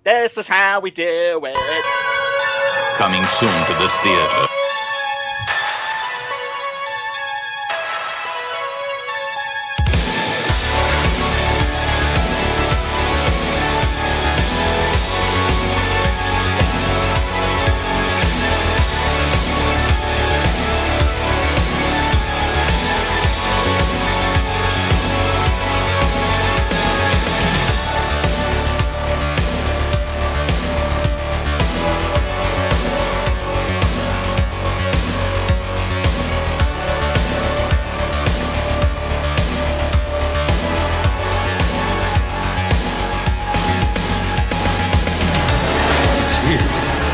This is how we do it. Coming soon to this theater.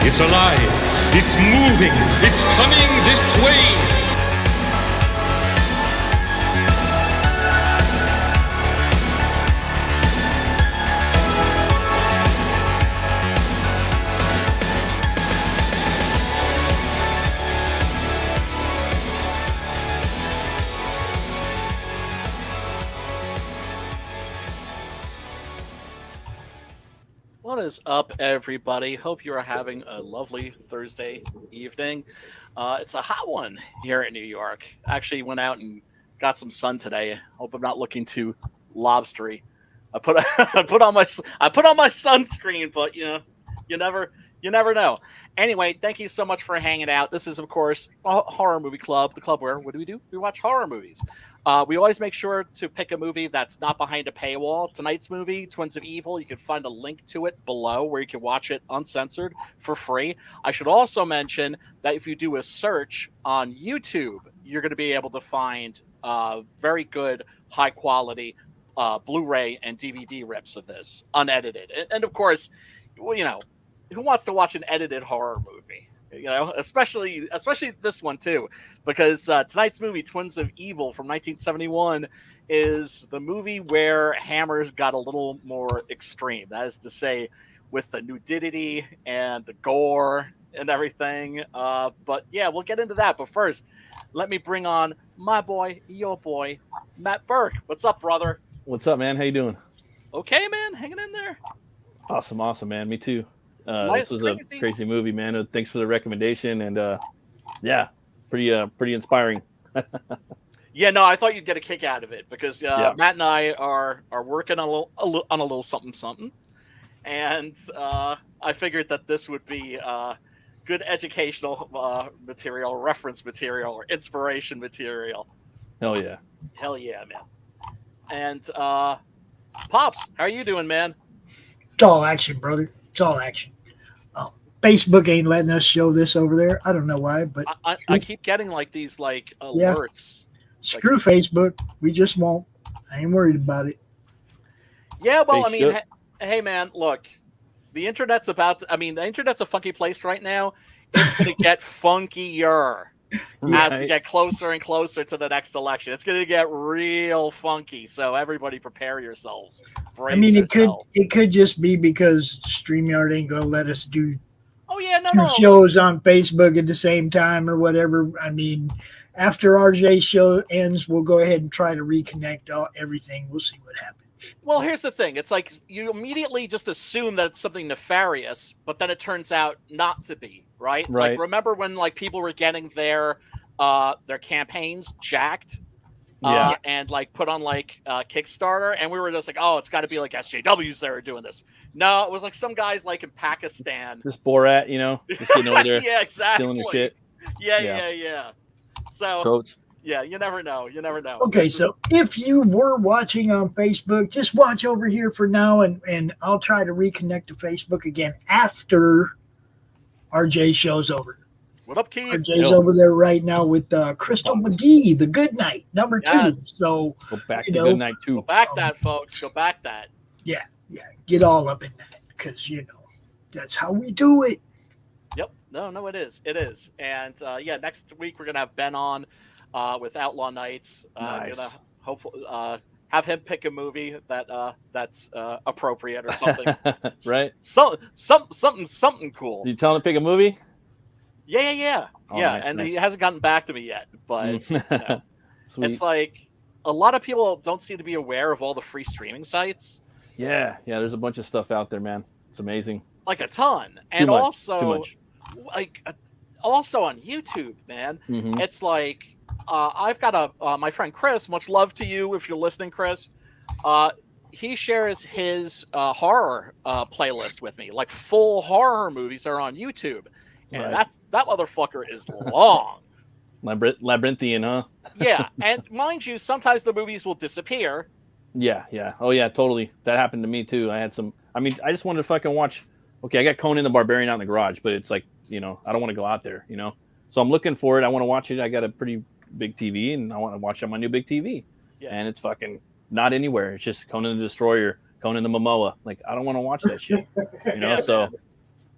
It's alive. It's moving. It's coming this way. What is up, everybody? Hope you are having a lovely Thursday evening. It's a hot one here in New York. Actually went out and got some sun today. Hope I'm not looking too lobstery. I put on my sunscreen, but you never know. Anyway, thank you so much for hanging out. This is, of course, a horror movie club. The club where what do? We watch horror movies. We always make sure to pick a movie that's not behind a paywall. Tonight's movie, Twins of Evil, you can find a link to it below where you can watch it uncensored for free. I should also mention that if you do a search on YouTube, you're going to be able to find very good, high-quality Blu-ray and DVD rips of this, unedited. And of course, who wants to watch an edited horror movie? Especially this one too, because tonight's movie, Twins of Evil from 1971, is the movie where Hammers got a little more extreme. That is to say, with the nudity and the gore and everything. But yeah, we'll get into that. But first, let me bring on my boy, your boy, Matt Burke. What's up, brother? What's up, man? How you doing? Okay, man. Hanging in there. Awesome, man. Me too. Nice, this was a crazy movie, man. Thanks for the recommendation, and yeah, pretty inspiring. Yeah, no, I thought you'd get a kick out of it because Matt and I are working on a little something, and I figured that this would be good educational material, reference material, or inspiration material. Hell yeah, man. And Pops, how are you doing, man? It's all action, brother. It's all action. Facebook ain't letting us show this over there. I don't know why, but I keep getting these alerts. Screw Facebook. We just won't. I ain't worried about it. Yeah, well, hey, man, look, the internet's the internet's a funky place right now. It's going to get funkier as we get closer and closer to the next election. It's going to get real funky. So everybody prepare yourselves. It could just be because StreamYard ain't going to let us do shows on Facebook at the same time or whatever. I mean, after RJ's show ends, we'll go ahead and try to reconnect everything. We'll see what happens. Well, here's the thing. It's like you immediately just assume that it's something nefarious, but then it turns out not to be, right? Like, remember when people were getting their campaigns jacked and put on Kickstarter, and we were just like, oh, it's got to be SJWs that are doing this. No, it was some guys in Pakistan. Just Borat, just getting over there. Yeah, exactly. Stealing the shit. Yeah. So, Totes. Yeah, you never know. Okay, so if you were watching on Facebook, just watch over here for now, and I'll try to reconnect to Facebook again after RJ show's over. What up, Keith? RJ's over there right now with Crystal McGee, The Good Night, number 2. So go back to Good Night 2. Go back that, folks. Go back that. Yeah. Get all up in that because that's how we do it. Yep. No, it is. It is. And next week we're gonna have Ben on with Outlaw Nights. Nice. Gonna hopefully have him pick a movie that's appropriate or something. Right. Something cool. You tell him to pick a movie? Yeah. Oh, nice, and nice. he hasn't gotten back to me yet, but Sweet. it's a lot of people don't seem to be aware of all the free streaming sites. Yeah. There's a bunch of stuff out there, man. It's amazing. Like a ton. And also, like, also on YouTube, man, it's like, I've got my friend Chris, much love to you if you're listening, Chris. He shares his horror playlist with me. Like, full horror movies are on YouTube. And that motherfucker is long. Labyrinthian, huh? Yeah. And mind you, sometimes the movies will disappear. Yeah. Oh, yeah, totally. That happened to me, too. I just wanted to fucking watch. Okay, I got Conan the Barbarian out in the garage, but it's like, I don't want to go out there, So I'm looking for it. I want to watch it. I got a pretty big TV, and I want to watch it on my new big TV. Yeah. And it's fucking not anywhere. It's just Conan the Destroyer, Conan the Momoa. Like, I don't want to watch that shit, So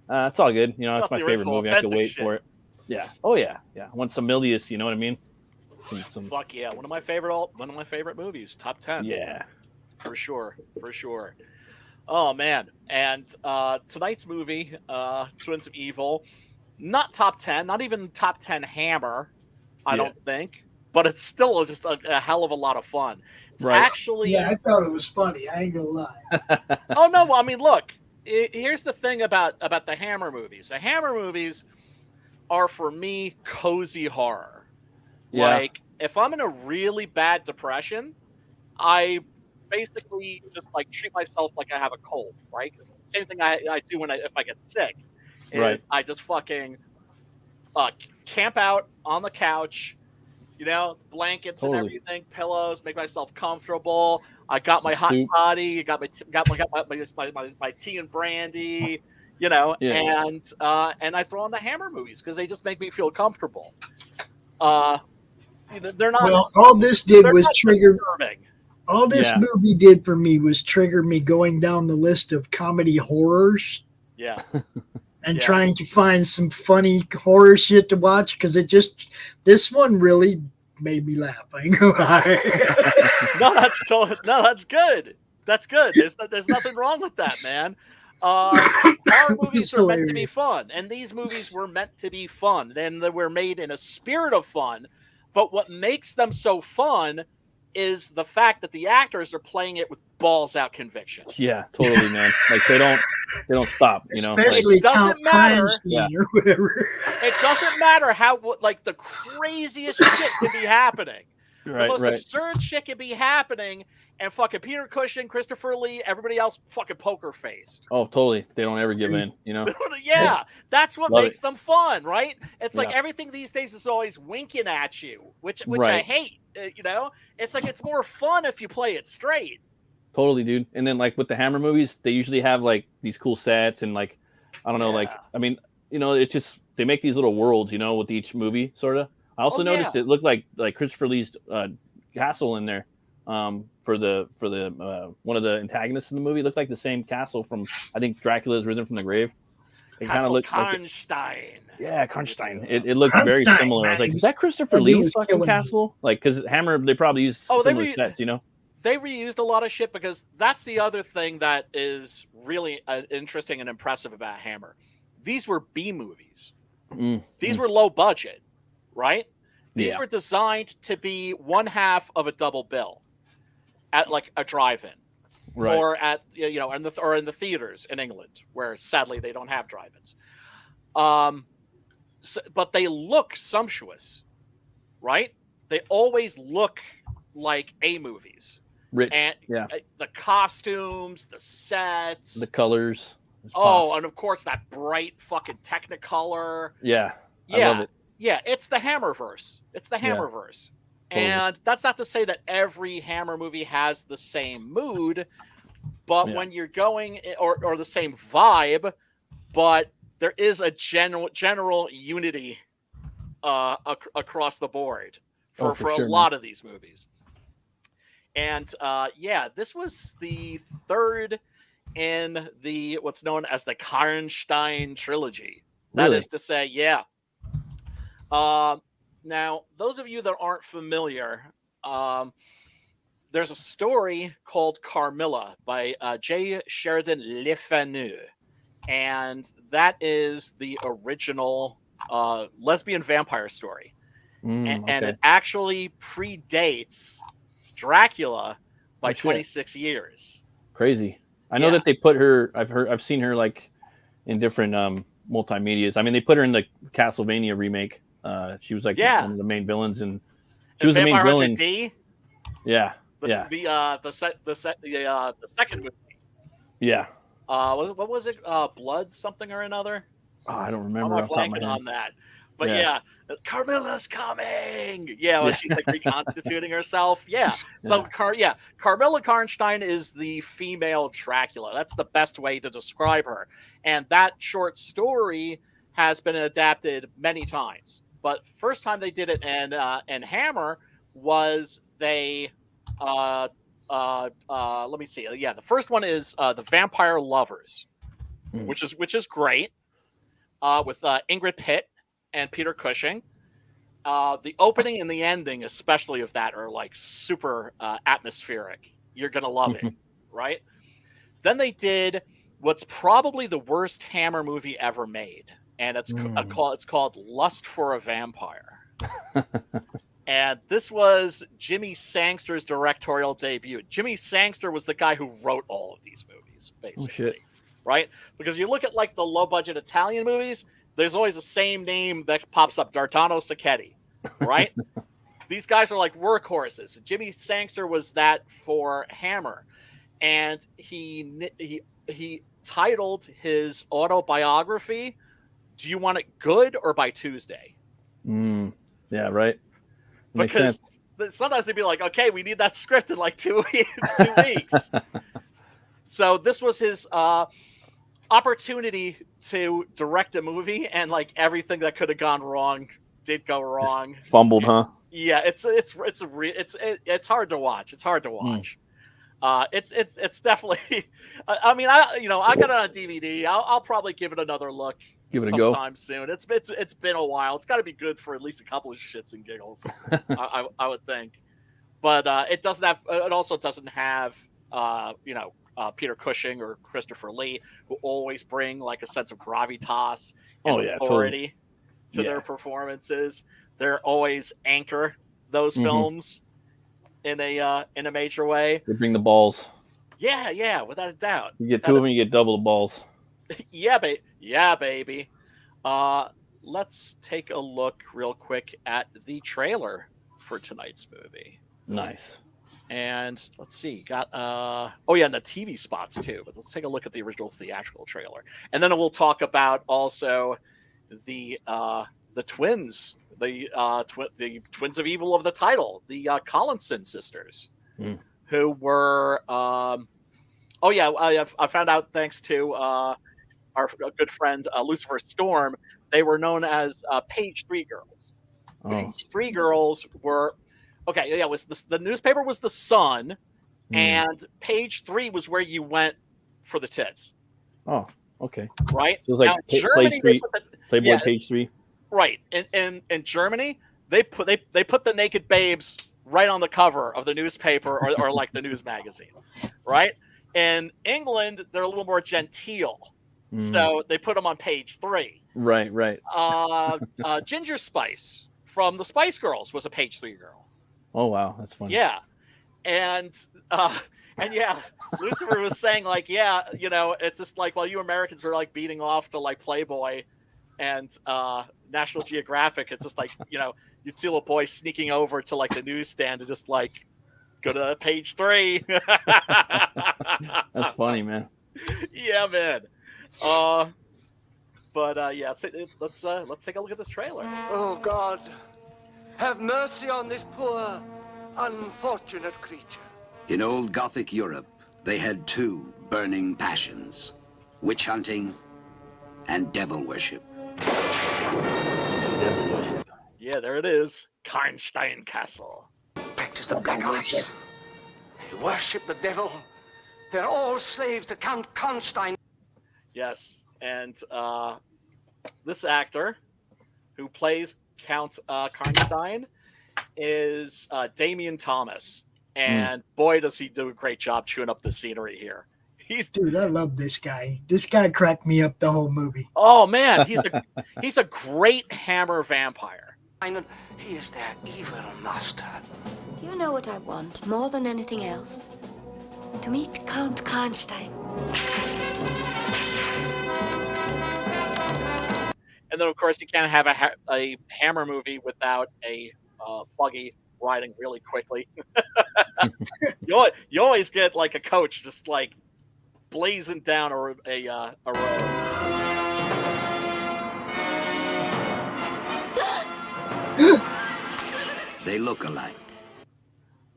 it's all good. It's my favorite movie. I have to wait for it. Yeah. Oh, yeah. I want some Milius, you know what I mean? Fuck yeah. One of my favorite movies. Top 10. Yeah. For sure. Oh, man. And tonight's movie, Twins of Evil, not top 10, not even top 10 Hammer, I don't think, but it's still just a hell of a lot of fun. It's actually... Yeah, I thought it was funny. I ain't gonna lie. Oh, no. I mean, look, here's the thing about the Hammer movies. The Hammer movies are, for me, cozy horror. Yeah. Like, if I'm in a really bad depression, I basically just like treat myself like I have a cold, right? It's the same thing I do if I get sick. I just fucking camp out on the couch, blankets and everything, pillows, make myself comfortable. I got my hot toddy, got my tea and brandy, and I throw on the Hammer movies because they just make me feel comfortable. They're not. Well, all this did was trigger. Disturbing. All this movie did for me was trigger me going down the list of comedy horrors. Yeah. And trying to find some funny horror shit to watch because this one really made me laugh. I ain't gonna lie. That's good. That's good. There's nothing wrong with that, man. Horror movies are meant to be fun, and these movies were meant to be fun, and they were made in a spirit of fun. But what makes them so fun is the fact that the actors are playing it with balls out conviction. Yeah, totally, man. Like they don't stop. Especially it doesn't matter. Or whatever. It doesn't matter how the craziest shit could be happening. The most absurd shit could be happening, and fucking Peter Cushing, Christopher Lee, everybody else fucking poker faced. Oh, totally. They don't ever give in, Yeah, that's what makes them fun, right? It's like everything these days is always winking at you, which I hate. It's like it's more fun if you play it straight. Totally, dude. And then like with the Hammer movies, they usually have like these cool sets and like I don't know, it's just they make these little worlds, with each movie, sort of. I also noticed it looked like Christopher Lee's castle in there for the one of the antagonists in the movie. It looked like the same castle from I think Dracula's Risen from the Grave. It kind of looked Karnstein. Karnstein. It looked very similar. I was like, is that Christopher Lee's fucking castle? Like, because Hammer, they probably use similar sets, They reused a lot of shit because that's the other thing that is really interesting and impressive about Hammer. These were B movies. These were low budget, right? These were designed to be one half of a double bill at like a drive-in. Right. Or at in the theaters in England, where sadly they don't have drive-ins. But they look sumptuous, right? They always look like A movies. Rich, and the costumes, the sets, the colors. And of course that bright fucking Technicolor. I love it. Yeah, it's the Hammerverse. Totally. And that's not to say that every Hammer movie has the same mood, but when you're going or the same vibe, but there is a general unity across the board for a lot of these movies. And this was the third in the what's known as the Karnstein trilogy. That is to say, now, those of you that aren't familiar, there's a story called Carmilla by J. Sheridan Le Fanu, and that is the original lesbian vampire story. And it actually predates Dracula by 26 years. Crazy. I know that they put her. I've seen her like in different multimedias. I mean, they put her in the Castlevania remake. She was like one of the main villains, and she was the main villain. Yeah, the second movie. Yeah. What was it? Blood something or another. Oh, I don't remember. I'm blanking on that. But yeah, Carmilla's coming. Yeah, well, she's like reconstituting herself. Yeah. So Carmilla Karnstein is the female Dracula. That's the best way to describe her. And that short story has been adapted many times. But first time they did it in Hammer was they let me see. Yeah, the first one is The Vampire Lovers, which is great. With Ingrid Pitt and Peter Cushing. The opening and the ending, especially of that, are like super atmospheric. You're going to love it, right? Then they did what's probably the worst Hammer movie ever made. And it's called Lust for a Vampire. And this was Jimmy Sangster's directorial debut. Jimmy Sangster was the guy who wrote all of these movies, basically. Right? Because you look at like the low-budget Italian movies, there's always the same name that pops up, D'Artano Sacchetti, right? These guys are like workhorses. Jimmy Sangster was that for Hammer. And he titled his autobiography, Do You Want It Good or By Tuesday? Yeah, right. Because sometimes they'd be like, okay, we need that script in like 2 weeks. So this was his opportunity to direct a movie, and like everything that could have gone wrong did go wrong. Just fumbled, huh? Yeah, it's hard to watch. It's hard to watch. It's definitely. I mean, I got it on DVD. I'll probably give it another look. Give it a go sometime soon. It's been a while. It's got to be good for at least a couple of shits and giggles. I would think, but it doesn't have. It also doesn't have Peter Cushing or Christopher Lee, who always bring like a sense of gravitas and authority to their performances. They're always anchor those films in a major way. They bring the balls. Yeah, without a doubt. You get two of them, you get double the balls. Yeah, baby. Let's take a look real quick at the trailer for tonight's movie. Nice. And let's see, got and the TV spots too. But let's take a look at the original theatrical trailer, and then we'll talk about also the twins, the twins of evil of the title, the Collinson sisters, who were I found out thanks to our good friend Lucifer Storm, they were known as Page 3 Girls. Page 3 Girls were. Okay, yeah, the newspaper was the Sun, and Page 3 was where you went for the tits. Oh, okay. Right? So it was like Germany, Playboy Page 3. Right. In Germany, they put the naked babes right on the cover of the newspaper or like the news magazine. Right? In England, they're a little more genteel. So they put them on Page 3. Right. Ginger Spice from the Spice Girls was a Page 3 girl. Oh wow, that's funny. Yeah, and Lucifer was saying like, it's just like while you Americans are like beating off to like Playboy and National Geographic, it's just like you'd see a little boy sneaking over to like the newsstand and just like go to Page 3. That's funny, man. Yeah, man. Let's take a look at this trailer. Oh God. Have mercy on this poor, unfortunate creature. In old Gothic Europe, they had two burning passions: witch hunting and devil worship. Yeah, there it is. Karnstein Castle. Practice the black arts. They worship the devil. They're all slaves to Count Karnstein. Yes, and this actor who plays Count Karnstein is Damian Thomas, and boy does he do a great job chewing up the scenery here. Dude, I love this guy. This guy cracked me up the whole movie. Oh man, he's a great Hammer vampire. He is their evil master. Do you know what I want more than anything else? to meet Count Karnstein. And then, of course, you can't have a Hammer movie without a buggy riding really quickly. You always get like a coach just like blazing down a road. They look alike.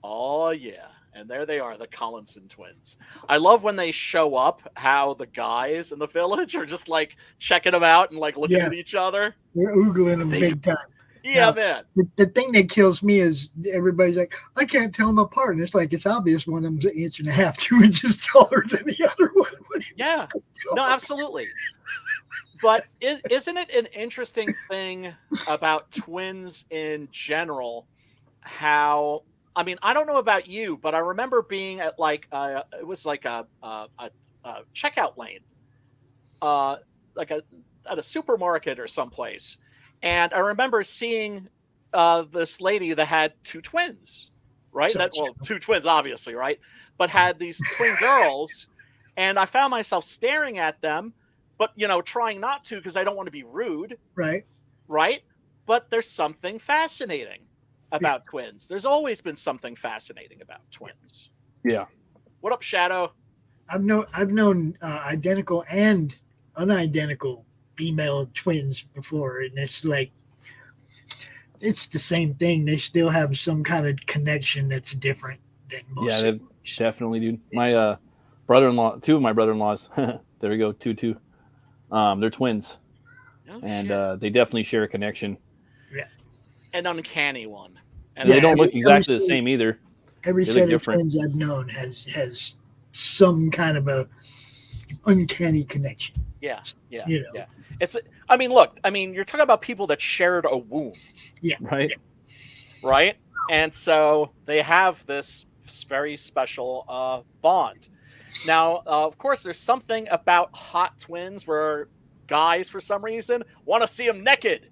Oh, yeah. And there they are, the Collinson twins. I love when they show up, how the guys in the village are just like checking them out and like looking at each other. We're oogling them big time. Yeah, now, man. The thing that kills me is everybody's like, I can't tell them apart. And it's like, it's obvious one of them's 1.5 inches, 2 inches taller than the other one. Yeah. No, absolutely. But isn't it an interesting thing about twins in general, how... I mean, I don't know about you, but I remember being at like it was like a checkout lane, like at a supermarket or someplace, and I remember seeing this lady that had 2 twins, right? Two twins, obviously, right? But had these twin girls, and I found myself staring at them, but trying not to because I don't want to be rude, right? But there's something fascinating about twins. There's always been something fascinating about twins. Yeah. What up, Shadow? I've known identical and unidentical female twins before, and it's like it's the same thing. They still have some kind of connection that's different than most. Yeah, they definitely do. My brother-in-law, 2 of my brother-in-laws, there we go, 2. They're twins, and they definitely share a connection. Yeah, an uncanny one. And they don't look exactly the same either. Every set of twins I've known has some kind of a uncanny connection. Yeah. It's. I mean, look. I mean, you're talking about people that shared a womb. Yeah. Right. Yeah. Right. And so they have this very special bond. Now, of course, there's something about hot twins where guys, for some reason, want to see them naked.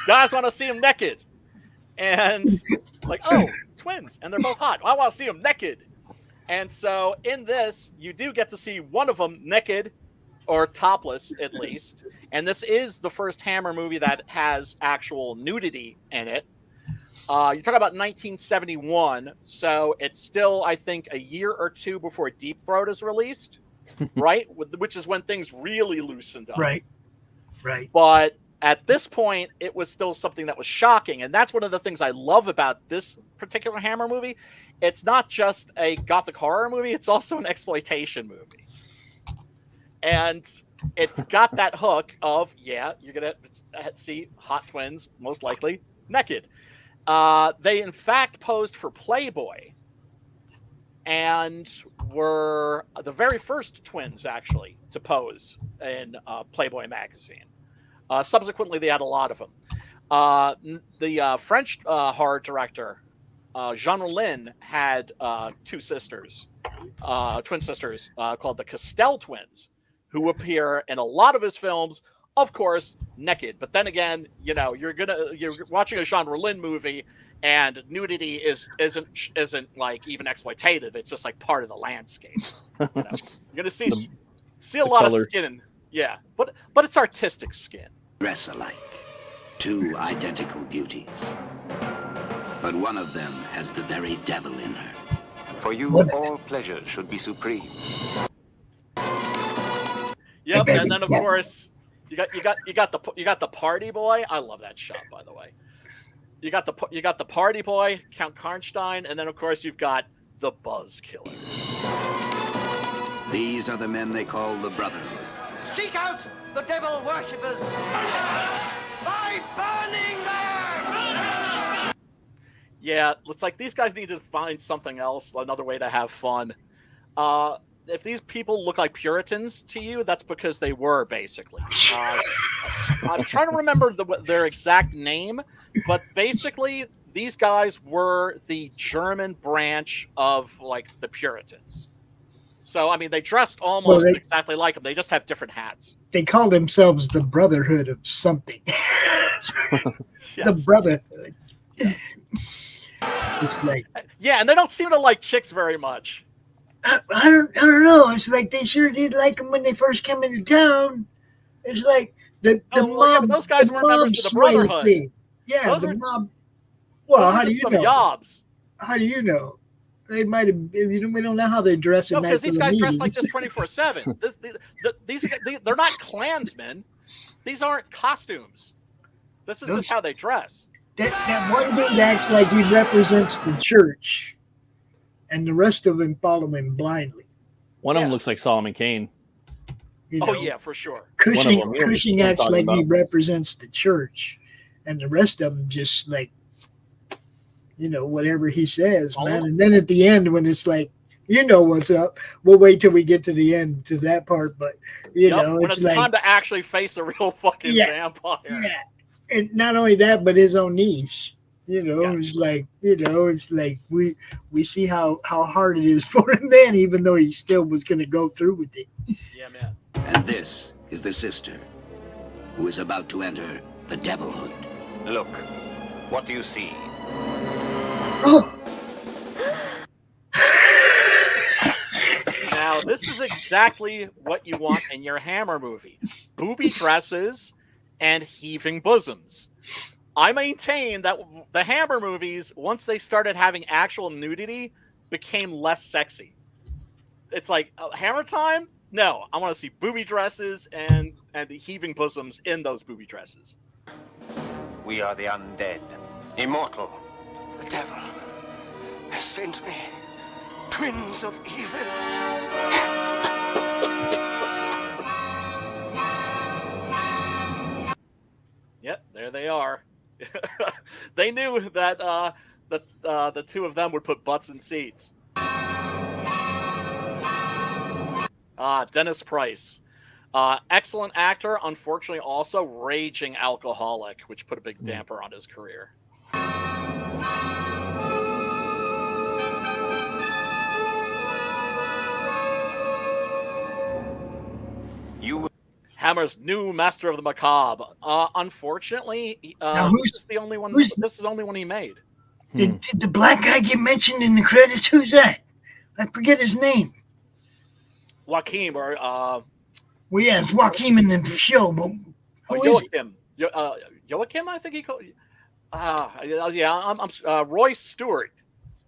Guys want to see them naked. And like, oh, twins. And they're both hot. I want to see them naked. And so in this, you do get to see one of them naked or topless, at least. And this is the first Hammer movie that has actual nudity in it. You're talking about 1971. So it's still, I think, a year or 2 before Deep Throat is released. Right? Which is when things really loosened up. Right. But at this point, it was still something that was shocking. And that's one of the things I love about this particular Hammer movie. It's not just a Gothic horror movie. It's also an exploitation movie. And it's got that hook of, you're going to see hot twins, most likely, naked. They, in fact, posed for Playboy. And were the very first twins, actually, to pose in Playboy magazine. Subsequently, they had a lot of them. The French horror director, Jean Rollin, had 2 sisters, twin sisters, called the Castel twins, who appear in a lot of his films, of course, naked. But then again, you're watching a Jean Rollin movie, and nudity isn't like even exploitative. It's just like part of the landscape. You're gonna see a lot color. Of skin. Yeah, but it's artistic skin. Dress alike, 2 identical beauties, but one of them has the very devil in her. For you, all pleasures should be supreme. Yep, and then of course you got the party boy. I love that shot, by the way. You got the party boy, Count Karnstein, and then of course you've got the Buzz Killers. These are the men they call the Brotherhood. Seek out the devil worshippers by burning them! Yeah, looks like these guys need to find something else, another way to have fun. If these people look like Puritans to you, that's because they were, basically. I'm trying to remember their exact name, but basically these guys were the German branch of, like, the Puritans. So, I mean, they dressed almost exactly like them. They just have different hats. They call themselves the Brotherhood of something. Yes. The Brotherhood. It's like, yeah, and they don't seem to like chicks very much. I don't know. It's like they sure did like them when they first came into town. It's like the mob. Those guys weren't members of the Brotherhood. Thing. Yeah, those the were, mob. Well, how do you know? Yobs. How do you know? They might have. We don't know how they dress. No, because these guys dress like this 24/7. They're not Klansmen. These aren't costumes. This is just how they dress. That one dude acts like he represents the church, and the rest of them follow him blindly. One of them looks like Solomon Kane. Oh yeah, for sure. Cushing acts like he represents the church, and the rest of them just like, whatever he says, man. And then at the end, when it's like, what's up. We'll wait till we get to the end to that part, but when it's like, time to actually face a real fucking vampire. Yeah, and not only that, but his own niece. It's like, it's like we see how hard it is for him then, even though he still was going to go through with it. Yeah, man. And this is the sister who is about to enter the Devilhood. Look, what do you see? Oh. Now, this is exactly what you want in your Hammer movie. Booby dresses and heaving bosoms. I maintain that the Hammer movies, once they started having actual nudity, became less sexy. It's like, Hammer time? No, I want to see booby dresses and the heaving bosoms in those booby dresses. We are the undead, immortal. The devil has sent me, twins of evil. Yep, there they are. They knew that the two of them would put butts in seats. Dennis Price. Excellent actor, unfortunately also raging alcoholic, which put a big damper on his career. Hammer's new Master of the Macabre. Unfortunately, this is the only one. This is the only one he made. Did the black guy get mentioned in the credits? Who's that? I forget his name. Joaquin, or well, yeah, it's Joaquin in the show, but Joachim. Joachim, I think he called. I'm Roy Stewart,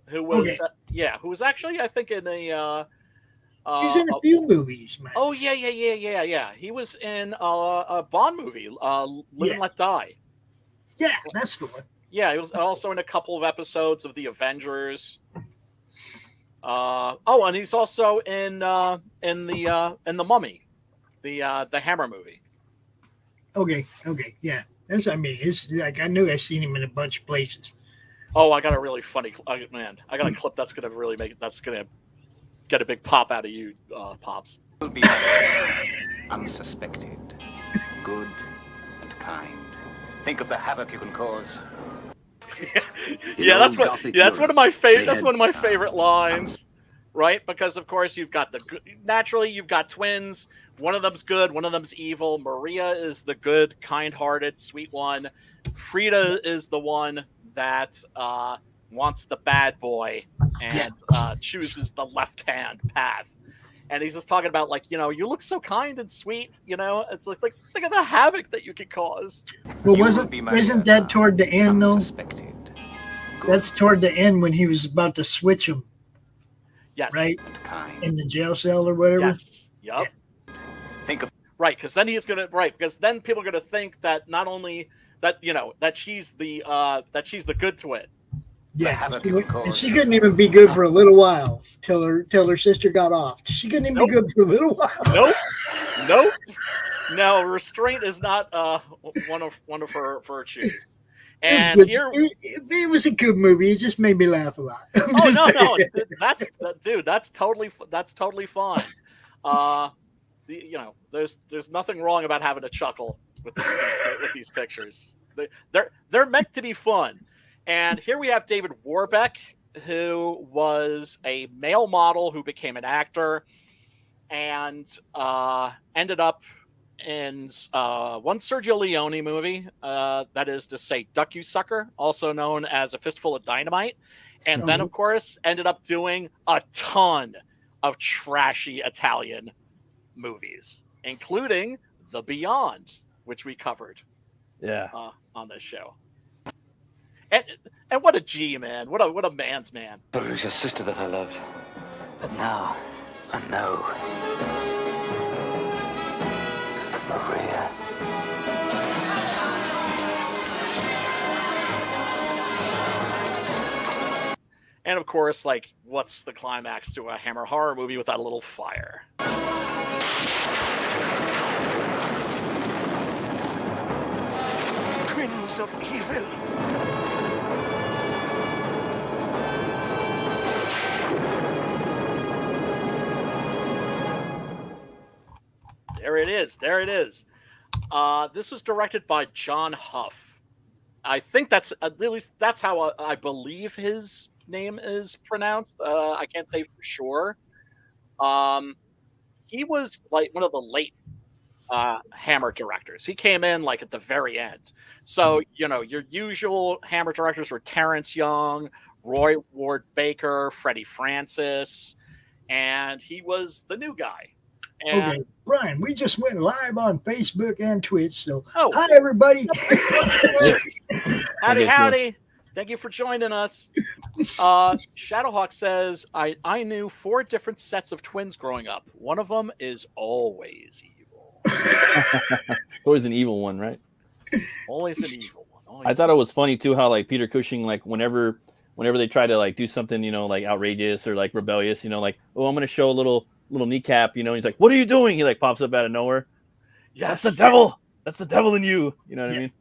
who was who was actually, I think, in a. He's in a few movies, man. Oh yeah. He was in a Bond movie, Live and Let Die. Yeah, that's the one. Yeah, he was also in a couple of episodes of The Avengers. And he's also in the Mummy, the Hammer movie. Okay, yeah. It's like I knew I seen him in a bunch of places. Oh, I got a really funny man. I got a clip that's gonna get a big pop out of you, Pops. Will be unsuspected, good and kind. Think of the havoc you can cause. That's one of my favorite. That's one of my favorite lines, right? Because of course you've got you've got twins. One of them's good, one of them's evil. Maria is the good, kind-hearted, sweet one. Frida is the one that wants the bad boy and chooses the left-hand path. And he's just talking about, like, you look so kind and sweet, it's like think of the havoc that you could cause. Well, isn't that toward the end, though? That's toward the end when he was about to switch him. Yes. Right? In the jail cell or whatever? Yes. Yep. Think of right, because then because then people are gonna think that not only that that she's the good twin. Yeah, and she couldn't even be good for a little while till her sister got off. She couldn't even be good for a little while. Nope. No, restraint is not one of her virtues. And it was a good movie. It just made me laugh a lot. No, that's totally fine. There's nothing wrong about having a chuckle with these pictures. They're meant to be fun. And here we have David Warbeck, who was a male model who became an actor and ended up in one Sergio Leone movie, that is to say Duck You Sucker, also known as A Fistful of Dynamite, And then, of course, ended up doing a ton of trashy Italian movies, including The Beyond, which we covered on this show. And what a G, man. What a man's man. It was your sister that I loved. But now, I know. Maria. And of course, like, what's the climax to a Hammer horror movie without a little fire? Twins of evil. There it is. There it is. This was directed by John Huff. I think that's, at least that's how I believe his name is pronounced. I can't say for sure. He was like one of the late Hammer directors. He came in like at the very end. So, you know, your usual Hammer directors were Terrence Young, Roy Ward Baker, Freddie Francis, and he was the new guy. And okay, Brian, we just went live on Facebook and Twitch. So, hi, everybody. Howdy. Thank you for joining us. Shadowhawk says, I knew 4 different sets of twins growing up. One of them is always evil. Always an evil one, right? Always an evil one. I thought it was funny, too, how, like, Peter Cushing, like, whenever they try to, like, do something, you know, like, outrageous or, like, rebellious, you know, like, oh, I'm going to show a little kneecap, you know, he's like, what are you doing? He like pops up out of nowhere. Yes, that's the devil. That's the devil in you. You know what I mean?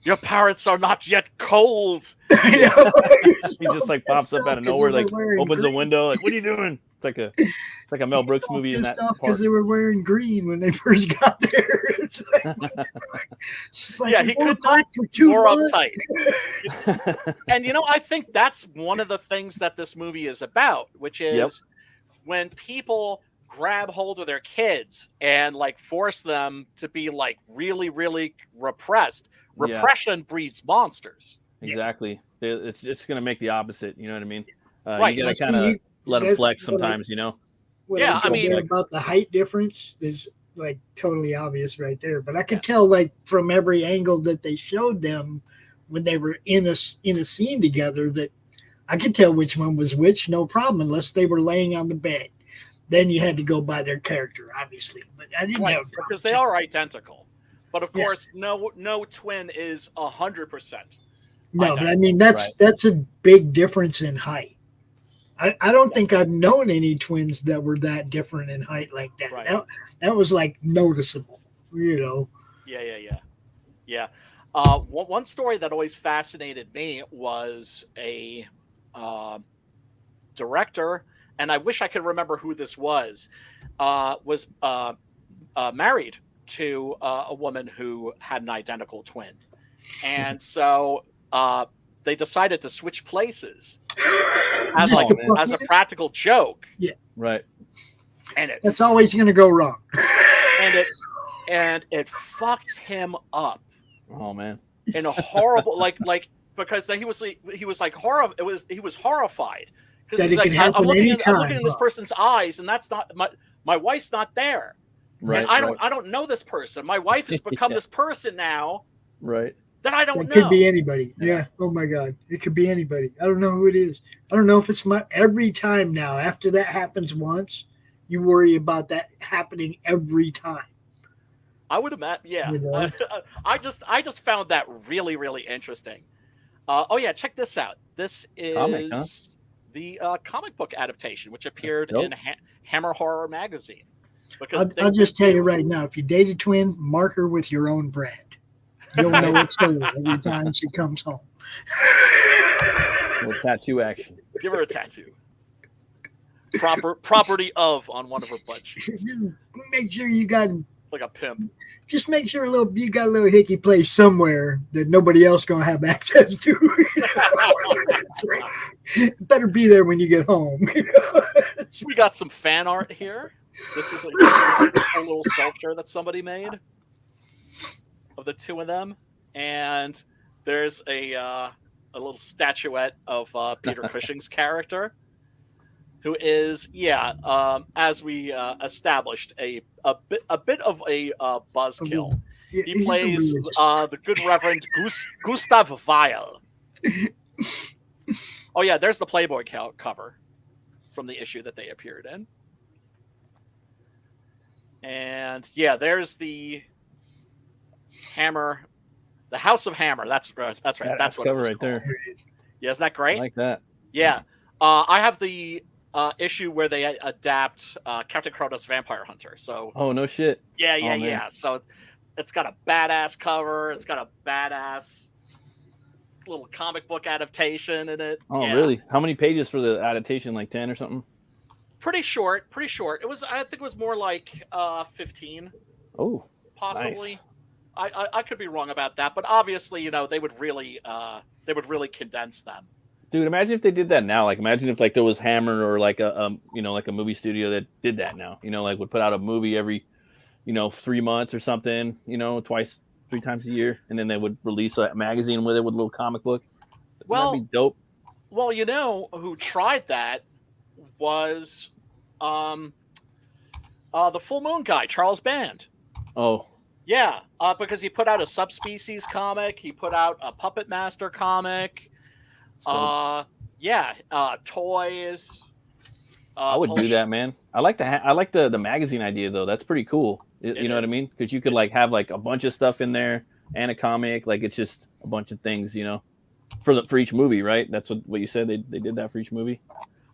Your parents are not yet cold. He just like pops up out of nowhere, like opens a window, like, what are you doing? It's like a Mel Brooks movie in that because they were wearing green when they first got there. It's like he could not be more uptight. And you know, I think that's one of the things that this movie is about, which is when people grab hold of their kids and like force them to be like really, really repressed. Repression breeds monsters. Exactly. It's just going to make the opposite. You know what I mean? Right. You got to kind of let them flex sometimes, you know? I mean, about the height difference is like totally obvious right there. But I could tell like from every angle that they showed them when they were in a scene together that I could tell which one was which, no problem, unless they were laying on the bed. Then you had to go by their character, obviously. But I didn't know because they are identical. But of course, no twin is 100%. No, but I mean that's a big difference in height. I don't think I've known any twins that were that different in height like that. Right. That was like noticeable, you know. Yeah. One story that always fascinated me was a director, and I wish I could remember who this was married to a woman who had an identical twin. And so they decided to switch places as a practical joke. Yeah. Right. And that's always going to go wrong. And it fucked him up. Oh man. In a horrible like because he was like horror. He was horrified because he's like, I'm looking in this person's eyes, and that's not my wife's not there. Right. And I don't know this person. My wife has become this person now. Right. That I don't know. It could be anybody. Yeah. Oh my God. It could be anybody. I don't know who it is. I don't know if it's every time now. After that happens once, you worry about that happening every time. I would imagine. Yeah. You know? I just found that really, really interesting. Check this out. This is the comic book adaptation, which appeared in Hammer Horror magazine. Because I'll just tell you right now, if you date a twin, mark her with your own brand. You'll know it's her every time she comes home. With tattoo action. Give her a tattoo. Property of on one of her butt cheeks. Make sure you got like a pimp. Just make sure you got a little hickey place somewhere that nobody else gonna have access to. Better be there when you get home. We got some fan art here. This is a little sculpture that somebody made of the two of them, and there's a little statuette of Peter Cushing's character, who is as we established a bit of a buzzkill. He plays the good Reverend Gustav Weil. Oh yeah, there's the Playboy cover from the issue that they appeared in. And yeah, there's the Hammer, the House of Hammer. That's right. That's what it was right called. there. Yeah, isn't that great? I like that. Yeah, I have the issue where they adapt Captain Crotos Vampire Hunter. So oh no shit. Yeah. So it's got a badass cover. It's got a badass little comic book adaptation in it. Oh really? How many pages for the adaptation? Like 10 or something? Pretty short. It was. I think it was more like 15. Oh, possibly. Nice. I could be wrong about that, but obviously, they would really condense them. Dude, imagine if they did that now. Like, imagine if like there was Hammer or like a like a movie studio that did that now. Like would put out a movie every 3 months or something. 3 times a year, and then they would release a magazine with it with a little comic book. That'd be dope. Well, who tried that was the Full Moon guy, Charles Band. Oh. Yeah, because he put out a Subspecies comic. He put out a Puppet Master comic. Toys. I would do that, man. I like the magazine idea though. That's pretty cool. You know what I mean? Because you could like have like a bunch of stuff in there and a comic. Like it's just a bunch of things, for each movie, right? That's what you said. They did that for each movie.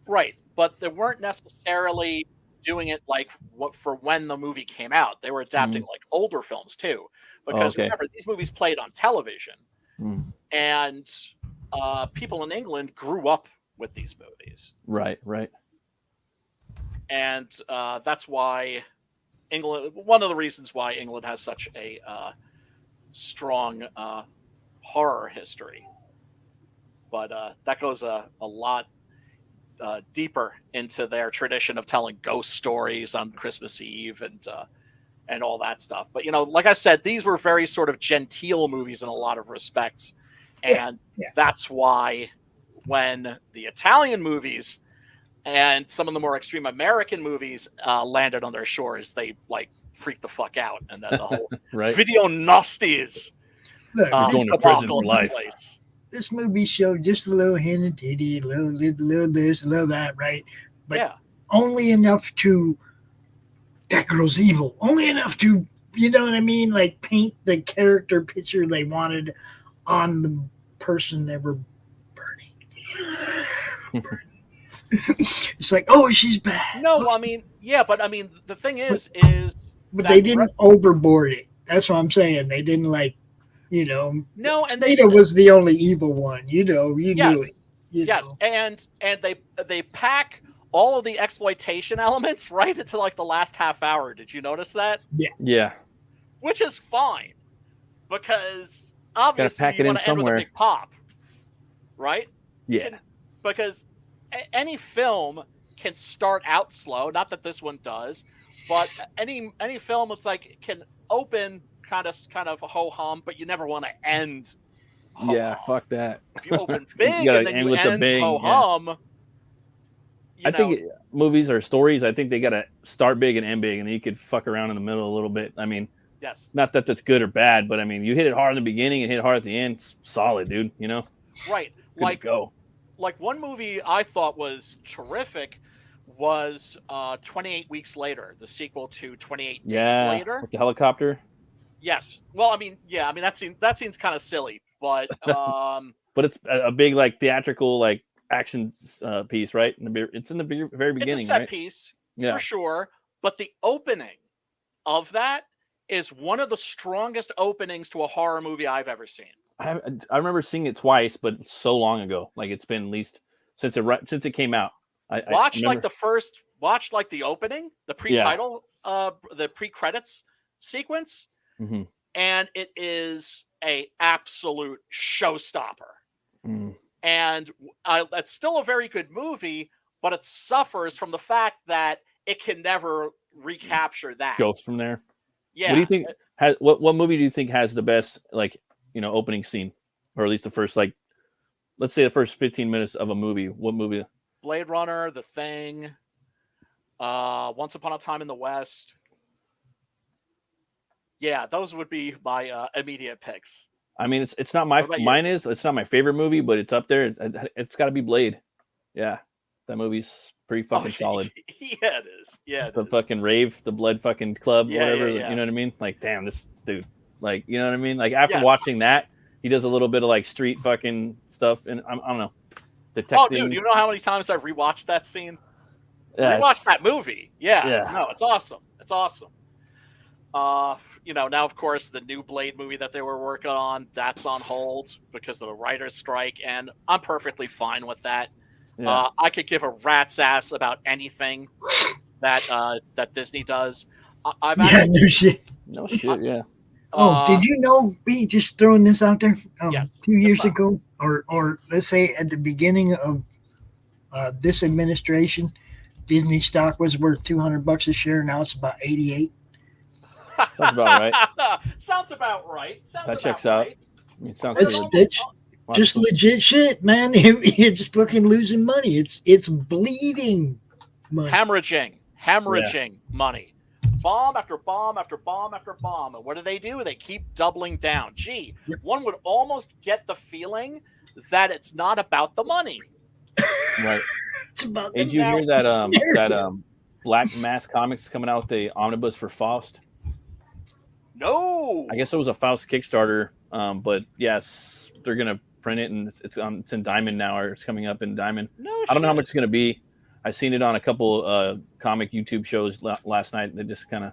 Right, but they weren't necessarily doing it like for when the movie came out. They were adapting like older films too, because remember these movies played on television, and people in England grew up with these movies. Right. And that's why England. One of the reasons why England has such a strong horror history, but that goes a lot deeper into their tradition of telling ghost stories on Christmas Eve and all that stuff. But like I said, these were very sort of genteel movies in a lot of respects, and that's why when the Italian movies and some of the more extreme American movies landed on their shores, they like freaked the fuck out, and then the whole video nasties going to prison for life. This movie showed just a little hint of titty, a little this, a little that, right? But only enough to that girl's evil. Only enough to, you know what I mean? Like paint the character picture they wanted on the person they were burning. It's like, oh, she's bad. No, I mean, but I mean, the thing is but they didn't overboard it. That's what I'm saying. They didn't like. No, and Peter was the only evil one. You knew it. Yes, and they pack all of the exploitation elements right into like the last half hour. Did you notice that? Yeah. Which is fine, because obviously you want to end with a big pop, right? Yeah. Because any film can start out slow. Not that this one does, but any film, it's like can open kind of ho hum, but you never want to end. Yeah, fuck that. If you open big and then you end ho hum. I think movies or stories, I think they got to start big and end big, and then you could fuck around in the middle a little bit. I mean, yes, not that that's good or bad, but I mean, you hit it hard in the beginning and hit it hard at the end. It's solid, dude. Right. Like one movie I thought was terrific was 28 Weeks Later, the sequel to 28 Days Later. With the helicopter. Yes. Well, I mean that scene's kind of silly, but but it's a big like theatrical like action piece, right? It's in the very beginning. It's a set right? piece for sure, but the opening of that is one of the strongest openings to a horror movie I've ever seen. I remember seeing it twice, but so long ago. Like it's been at least since it came out. Watch the opening, the pre-title, the pre-credits sequence. Mm-hmm. And it is a absolute showstopper. And it's still a very good movie, but it suffers from the fact that it can never recapture that. Goes from there. Yeah. What do you think? What movie do you think has the best opening scene, or at least the first let's say the first 15 minutes of a movie. What movie? Blade Runner, The Thing, Once Upon a Time in the West. Yeah, those would be my immediate picks. I mean, it's not it's not my favorite movie, but it's up there. It's got to be Blade. Yeah, that movie's pretty fucking solid. Yeah, it is. Yeah, the fucking rave, the blood fucking club, whatever. Yeah. You know what I mean? Like, damn, this dude. Like, you know what I mean? Like after watching that, he does a little bit of like street fucking stuff, and I don't know. Detecting. Oh, dude, you know how many times I've rewatched that scene? Yeah, rewatched that movie. Yeah. No, it's awesome. It's awesome. Now of course the new Blade movie that they were working on, that's on hold because of the writer's strike, and I'm perfectly fine with that. Yeah. I could give a rat's ass about anything that Disney does. No shit. No shit, yeah. Did you know, B, just throwing this out there, yes, 2 years ago, or let's say at the beginning of this administration, Disney stock was worth $200 a share. Now it's about 88. Sounds about right. Sounds about right. That checks out. I mean, it's just legit shit, man. It's fucking losing money. It's bleeding money. Hemorrhaging money. Bomb after bomb after bomb after bomb. And what do? They keep doubling down. Gee, one would almost get the feeling that it's not about the money. Right. It's about Did you hear that Black Mass Comics coming out with the omnibus for Faust? No. I guess it was a Faust Kickstarter, but yes, they're gonna print it, and it's in Diamond now, or it's coming up in Diamond. I don't know how much it's gonna be. I seen it on a couple comic YouTube shows last night that just kind of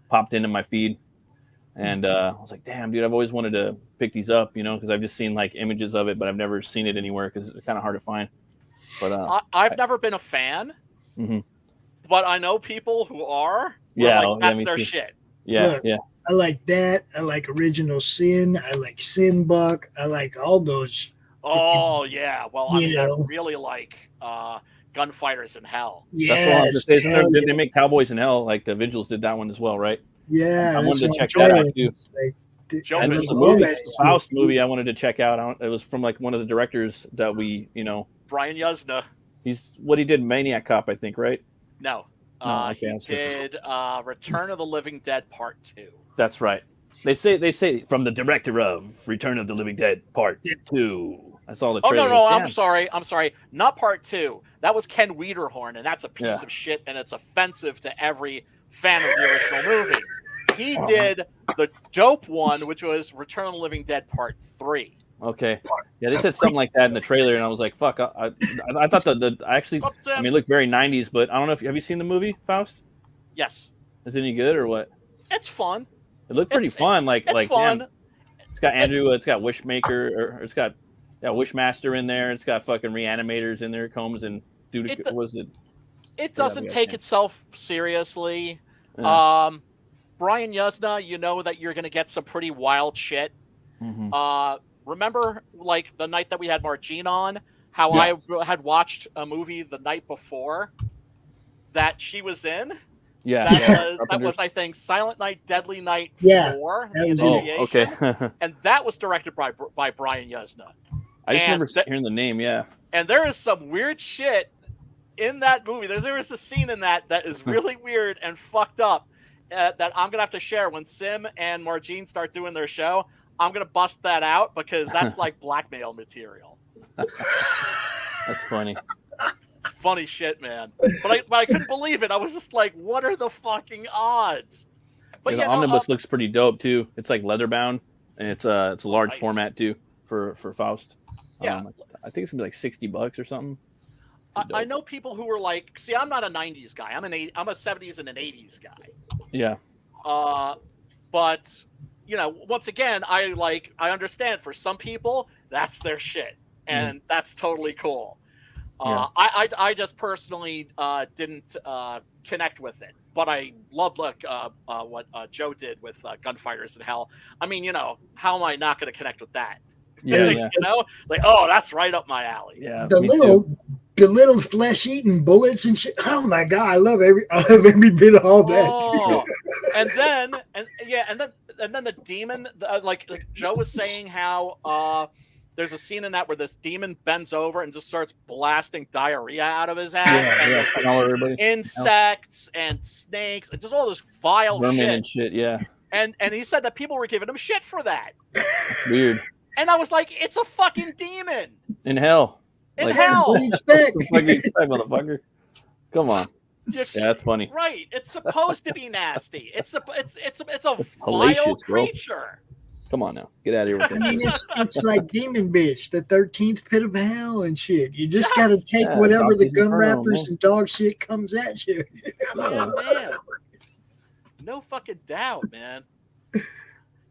popped into my feed, and I was like, "Damn, dude! I've always wanted to pick these up, because I've just seen like images of it, but I've never seen it anywhere because it's kind of hard to find." But I've never been a fan, but I know people who are. Yeah, that's their shit. Yeah, Look, yeah. I like that. I like Original Sin. I like Sin Buck. I like all those. Oh yeah, well I really like Gunfighters in Hell. Yeah, they make Cowboys in Hell. Like the Vigils did that one as well, right? Yeah, I wanted to check that out too. And there's a movie, Faust movie I wanted to check out. It was from like one of the directors that we, Brian Yuzna. He's what he did Maniac Cop, I think, right? No. He did Return of the Living Dead Part 2. That's right. They say from the director of Return of the Living Dead Part 2. That's all the trailers. No, I'm sorry. Not Part 2. That was Ken Wiederhorn, and that's a piece of shit, and it's offensive to every fan of the original movie. He did the dope one, which was Return of the Living Dead Part 3. Okay. Yeah, they said something like that in the trailer, and I was like, "Fuck!" I thought it looked very '90s, but I don't know if have you seen the movie Faust? Yes. Is it any good or what? It's fun. It looked pretty fun. It's fun. Damn, it's got Andrew. It's got Wishmaker, or it's got Wishmaster in there. It's got fucking Reanimators in there. Combs and dude, It doesn't take itself seriously. Yeah. Brian Yuzna, you know that you're going to get some pretty wild shit. Mm-hmm. Remember, like the night that we had Margene on, how I had watched a movie the night before that she was in. Yeah, that was I think Silent Night, Deadly Night 4. Okay. And that was directed by Brian Yuzna. I just remember hearing the name. Yeah. And there is some weird shit in that movie. There is a scene in that is really weird and fucked up that I'm gonna have to share when Sim and Margene start doing their show. I'm gonna bust that out because that's like blackmail material. That's funny. Funny shit, man. But I couldn't believe it. I was just like, what are the fucking odds? But the omnibus looks pretty dope too. It's like leather bound, and it's a large format too for Faust. Yeah, I think it's gonna be like $60 or something. I know people who were like, see, I'm not a '90s guy. I'm a '70s and an '80s guy. Yeah. But once again, I understand for some people that's their shit, and that's totally cool. I just personally didn't connect with it, but I loved what Joe did with Gunfighters in Hell. I mean, how am I not going to connect with that? Yeah. That's right up my alley. Yeah. The little flesh-eating bullets and shit. Oh my god, I love every bit of all that. Oh. and then the demon, like Joe was saying how there's a scene in that where this demon bends over and just starts blasting diarrhea out of his ass. Yeah, insects and snakes and just all this vile vermin shit. And shit, yeah. And he said that people were giving him shit for that. Weird. And I was like, it's a fucking demon. In hell. In hell. What do you expect? What do you expect, motherfucker? Come on. Yeah, that's funny. Right. It's supposed to be nasty. It's a vile creature. Bro. Come on now. Get out of here with that. I mean, it's like Demon Bitch, the 13th pit of hell and shit. You just got to take whatever the gun wrappers and dog shit comes at you. Yeah, man. No fucking doubt, man.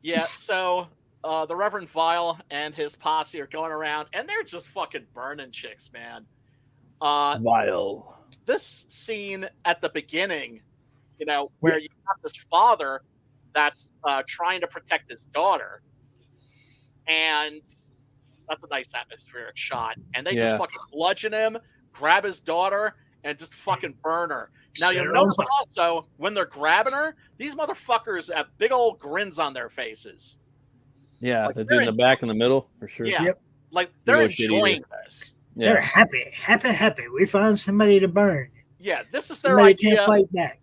Yeah, so the Reverend Vile and his posse are going around, and they're just fucking burning chicks, man. Vile. This scene at the beginning, where you have this father that's trying to protect his daughter, and that's a nice atmospheric shot. And they just fucking bludgeon him, grab his daughter, and just fucking burn her. Now, you'll notice also, when they're grabbing her, these motherfuckers have big old grins on their faces. Yeah, they're in the back and the middle, for sure. Yeah, like they're enjoying this. Yeah. They're happy. We found somebody to burn. Yeah, this is their idea. Can't fight back.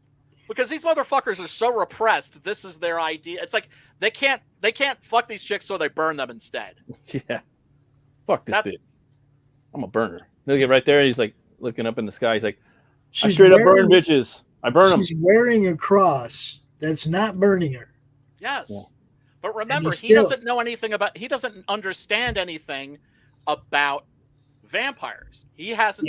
Because these motherfuckers are so repressed, this is their idea. It's like they can't fuck these chicks, so they burn them instead. Yeah. Fuck this bitch. I'm a burner. They'll get right there, and he's like looking up in the sky. He's like, I straight up burn bitches. I burn them. She's wearing a cross that's not burning her. Yes. Yeah. But remember, he doesn't know anything about, he doesn't understand anything about vampires. He hasn't,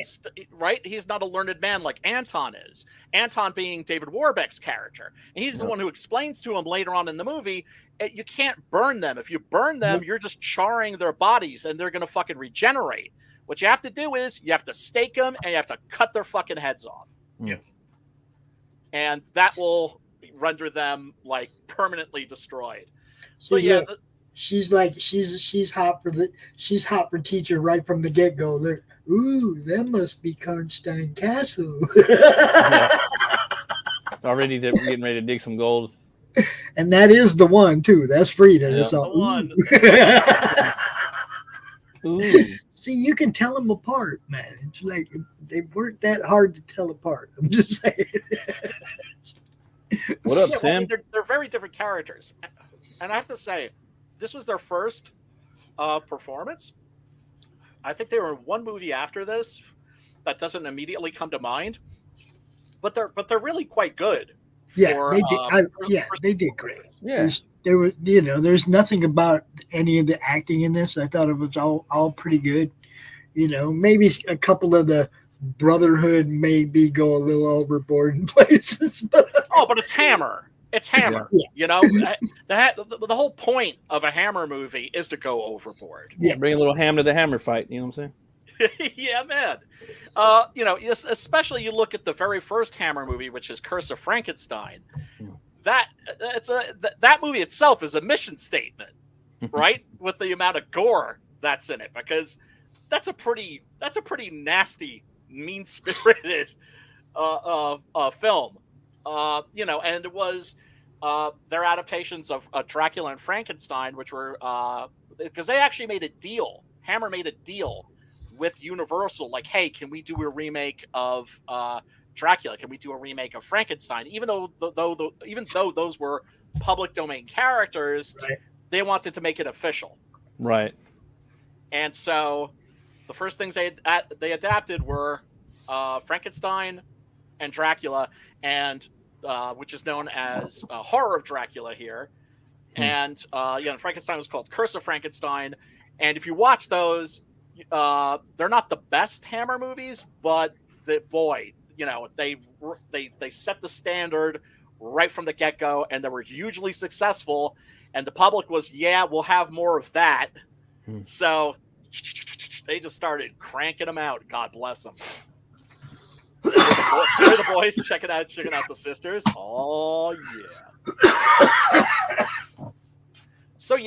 right? He's not a learned man like Anton is. Anton being David Warbeck's character. And he's the one who explains to him later on in the movie, you can't burn them. If you burn them, you're just charring their bodies and they're going to fucking regenerate. What you have to do is you have to stake them and you have to cut their fucking heads off. Yeah. And that will render them like permanently destroyed. So she's hot for teacher right from the get go. Ooh, that must be Karnstein Castle. Already getting ready to dig some gold. And that is the one too. That's Frida. Yeah, that's all. The one. Ooh. See, you can tell them apart, man. It's like they weren't that hard to tell apart. I'm just saying. What up, Sam? I mean, they're very different characters. And I have to say, this was their first performance. I think they were in one movie after this that doesn't immediately come to mind, but they're really quite good. They did. They did great. Yeah, there's nothing about any of the acting in this. I thought it was all pretty good. Maybe a couple of the brotherhood maybe go a little overboard in places, but it's Hammer. It's Hammer. Yeah. The whole point of a Hammer movie is to go overboard. Yeah, bring a little ham to the Hammer fight. You know what I'm saying? Yeah, man. Especially you look at the very first Hammer movie, which is Curse of Frankenstein. That movie itself is a mission statement, right? With the amount of gore that's in it, because that's a pretty nasty, mean-spirited film. And it was their adaptations of Dracula and Frankenstein, which were because they actually made a deal. Hammer made a deal with Universal, like, hey, can we do a remake of Dracula? Can we do a remake of Frankenstein? Even though those were public domain characters, right, they wanted to make it official. Right. And so the first things they adapted were Frankenstein and Dracula, and which is known as Horror of Dracula here. And Frankenstein was called Curse of Frankenstein. And if you watch those, they're not the best Hammer movies, but they set the standard right from the get-go, and they were hugely successful. And the public was, we'll have more of that. So they just started cranking them out. God bless them. The boys checking out the sisters. Oh yeah. So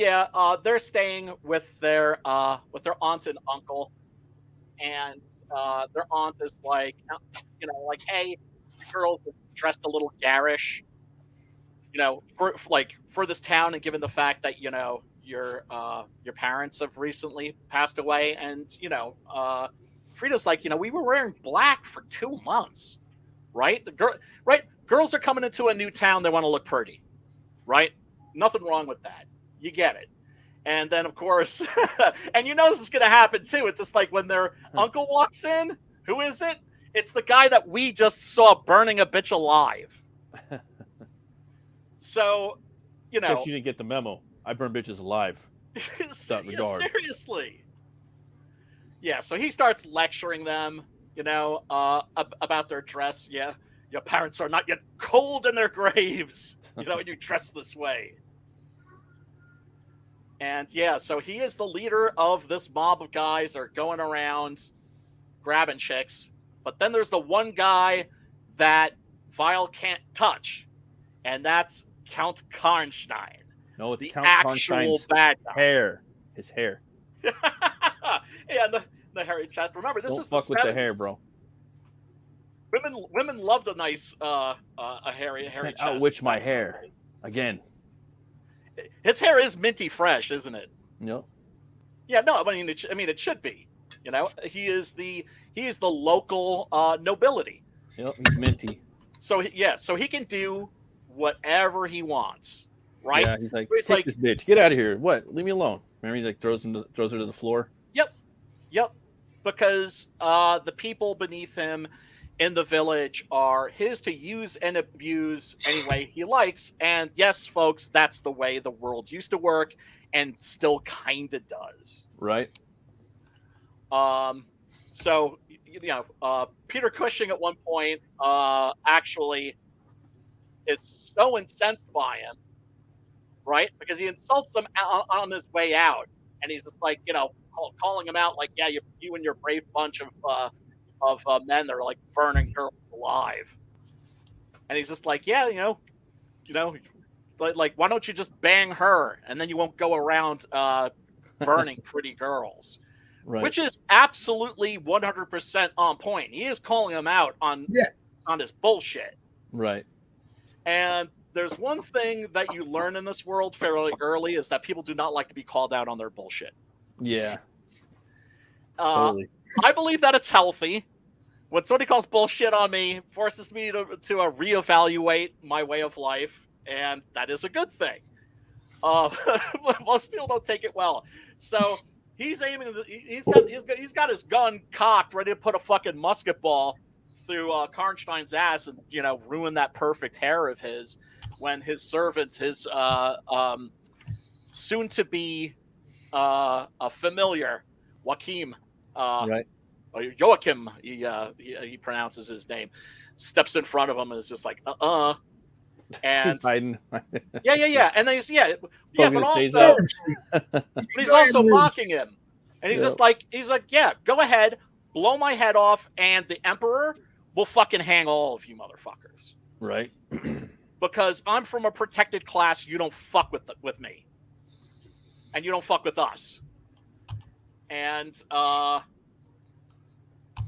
they're staying with their aunt and uncle, and their aunt is like, hey, the girls are dressed a little garish, for this town, and given the fact that your parents have recently passed away, and Frida's like, we were wearing black for 2 months, right? Girls are coming into a new town, they want to look pretty, right? Nothing wrong with that. You get it. And then, of course, and this is going to happen too. It's just like when their uncle walks in. Who is it? It's the guy that we just saw burning a bitch alive. So, Guess you didn't get the memo. I burn bitches alive. Seriously. Yeah, so he starts lecturing them, about their dress. Yeah, your parents are not yet cold in their graves, and you dress this way. And yeah, so he is the leader of this mob of guys that are going around grabbing chicks. But then there's the one guy that Vile can't touch, and that's Count Karnstein. No, it's the Count actual Karnstein's bad guy. His hair. Yeah, the hairy chest. Remember, this Don't was fuck the with 70s. the hair, bro. Women loved a nice a hairy chest. Outwitch my hair again. His hair is minty fresh, isn't it? No. Yeah, no. I mean, it should be. He is the local nobility. Yep, he's minty. So he can do whatever he wants, right? Yeah, he's like, take this bitch, get out of here. What? Leave me alone. Remember, he like throws her to the floor. Yep. Because the people beneath him in the village are his to use and abuse any way he likes. And yes, folks, that's the way the world used to work and still kind of does. Right. So, Peter Cushing at one point actually is so incensed by him, right? Because he insults him on his way out. And he's just like, calling him out like, yeah, you and your brave bunch of men that are like burning girls alive. And he's just like, yeah, like why don't you just bang her and then you won't go around burning pretty girls. Right. Which is absolutely 100% on point. He is calling him out on his bullshit. Right. And there's one thing that you learn in this world fairly early is that people do not like to be called out on their bullshit. Yeah. Totally. I believe that it's healthy. When somebody calls bullshit on me, forces me to reevaluate my way of life, and that is a good thing. Most people don't take it well. So he's aiming. He's got his gun cocked, ready to put a fucking musket ball through Karnstein's ass and ruin that perfect hair of his. When his servant, his soon to be a familiar Joachim, right. Joachim, he pronounces his name, steps in front of him and is just like, and he's hiding. yeah, and then but he's also mocking him, and he's just like, yeah, go ahead, blow my head off, and the Emperor will fucking hang all of you motherfuckers, right? Because I'm from a protected class. You don't fuck with me, and you don't fuck with us. And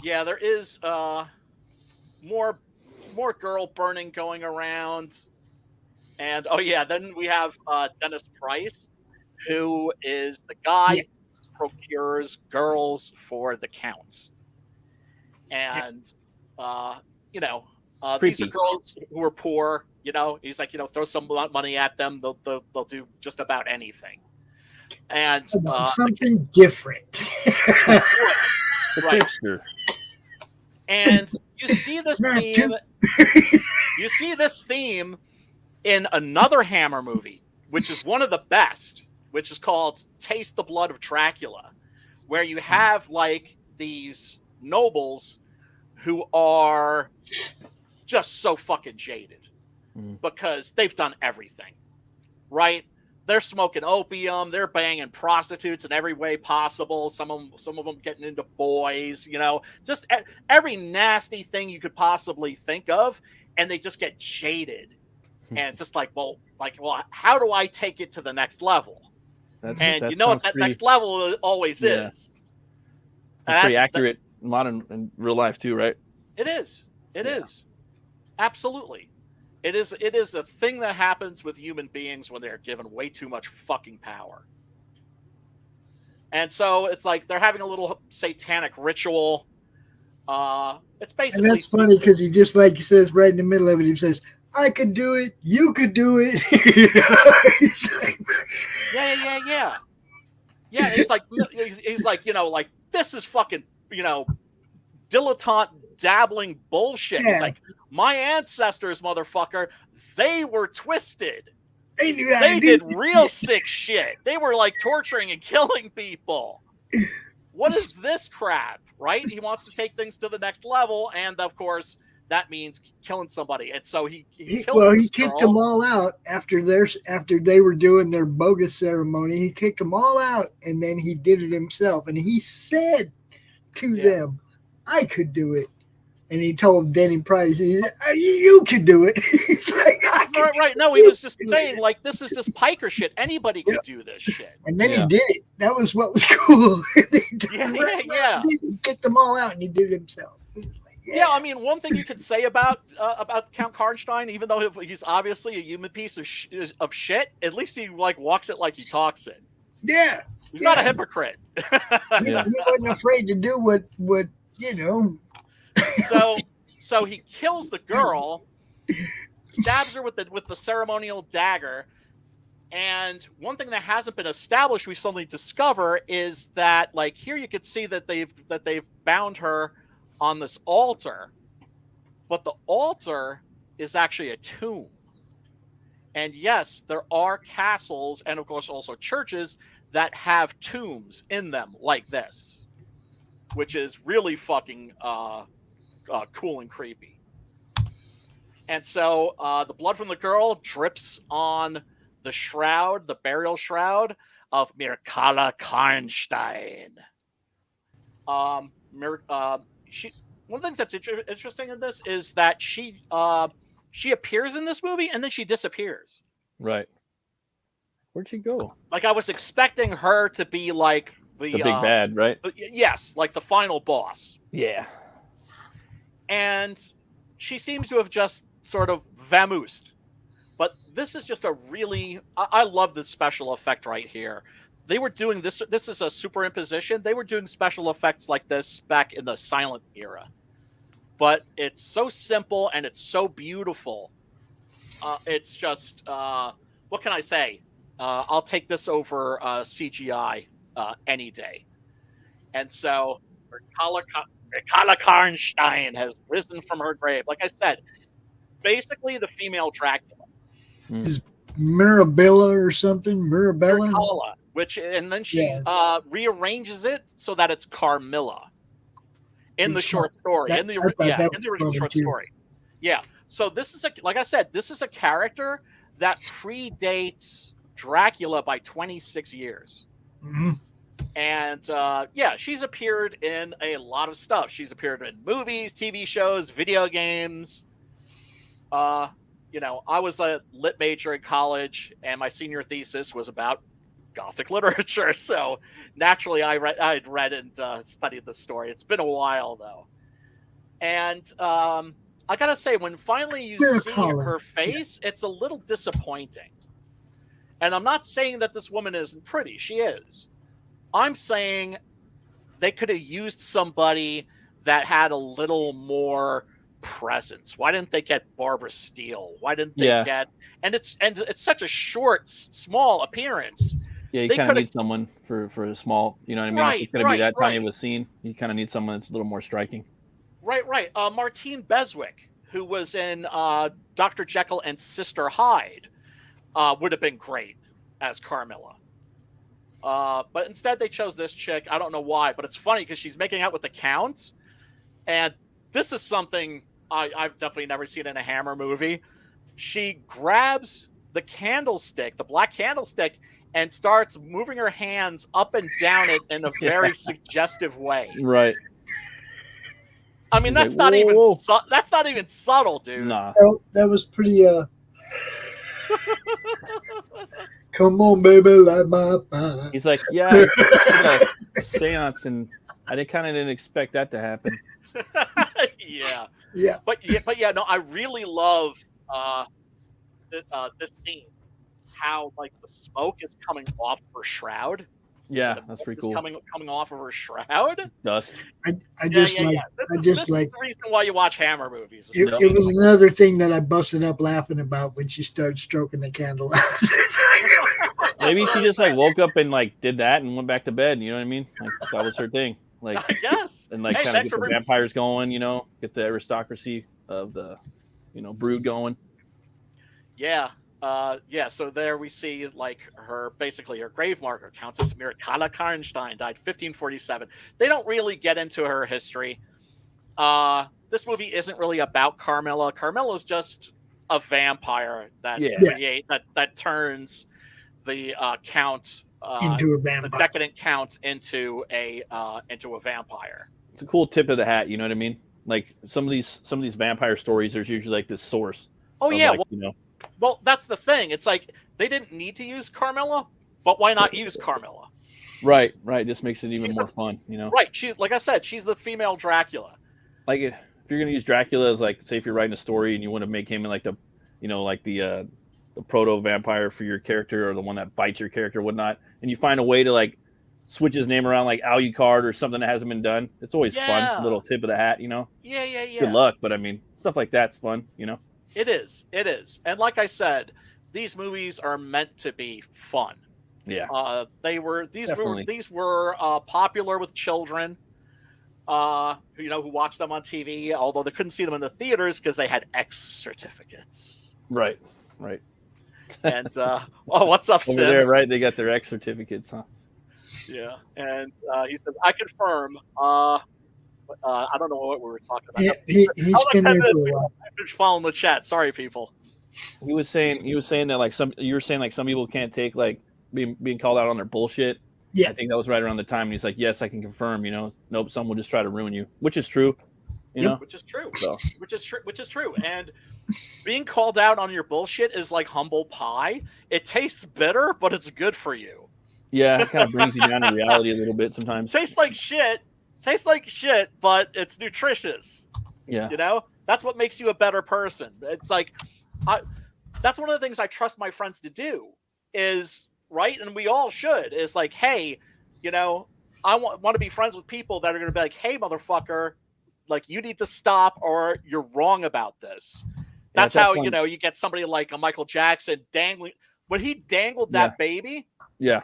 there is more girl burning going around. And then we have Dennis Price, who is the guy who procures girls for the counts. And these are girls who are poor. He's like, throw some money at them. They'll do just about anything. And something different. Right. And you see this theme. You see this theme in another Hammer movie, which is one of the best, which is called Taste the Blood of Dracula, where you have like these nobles who are just so fucking jaded because they've done everything, right? They're smoking opium. They're banging prostitutes in every way possible. Some of them getting into boys, just every nasty thing you could possibly think of. And they just get jaded. And it's just like, well, how do I take it to the next level? What that next level always is. That's pretty accurate modern in real life too, right? It is. It is. Absolutely. It is a thing that happens with human beings when they're given way too much fucking power. And so it's like they're having a little satanic ritual. It's basically, and that's funny because he just like he says right in the middle of it, he says, "I could do it, you could do it." Yeah. He's like, like, this is fucking, dilettante dabbling bullshit. Yeah. He's like, my ancestors, motherfucker, they were twisted. They knew how They to did do real sick shit. They were like torturing and killing people. What is this crap, right? He wants to take things to the next level, and of course, that means killing somebody. And so he kicked them all out after they were doing their bogus ceremony. He kicked them all out, and then he did it himself. And he said to them, "I could do it." And he told Denny Price, "You could do it." He's like, right. No, he was just saying, like, this is just piker shit. Anybody could do this shit. And then he did it. That was what was cool. Yeah. He kicked them all out, and he did it himself. Yeah, I mean, one thing you could say about Count Karnstein, even though he's obviously a human piece of shit, at least he like walks it like he talks it. Yeah, he's not a hypocrite. He wasn't afraid to do what So he kills the girl, stabs her with the ceremonial dagger, and one thing that hasn't been established, we suddenly discover, is that like here you could see that they've bound her on this altar, but the altar is actually a tomb. And yes, there are castles and of course also churches that have tombs in them like this, which is really fucking cool and creepy. And so the blood from the girl drips on the shroud, the burial shroud of Mircalla Karnstein. One of the things that's interesting in this is that she appears in this movie and then she disappears. Right. Where'd she go? Like I was expecting her to be like the big bad, right? Yes, like the final boss. Yeah. And she seems to have just sort of vamoosed. But this is just a really... I love this special effect right here. They were doing this. This is a superimposition. They were doing special effects like this back in the silent era. But it's so simple and it's so beautiful. It's just... what can I say? I'll take this over CGI any day. And so Mircalla Karnstein has risen from her grave. Like I said, basically the female Dracula. Is Mirabella or something? Mirabella? Mircalla, and then she rearranges it so that it's Carmilla in the short story. In the original short story. Yeah. So this is like I said, this is a character that predates Dracula by 26 years. Mm-hmm. And she's appeared in a lot of stuff. She's appeared in movies, TV shows, video games. I was a lit major in college, and my senior thesis was about Gothic literature. So naturally, I'd read and studied the story. It's been a while though, and I gotta say, when finally you see her face, it's a little disappointing. And I'm not saying that this woman isn't pretty. She is. I'm saying they could have used somebody that had a little more presence. Why didn't they get Barbara Steele? Why didn't they get? And it's such a short, small appearance. Yeah, you kind of need someone for a small. You know what I mean? Right, it's going to be that tiny of a scene. You kind of need someone that's a little more striking. Right. Martine Beswick, who was in Dr. Jekyll and Sister Hyde, would have been great as Carmilla. But instead they chose this chick. I don't know why, but it's funny because she's making out with the Count. And this is something I've definitely never seen in a Hammer movie. She grabs the candlestick, the black candlestick, and starts moving her hands up and down it in a very suggestive way. Right. I mean, that's not even subtle, dude. Nah. That was pretty come on, baby, light my fire. He's like, yeah, seance, and I didn't expect that to happen. Yeah. But no, I really love this scene. How like the smoke is coming off her shroud. Yeah, that's pretty cool. Coming off of her shroud. Dust. I just like. This is the reason why you watch Hammer movies. It was another thing that I busted up laughing about when she started stroking the candle. Maybe she just like woke up and like did that and went back to bed. You know what I mean? Like that was her thing. Like I guess. And like kind of get the vampires going. You know, get the aristocracy of the, brood going. Yeah. So there we see like her grave marker, Countess Mircalla Karnstein, died 1547. They don't really get into her history. This movie isn't really about Carmilla. Carmilla's just a vampire that that turns the count into a vampire, the decadent count into a vampire. It's a cool tip of the hat. You know what I mean? Like some of these vampire stories, there's usually like this source. Oh yeah, well, that's the thing. It's like they didn't need to use Carmilla, but why not use Carmilla? Right. Just makes it even more fun, Right. She's, like I said, she's the female Dracula. Like if you're gonna use Dracula as like, say if you're writing a story and you want to make him like the proto vampire for your character or the one that bites your character or whatnot, and you find a way to like switch his name around like Alucard or something that hasn't been done. It's always fun, a little tip of the hat, Yeah. Good luck, but I mean stuff like that's fun, It is. And like I said, these movies are meant to be fun. Yeah. These were popular with children, who watched them on TV, although they couldn't see them in the theaters because they had X certificates. Right. And what's up, over Sim? there, right? They got their X certificates, huh? Yeah. And he says, I confirm. I don't know what we were talking about. He's been there for a while. I'm just following the chat. Sorry, people. He was saying that like some people can't take like being called out on their bullshit. Yeah, I think that was right around the time. And he's like, yes, I can confirm. Nope, some will just try to ruin you, which is true. Which is true. So. Which is true. And being called out on your bullshit is like humble pie. It tastes bitter, but it's good for you. Yeah, it kind of brings you down to reality a little bit sometimes. Tastes like shit, but it's nutritious. Yeah. That's what makes you a better person. It's like, that's one of the things I trust my friends to do is, right? And we all should, is like, hey, I want to be friends with people that are going to be like, hey, motherfucker, like you need to stop or you're wrong about this. That's how, you get somebody like a Michael Jackson dangling. When he dangled that baby. Yeah.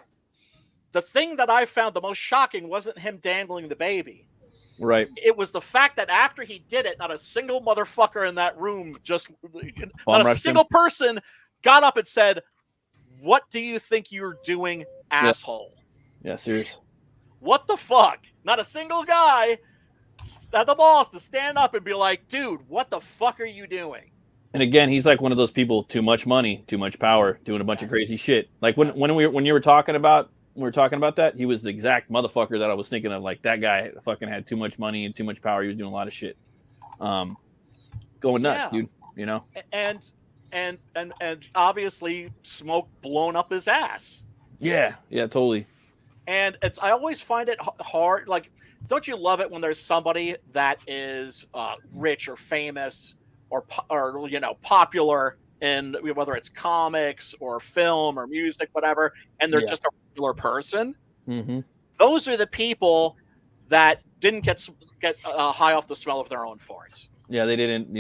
The thing that I found the most shocking wasn't him dangling the baby. Right. It was the fact that after he did it, not a single motherfucker in that room, single person got up and said, what do you think you're doing, asshole? Yeah, serious. What the fuck? Not a single guy at the balls to stand up and be like, dude, what the fuck are you doing? And again, he's like one of those people, too much money, too much power, doing a bunch of crazy shit. Like when you were talking about that, he was the exact motherfucker that I was thinking of. Like that guy fucking had too much money and too much power. He was doing a lot of shit. Going nuts, dude. And obviously smoke blown up his ass. Yeah, totally. And I always find it hard. Like, don't you love it when there's somebody that is rich or famous or popular in whether it's comics or film or music, whatever, and they're just a regular person? Mm-hmm. Those are the people that didn't get high off the smell of their own farts. Yeah, they didn't,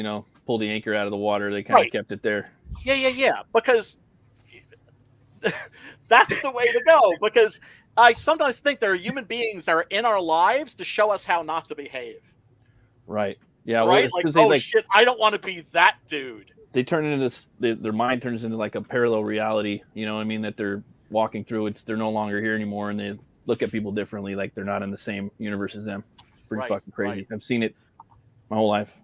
pull the anchor out of the water. They kind of kept it there. Yeah. Because that's the way to go. Because I sometimes think there are human beings that are in our lives to show us how not to behave. Right. Yeah. Right. Well, shit, I don't want to be that dude. They turn into this. Their mind turns into like a parallel reality. You know what I mean? That they're walking through. They're no longer here anymore, and they look at people differently. Like they're not in the same universe as them. Pretty fucking crazy. Right. I've seen it my whole life.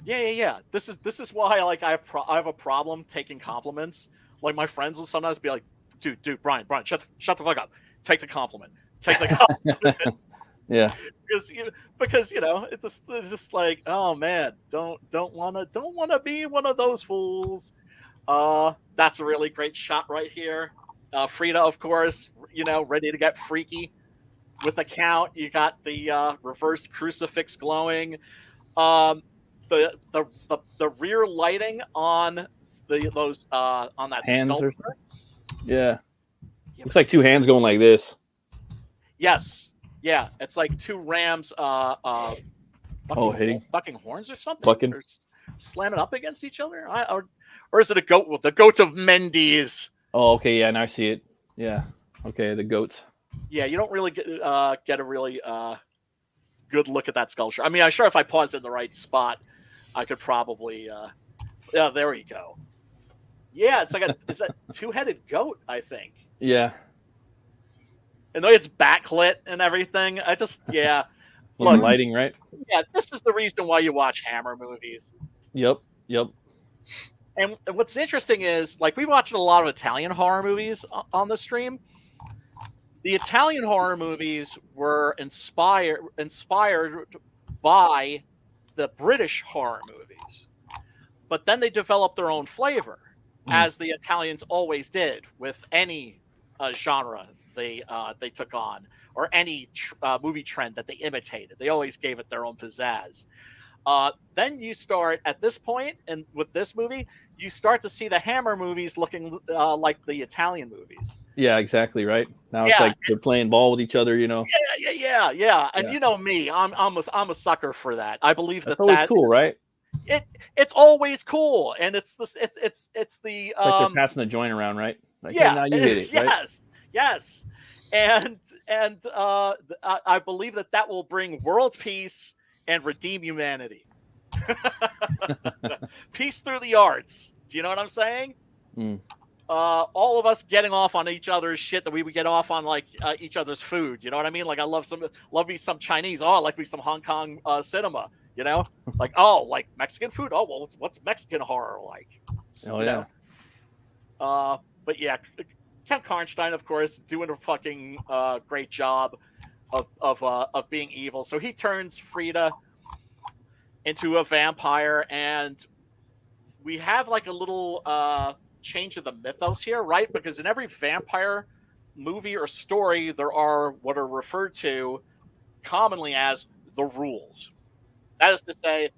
Yeah. This is why I have a problem taking compliments. Like my friends will sometimes be like, dude, Brian, shut the fuck up. Take the compliment. Yeah. Because it's just like, oh man, don't wanna be one of those fools. That's a really great shot right here. Frida, of course, ready to get freaky with the count. You got the reversed crucifix glowing. The rear lighting on those on that hands sculpture. Yeah. Looks like two hands going like this. Yes. Yeah. It's like two rams bucking horns or something. Or slamming up against each other. Or is it a goat? The goat of Mendes. Oh, okay. Yeah, now I see it. Yeah. Okay, the goats. Yeah, you don't really get a really good look at that sculpture. I mean, I'm sure if I paused in the right spot, I could probably. Yeah, there we go. Yeah, it's like it's a two-headed goat, I think. Yeah. And though it's backlit and everything, Look, lighting, right? Yeah, this is the reason why you watch Hammer movies. Yep. And what's interesting is, like, we watched a lot of Italian horror movies on the stream. The Italian horror movies were inspired by the British horror movies. But then they developed their own flavor, as the Italians always did with any genre they took on, or any movie trend that they imitated. They always gave it their own pizzazz. Then you start, at this point, and with this movie, you start to see the Hammer movies looking like the Italian movies. Yeah, exactly, right? Now it's like they're playing ball with each other, you know? Yeah. And you know me, I'm a sucker for that. I believe that's always cool, right? It's always cool, and it's the like they're passing the joint around, right? Like, hey, now you hit it, right? Yes. And I believe that will bring world peace and redeem humanity. Peace through the arts. Do you know what I'm saying? All of us getting off on each other's shit that we would get off on, like each other's food. You know what I mean? Like, I love me some Chinese. Oh, I like me some Hong Kong cinema. You know, like, oh, like Mexican food. Oh, well, what's Mexican horror like? Oh, yeah. But yeah, Count Karnstein, of course, doing a fucking great job of being evil. So he turns Frida into a vampire, and we have like a little change of the mythos here, right? Because in every vampire movie or story, there are what are referred to commonly as the rules. That is to say,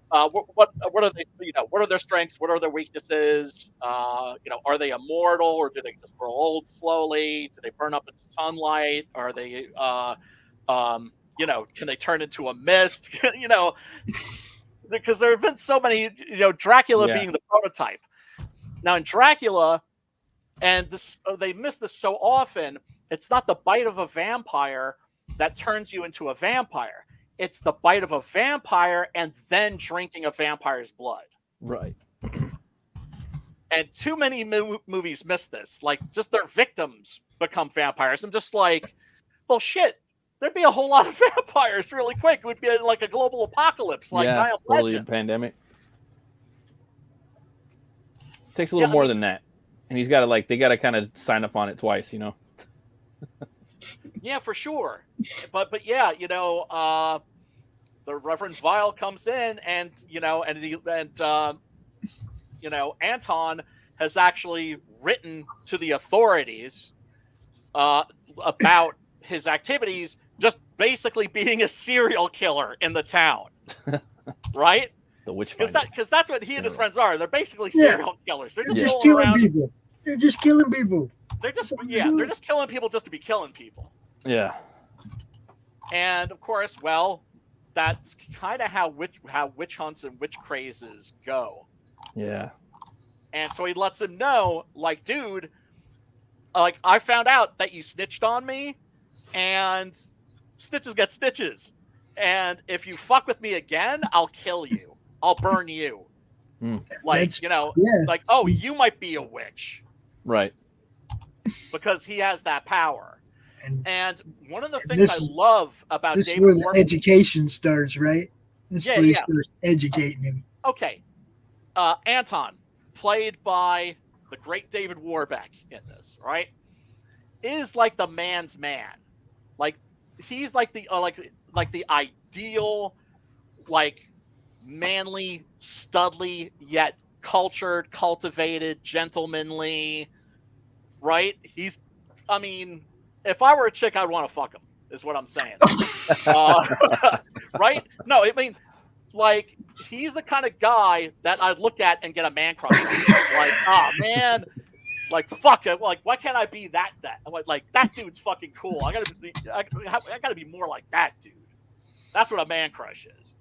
what are they? You know, what are their strengths? What are their weaknesses? You know, are they immortal, or do they just grow old slowly? Do they burn up in sunlight? Are they, you know, can they turn into a mist? You know, because there have been so many. You know, Dracula being the prototype. Now in Dracula, and this they miss this so often. It's not the bite of a vampire that turns you into a vampire. It's the bite of a vampire and then drinking a vampire's blood. Right. And too many movies miss this. Like, just their victims become vampires. I'm just like, well, shit. There'd be a whole lot of vampires really quick. It would be like a global apocalypse. Like, totally a pandemic. Takes a little more than that. And he's got to, like, they got to kind of sign up on it twice, you know? Yeah, for sure. But yeah, you know, the Reverend Vile comes in, and you know, you know, Anton has actually written to the authorities about his activities, just basically being a serial killer in the town, right? The witch finder. Because that's what he and his friends are. They're basically serial killers. They're just killing people. They're just killing people. They're just killing people just to be killing people. Yeah. And of course, well, that's kind of how witch hunts and witch crazes go. Yeah. And so he lets him know, like, dude, like, I found out that you snitched on me, and stitches get stitches. And if you fuck with me again, I'll kill you. I'll burn you. Like, you know, like, oh, you might be a witch. Right. Because he has that power. And one of the things I love about this David is where the education starts, right? This is where he starts educating him. Okay. Anton, played by the great David Warbeck in this, right, is like the man's man. Like, he's like the like the ideal, like, manly, studly, yet cultured, cultivated, gentlemanly, right? I mean, if I were a chick, I'd want to fuck him, is what I'm saying. Right? No, I mean, like, he's the kind of guy that I'd look at and get a man crush on. Like, oh, man, Like fuck it. Like why can't I be that? Like that dude's fucking cool. I gotta be more like that dude. That's what a man crush is.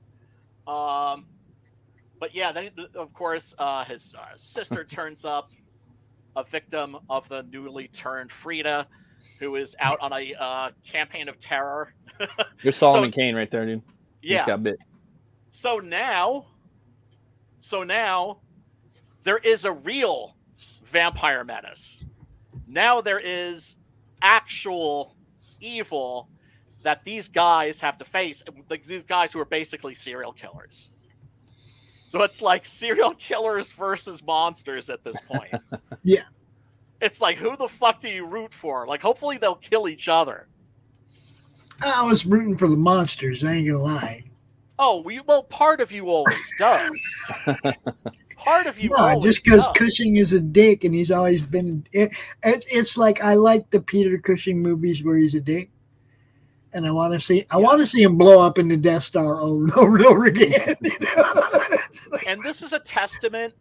But yeah, then of course his sister turns up, a victim of the newly turned Frida, who is out on a campaign of terror. You're Solomon Kane right there, dude. Yeah. He's got bit. So now there is a real vampire menace. Now there is actual evil that these guys have to face. Like these guys who are basically serial killers. So it's like serial killers versus monsters at this point. Yeah. It's like, who the fuck do you root for? Like, hopefully they'll kill each other. I was rooting for the monsters. I ain't gonna lie. Oh, well, part of you always does. Part of you always just because does. Cushing is a dick and he's always been. It's like I like the Peter Cushing movies where he's a dick, and I want to see. I want to see him blow up in the Death Star over and over and over again. You know? And this is a testament.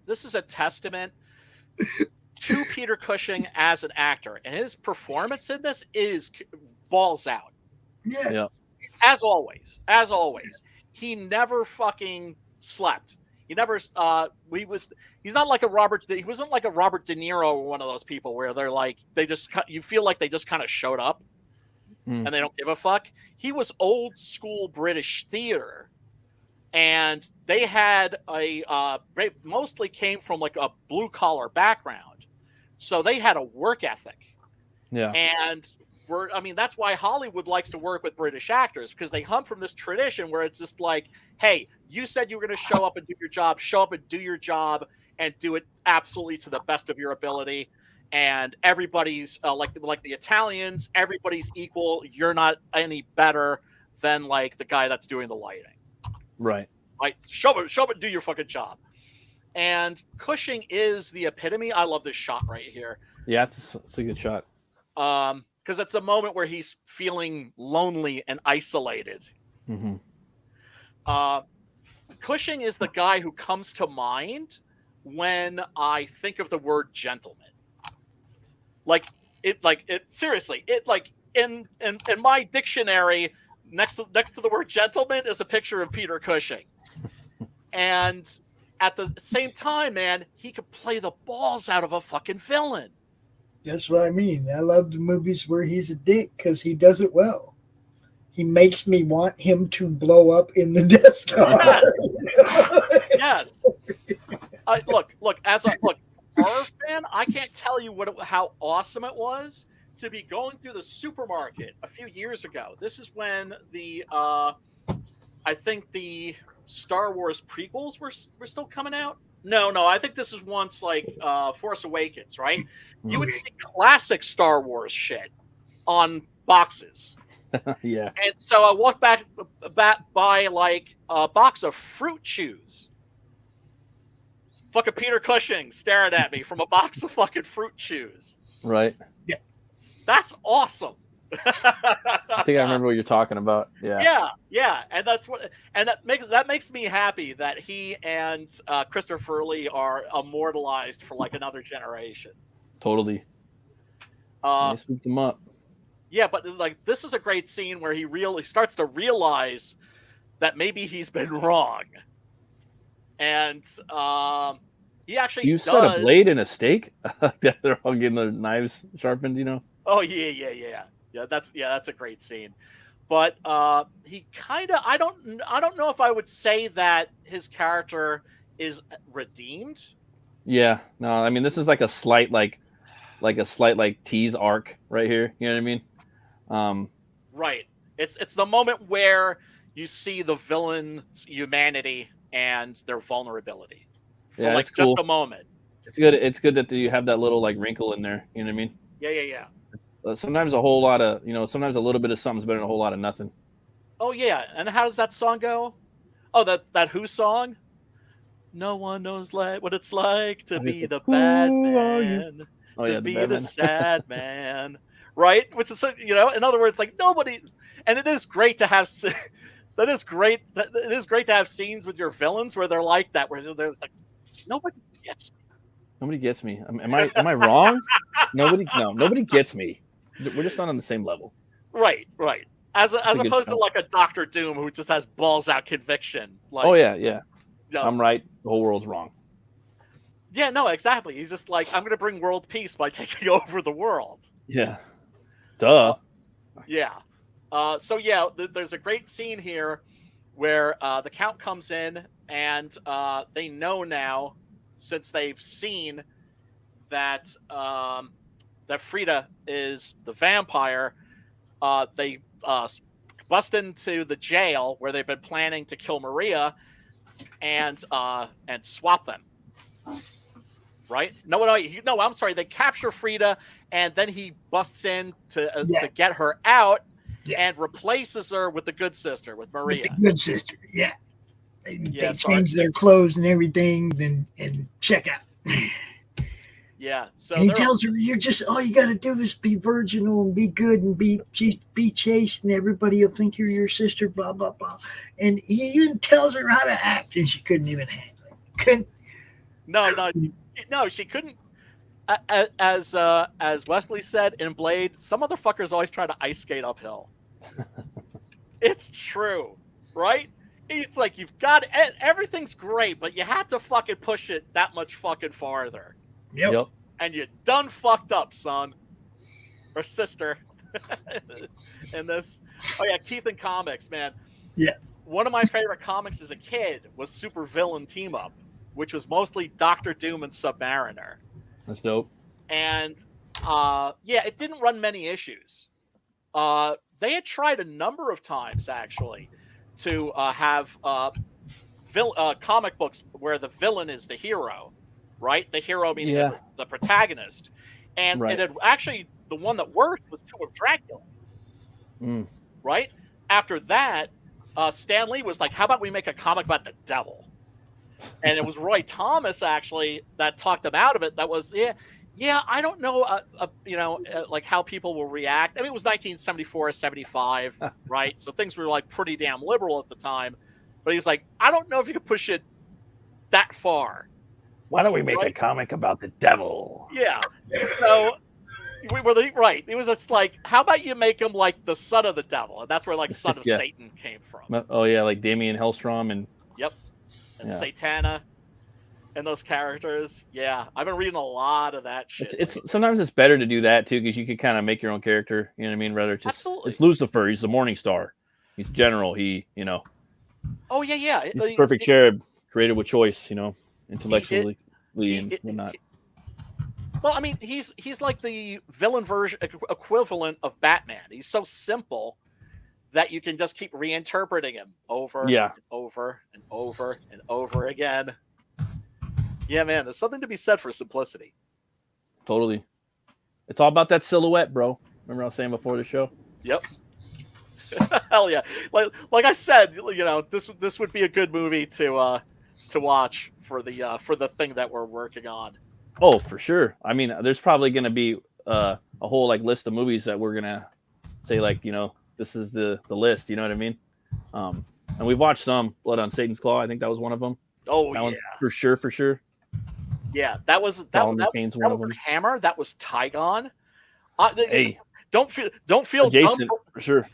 To Peter Cushing as an actor, and his performance in this is balls out. Yeah. As always, he never fucking slept. He never. He's not like a Robert. He wasn't like a Robert De Niro or one of those people where they're like you feel like they just kind of showed up and they don't give a fuck. He was old school British theater. And they had they mostly came from like a blue collar background. So they had a work ethic. Yeah. And that's why Hollywood likes to work with British actors, because they come from this tradition where it's just like, hey, you said you were going to show up and do your job, show up and do your job and do it absolutely to the best of your ability. And everybody's like the Italians, everybody's equal. You're not any better than like the guy that's doing the lighting. Right. Like, show up and do your fucking job. And Cushing is the epitome. I love this shot right here. Yeah, it's a good shot. Because it's the moment where he's feeling lonely and isolated. Mm-hmm. Cushing is the guy who comes to mind when I think of the word gentleman. Seriously, in my dictionary, next to the word gentleman is a picture of Peter Cushing. And at the same time, man, he could play the balls out of a fucking villain. That's what I mean. I love the movies where he's a dick because he does it well. He makes me want him to blow up in the Death Star. Yes. Look, as a horror fan, I can't tell you how awesome it was to be going through the supermarket a few years ago. This is when I think the Star Wars prequels were still coming out. No, I think this is once like Force Awakens, right? You would see classic Star Wars shit on boxes. Yeah. And so I walked back by like a box of fruit chews. Fucking Peter Cushing staring at me from a box of fucking fruit chews. Right. Yeah. That's awesome. I think I remember what you're talking about. Yeah. Yeah. And that makes me happy that he and Christopher Lee are immortalized for like another generation. Totally. They scooped him up. Yeah, but like this is a great scene where he really starts to realize that maybe he's been wrong. And he actually You set a blade in a steak? They're all getting their knives sharpened, you know? Oh yeah. Yeah, that's a great scene. But he kind of I don't know if I would say that his character is redeemed. Yeah. No, I mean this is like a slight tease arc right here. You know what I mean? Right. It's the moment where you see the villain's humanity and their vulnerability for like just cool. a moment. It's good. It's good that you have that little like wrinkle in there. You know what I mean? Yeah. Sometimes a whole lot of sometimes a little bit of something's better than a whole lot of nothing. Oh yeah. And how does that song go? Oh, that Who song? No one knows what it's like to be the bad man, to be the sad man, right? Which is in other words, like nobody. And it is great to have. That is great. It is great to have scenes with your villains where they're like that, where there's like nobody gets me. Nobody gets me. Am I wrong? Nobody gets me. We're just not on the same level. Right. As opposed to like a Dr. Doom who just has balls out conviction. Like, oh yeah. You know, I'm right. The whole world's wrong. Yeah, no, exactly. He's just like, I'm going to bring world peace by taking over the world. Yeah. Duh. Yeah. So yeah, there's a great scene here where the Count comes in and they know now, since they've seen that that Frida is the vampire, they bust into the jail where they've been planning to kill Maria and swap them. Right? No, I'm sorry. They capture Frida, and then he busts in to get her out and replaces her with the good sister, with Maria. With the good sister, yeah. They change their clothes and everything, and check out. Yeah. So and he tells her, "You're just all you got to do is be virginal and be good and be chaste, and everybody will think you're your sister." Blah blah blah. And he even tells her how to act, and she couldn't even handle it. Couldn't. No, she couldn't. As Wesley said in Blade, some motherfuckers always try to ice skate uphill. It's true, right? It's like you've got everything's great, but you have to fucking push it that much fucking farther. Yep. And you done fucked up, son or sister. In this, oh yeah, Keith in comics, man. Yeah. One of my favorite comics as a kid was Super Villain Team Up, which was mostly Dr. Doom and Submariner. That's dope. And it didn't run many issues. They had tried a number of times actually to have comic books where the villain is the hero, right? The hero meaning the protagonist. And it had actually, the one that worked was Tomb of Dracula. Right? After that, Stan Lee was like, how about we make a comic about the devil? And it was Roy Thomas actually that talked him out of it. That was, I don't know, like how people will react. I mean, it was 1974, 75, right? So things were like pretty damn liberal at the time. But he was like, I don't know if you could push it that far. Why don't we make a comic about the devil? Yeah. So we were right. It was just like, how about you make him like the son of the devil? And that's where like son of Satan came from. Oh yeah, like Damien Hellstrom and and Satana and those characters. Yeah, I've been reading a lot of that shit. It's sometimes it's better to do that too, because you can kind of make your own character. You know what I mean? Rather just absolutely. It's Lucifer. He's the Morning Star. He's general. Oh yeah. He's the perfect cherub, created with choice. Intellectually and whatnot. Well, I mean, he's like the villain version equivalent of Batman. He's so simple that you can just keep reinterpreting him over and over and over and over again. Yeah, man, there's something to be said for simplicity. Totally. It's all about that silhouette, bro. Remember I was saying before the show? Yep. Hell yeah. Like I said, this would be a good movie to watch for the thing that we're working on. Oh, for sure. I mean, there's probably going to be a whole like list of movies that we're going to say like, this is the list, you know what I mean? And we've watched some. Blood on Satan's Claw, I think that was one of them. Oh, that one, for sure. Yeah, that was Hammer. That was Tygon. Hey, don't feel Jason dumb for sure.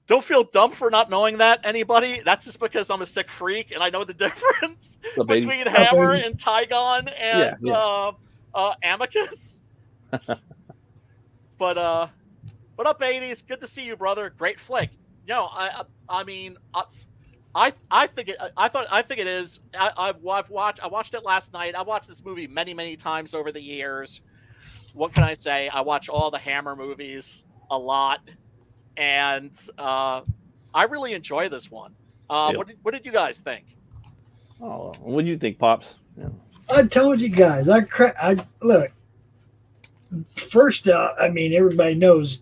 Don't feel dumb for not knowing that, anybody. That's just because I'm a sick freak and I know the difference between Hammer and Tygon and Amicus. But what up, 80s? Good to see you, brother. Great flick. I mean, I think it is. I watched it last night. I watched this movie many times over the years. What can I say? I watch all the Hammer movies a lot, and I really enjoy this one. What did you guys think? Oh, what do you think, Pops? Yeah. I told you guys. I look. First, I mean, everybody knows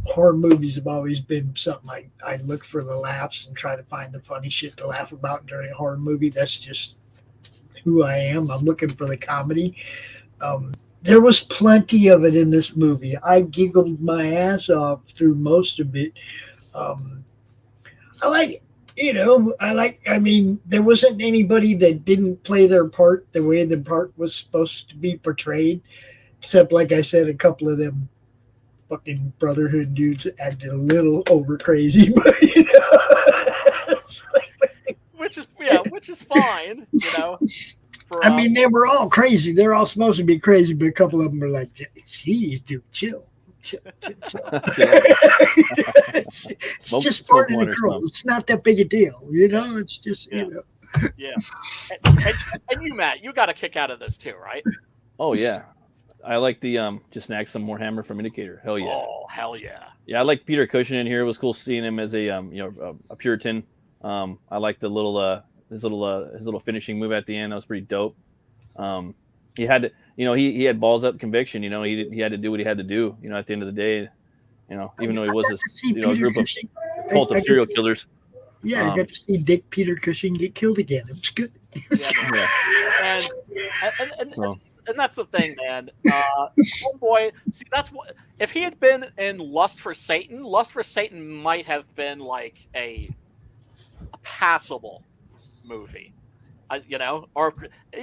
horror movies have always been something I look for the laughs and try to find the funny shit to laugh about during a horror movie. That's just who I am. I'm looking for the comedy. There was plenty of it in this movie. I giggled my ass off through most of it. I like it. I mean, there wasn't anybody that didn't play their part the way the part was supposed to be portrayed, except, like I said, a couple of them fucking Brotherhood dudes acted a little over crazy, but which is fine, I mean, they were all crazy. They're all supposed to be crazy, but a couple of them are like, "Geez, dude, chill." It's just part of the girl. It's not that big a deal, It's just Yeah. And you, Matt, you got a kick out of this too, right? Oh yeah, I like the just snag some more hammer from Indicator. Hell yeah. Oh hell yeah. Yeah, I like Peter Cushing in here. It was cool seeing him as a a Puritan. I like the little his little finishing move at the end. That was pretty dope. He had to, he had balls up conviction. He had to do what he had to do. At the end of the day, even though he was a group of cult of serial killers. Yeah, I got to see Peter Cushing get killed again. It was good. And that's the thing, man. Homeboy, see, that's what if he had been in Lust for Satan might have been like a passable movie. Or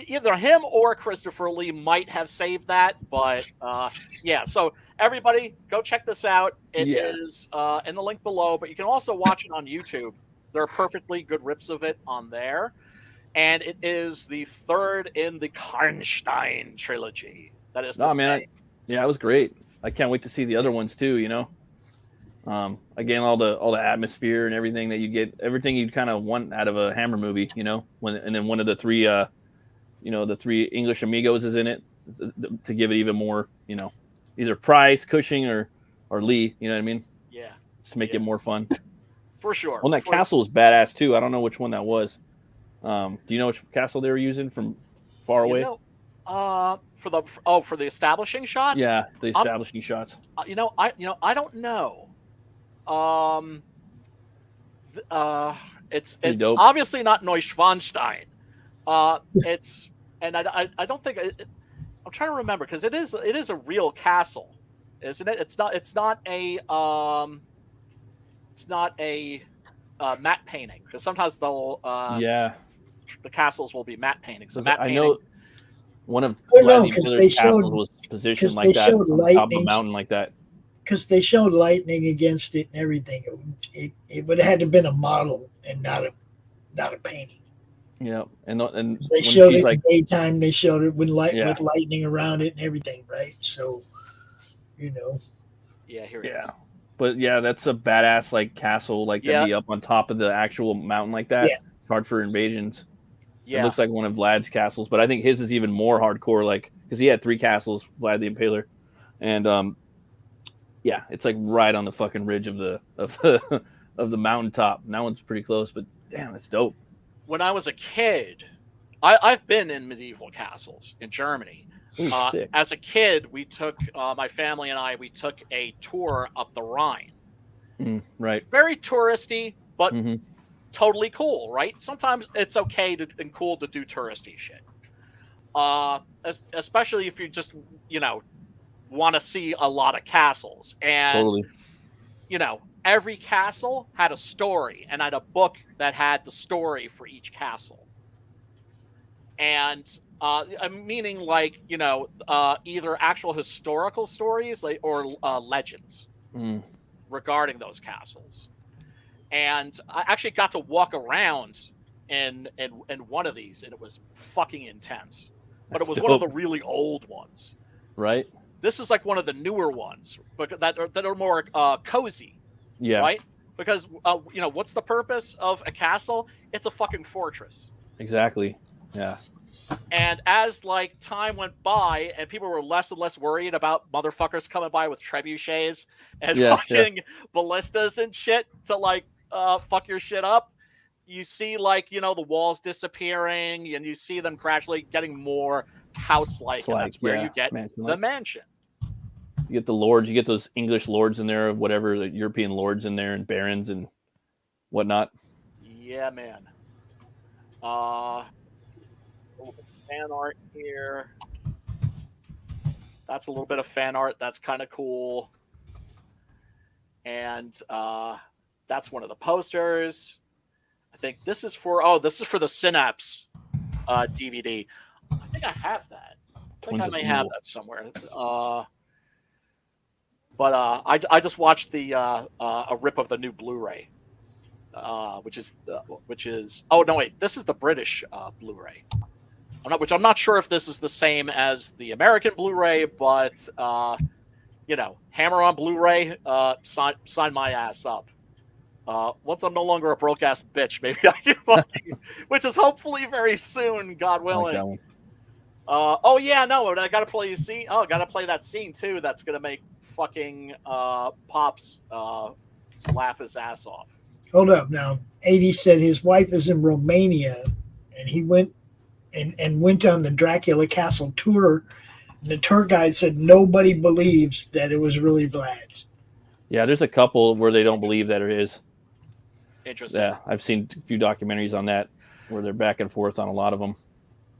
either him or Christopher Lee might have saved that, but yeah. So everybody, go check this out. It is in the link below, but you can also watch it on YouTube. There are perfectly good rips of it on there, and it is the third in the Karnstein trilogy. That is, man, it was great. I can't wait to see the other ones too. Again, all the atmosphere and everything that you get, everything you'd kind of want out of a Hammer movie, and then one of the three, the three English amigos is in it to give it even more, either Price, Cushing, or Lee. You know what I mean? Yeah. Just make it more fun. For sure. Well, that castle was badass too. I don't know which one that was. Do you know which castle they were using from far away? For the establishing shots. Yeah, the establishing shots. I don't know. It's obviously not Neuschwanstein. I don't think I'm trying to remember because it is a real castle, isn't it? It's not a matte painting because sometimes they'll the castles will be matte paintings. So I know one of Miller's castles was positioned like that on top of a mountain like that. Because they showed lightning against it and everything. It would have had to have been a model and not a painting. Yeah, and they showed it in daytime. They showed it with lightning around it and everything, right? So, Yeah, here it is. But that's a badass castle to be up on top of the actual mountain like that. Yeah. Hard for invasions. Yeah. It looks like one of Vlad's castles, but I think his is even more hardcore, because he had 3 castles, Vlad the Impaler, and it's right on the fucking ridge of the mountaintop. And that one's pretty close, but damn, it's dope. When I was a kid, I've been in medieval castles in Germany. Sick. As a kid, we took my family and I took a tour up the Rhine. Right. Very touristy, but totally cool, right? Sometimes it's okay and cool to do touristy shit. Especially if you just want to see a lot of castles. And totally. Every castle had a story, and I had a book that had the story for each castle. And meaning either actual historical stories or legends regarding those castles. And I actually got to walk around in one of these, and it was fucking intense. But it was one of the really old ones. Right. This is one of the newer ones, but that are more cozy. Yeah. Right? Because what's the purpose of a castle? It's a fucking fortress. Exactly. Yeah. And as time went by and people were less and less worried about motherfuckers coming by with trebuchets and fucking ballistas and shit to fuck your shit up, you see the walls disappearing and you see them gradually getting more house-like, and that's where you get the mansion. You get the lords, you get those English lords in there, whatever, the European lords in there, and barons and whatnot. Yeah, man. A little bit of fan art here. That's a little bit of fan art. That's kind of cool. And that's one of the posters. think this is for the Synapse DVD. I think I have that. I think I may have that somewhere. But I just watched a rip of the new Blu-ray, which is oh no wait, this is the British Blu-ray. I'm not sure if this is the same as the American Blu-ray, but Hammer on Blu-ray, sign my ass up. Once I'm no longer a broke ass bitch, maybe I can find, which is hopefully very soon, God willing. Oh yeah, no, I gotta play gotta play that scene too. That's gonna make fucking Pops laugh his ass off. Hold up now. 80 said his wife is in Romania, and he went went on the Dracula Castle tour. The tour guide said nobody believes that it was really Vlad's. Yeah, there's a couple where they don't believe that it is. Interesting. Yeah, I've seen a few documentaries on that where they're back and forth on a lot of them.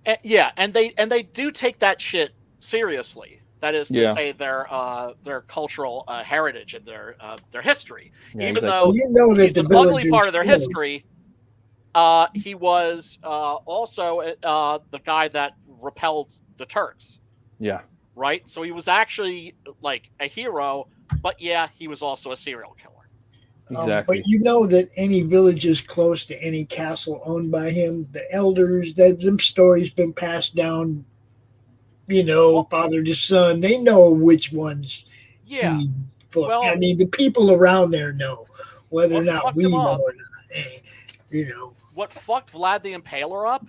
And they do take that shit seriously. That is to say, their cultural heritage and their history. Yeah, even though that the ugly part of their history, he was also the guy that repelled the Turks. Yeah. Right. So he was actually like a hero, but he was also a serial killer. Exactly. But that any villages close to any castle owned by him, the elders, them stories been passed down, father to son. They know which ones he booked. Well, I mean, the people around there know whether or not we know or not. What fucked Vlad the Impaler up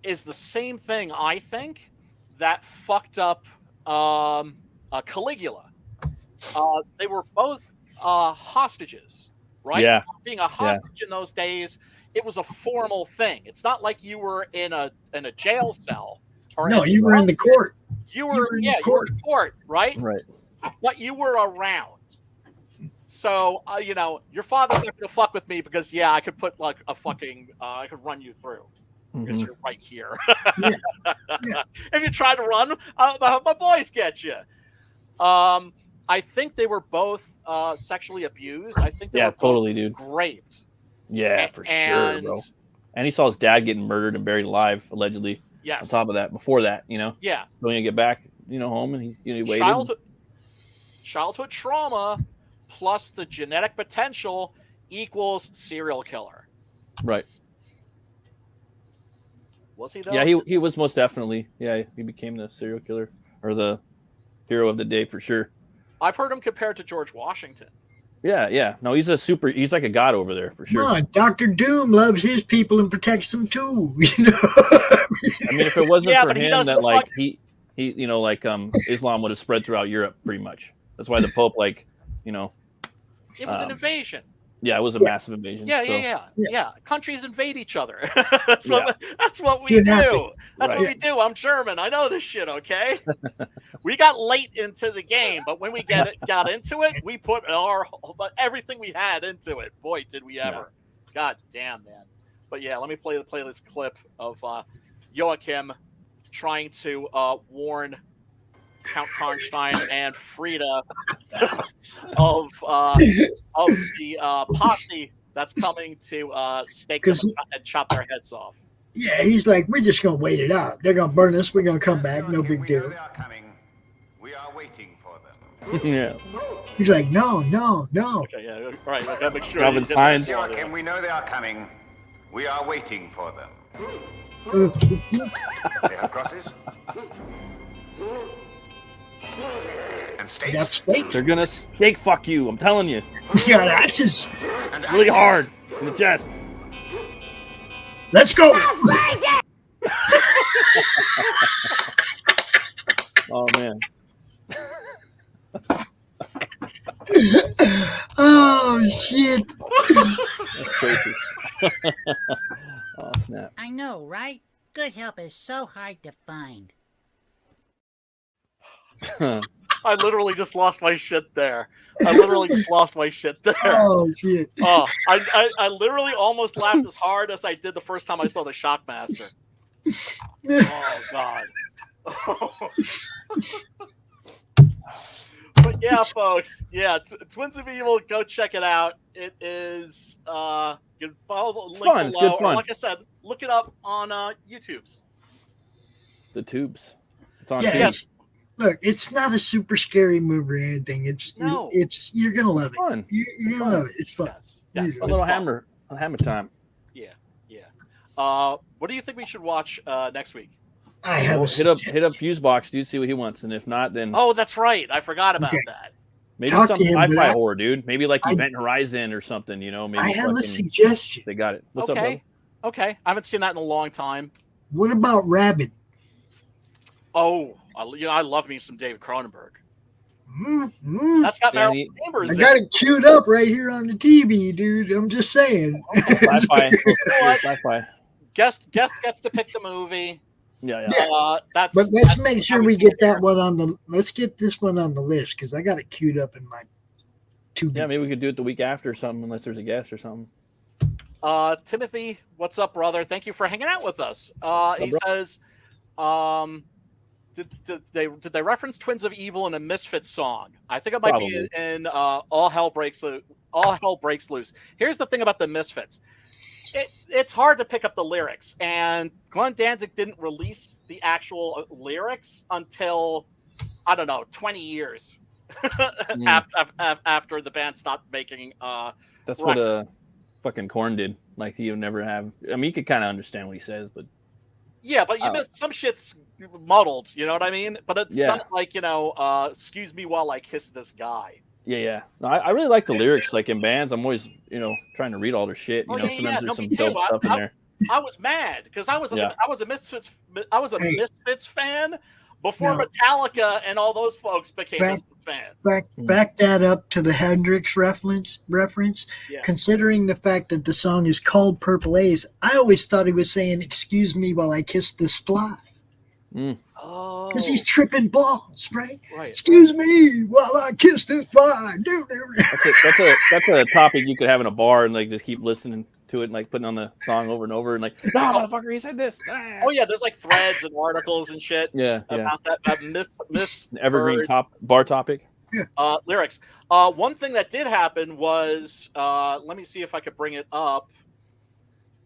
is the same thing, I think, that fucked up Caligula. They were both hostages, right? Yeah. Being a hostage in those days, it was a formal thing. It's not like you were in a jail cell. No, you were in the court. You were in court, right? Right. But you were around. So, your father's not going to fuck with me because, I could put like a fucking, I could run you through. Because you're right here. If you try to run, my boys get you. I think they were both sexually abused. I think they were totally, dude. Raped. Yeah, for sure, bro. And he saw his dad getting murdered and buried alive, allegedly. Yes. On top of that, before that, Yeah. Going to get back, home, and he waited. Childhood trauma plus the genetic potential equals serial killer. Right. Was he though? Yeah, he was most definitely. Yeah, he became the serial killer or the hero of the day for sure. I've heard him compared to George Washington. Yeah. No, he's like a god over there for sure. Come on, Dr. Doom loves his people and protects them too. I mean, if it wasn't for him, that like he Islam would have spread throughout Europe pretty much. That's why the Pope it was an invasion. Yeah, it was a massive invasion. Yeah. Countries invade each other. That's what we do. That's what we do. I'm German. I know this shit, okay? We got late into the game, but when we got into it, we put everything we had into it. Boy, did we ever. Yeah. God damn, man. But let me play this clip of Joachim trying to warn Count Karnstein and Frida of the posse that's coming to stake them and chop their heads off. Yeah, he's like, we're just gonna wait it out. They're gonna burn us. We're gonna come back. No big deal. They are coming. We are waiting for them. Yeah. He's like, no. Okay, yeah, all right. I gotta make sure. Joachim, we know they are coming. We are waiting for them. They have crosses. And stakes. They're gonna stake fuck you. I'm telling you. Yeah, that's just really hard in the chest. Let's go. Oh man. Oh shit. That's crazy. Oh snap. I know, right? Good help is so hard to find. I literally just lost my shit there. Oh shit. Oh, I literally almost laughed as hard as I did the first time I saw the Shockmaster. Oh god. But Yeah, folks. Yeah, Twins of Evil. Go check it out. It is. You can follow the link fun. below. It's good fun. Or like I said, look it up on YouTube's. The tubes. It's on. Yeah, look, it's not a super scary movie or anything. It's you're gonna love it. Fun. You're gonna love it. It's fun. Yes, a little hammer time. Yeah. What do you think we should watch next week? I have hit up Fusebox, dude. See what he wants, and if not, then that's right. I forgot about that. Maybe some sci-fi horror, dude. Maybe like Event Horizon or something. You know, maybe I have a suggestion. They got it. What's up, brother? Okay. I haven't seen that in a long time. What about Rabid? Oh, I love me some David Cronenberg. Mm-hmm. That's got Marilyn Chambers. I got it queued up right here on the TV, dude. I'm just saying. Sci-fi. Guest gets to pick the movie. Yeah. But let's make sure we get that one on the. Let's get this one on the list because I got it queued up in my. Yeah, maybe we could do it the week after or something, unless there's a guest or something. Timothy, what's up, brother? Thank you for hanging out with us. He says, did they reference Twins of Evil in a Misfits song? I think it might be in All Hell Breaks Loose. Here's the thing about the Misfits. It's hard to pick up the lyrics, and Glenn Danzig didn't release the actual lyrics until, I don't know, 20 years after the band stopped making that's what fucking Korn did. Like, he would never have. I mean, you could kind of understand what he says, but yeah, but you missed some shit's muddled. You know what I mean? But it's not like, excuse me while I kiss this guy. Yeah. No, I really like the lyrics. Like, in bands, I'm always, trying to read all their shit. Sometimes there's some dope stuff in there. I was mad because I was a Misfits fan before Metallica and all those folks became Misfits fans. Back that up to the Hendrix reference. Yeah. Considering the fact that the song is called Purple Haze, I always thought he was saying, "Excuse me while I kiss this fly." Because he's tripping balls, right? Excuse me while I kiss this fly. That's a topic you could have in a bar and like just keep listening to it and like putting on the song over and over and like, no, motherfucker, he said this. Oh yeah, there's like threads and articles and shit. About that miss evergreen bar topic. Lyrics. One thing that did happen was, let me see if I could bring it up.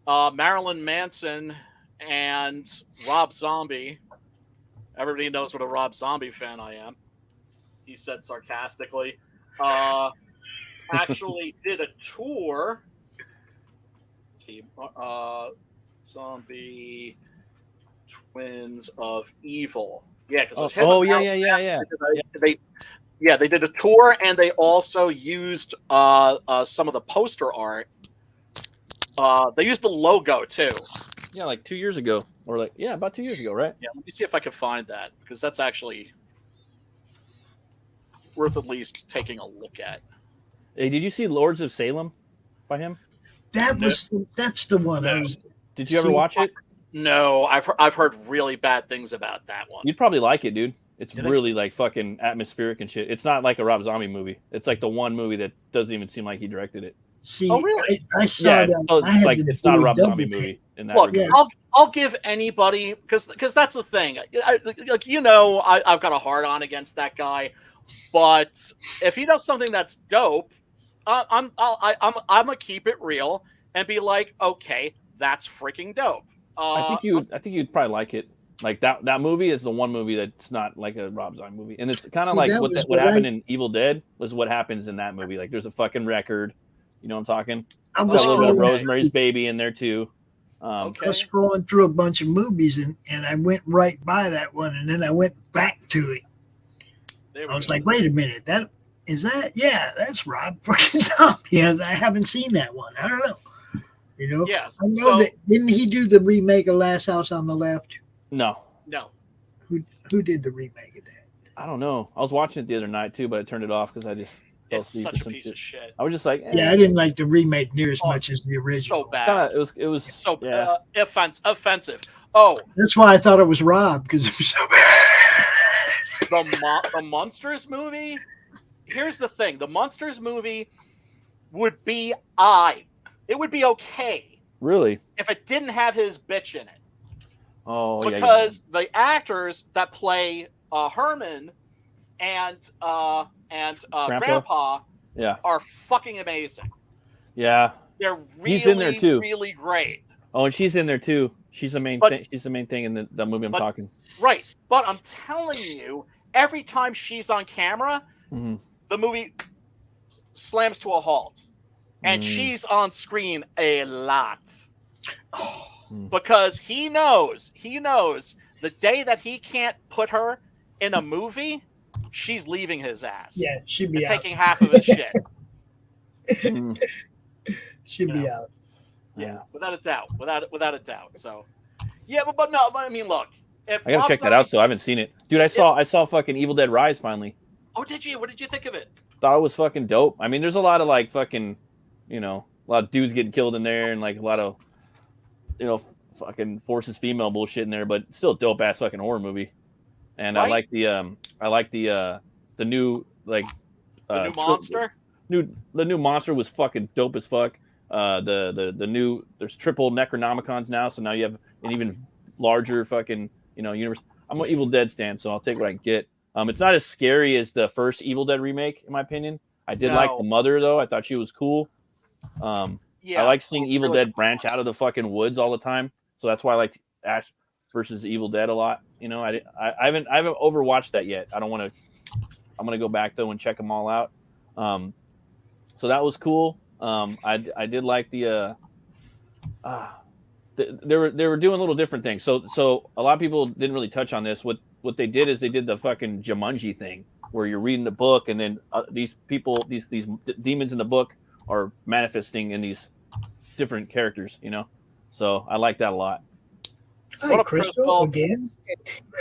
Marilyn Manson and Rob Zombie. Everybody knows what a Rob Zombie fan I am. He said sarcastically. Actually did a tour. Team Zombie Twins of Evil. Yeah, because they did a tour and they also used some of the poster art. They used the logo too. Yeah, like 2 years ago. Or about 2 years ago, right? Yeah, let me see if I can find that because that's actually worth at least taking a look at. Hey, did you see Lords of Salem by him? That's the one. Did you ever watch it? No, I've heard really bad things about that one. You'd probably like it, dude. It's really like fucking atmospheric and shit. It's not like a Rob Zombie movie. It's like the one movie that doesn't even seem like he directed it. See, really? I saw that. So it's not a Rob Zombie movie. In that Look, I'll give anybody because that's the thing. I've got a hard on against that guy, but if he does something that's dope, I'm gonna keep it real and be like, okay, that's freaking dope. I think you'd probably like it. Like that movie is the one movie that's not like a Rob Zombie movie, and it's kind of like what happened in Evil Dead was what happens in that movie. Like there's a fucking record, you know what I'm talking? I was a little bit of Rosemary's Baby in there too. I was scrolling through a bunch of movies and I went right by that one, and then I went back to it. I was like, wait a minute, that's Rob fucking Zombie. I haven't seen that one. I don't know. Yeah. I know that didn't he do the remake of Last House on the Left? No. Who did the remake of that? I don't know. I was watching it the other night too, but I turned it off because I just fell asleep. It's such a piece of shit. I was just like, yeah, I didn't like the remake near as much as the original. So bad. It was so offensive. Oh, that's why I thought it was Rob because it was so bad. The Monsters movie. Here's the thing: the Monsters movie would be It would be okay. Really? If it didn't have his bitch in it. Oh, because the actors that play Herman and Grandpa are fucking amazing. Yeah. They're really, he's in there too. Really great. Oh, and she's in there too. She's the main thing. She's the main thing in the movie I'm talking. Right. But I'm telling you, every time she's on camera, the movie slams to a halt. And she's on screen a lot. Because he knows the day that he can't put her in a movie, she's leaving his ass. Yeah, she'd be out. Taking half of his shit. She'd be out. Yeah, without a doubt. Without a doubt. So, yeah, but no, I mean, look. I gotta check that out. So I haven't seen it, dude. I saw fucking Evil Dead Rise finally. Oh, did you? What did you think of it? Thought it was fucking dope. I mean, there's a lot of like fucking, a lot of dudes getting killed in there, and like a lot of, fucking forces female bullshit in there, but still dope ass fucking horror movie. And right? I like the new like the new monster. The new monster was fucking dope as fuck. The new there's triple Necronomicons now, so now you have an even larger fucking universe. I'm an Evil Dead stan, so I'll take what I can get. It's not as scary as the first Evil Dead remake, in my opinion. I did like the mother though. I thought she was cool. I like seeing Evil Dead branch out of the fucking woods all the time, so that's why I like Ash versus Evil Dead a lot. I haven't overwatched that yet. I'm gonna go back though and check them all out. So that was cool. I did like they were doing little different things. So a lot of people didn't really touch on this. What they did is they did the fucking Jumanji thing where you're reading the book and then these people, these demons in the book are manifesting in these different characters, So I like that a lot. Hi, Crystal again.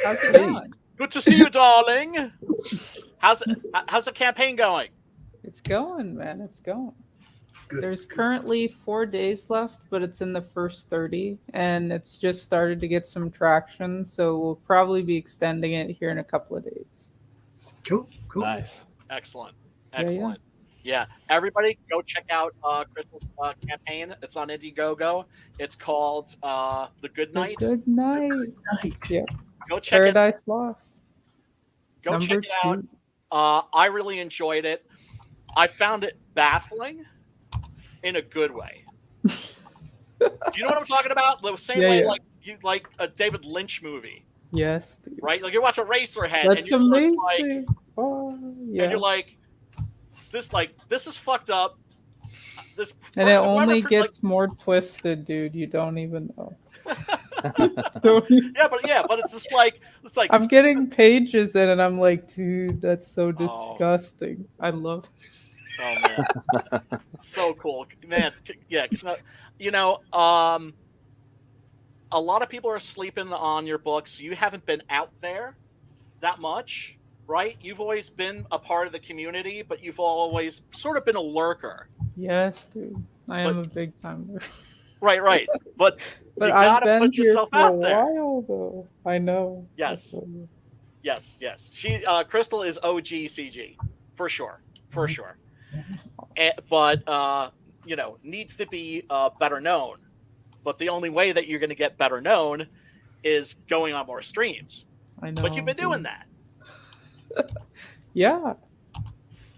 How's it going? Good to see you, darling. How's the campaign going? It's going, man. It's going. Good. There's currently 4 days left, but it's in the first 30, and it's just started to get some traction. So we'll probably be extending it here in a couple of days. Cool. Nice. Excellent. Yeah. Everybody, go check out Crystal's campaign. It's on Indiegogo. It's called The Good Night. Good Night. Yeah. Go check Paradise Lost. Go check it out. I really enjoyed it. I found it baffling in a good way. Do you know what I'm talking about? The same way like a David Lynch movie. Yes. Right? Like you watch Eraserhead That's and you're amazing. Like, and you're like, this is fucked up. And it only gets more twisted, dude. You don't even know. yeah, but it's just like I'm getting pages in, and I'm like, dude, that's so disgusting. I love it. Oh man, so cool, man. Yeah, a lot of people are sleeping on your books. You haven't been out there that much, right? You've always been a part of the community, but you've always sort of been a lurker. Yes, dude. I am a big time lurker. Right. But you I've gotta been put yourself here for out there. a while, though. I know. Yes. She Crystal is OG CG for sure. But needs to be better known. But the only way that you're going to get better known is going on more streams. I know. But you've been doing that. Yeah.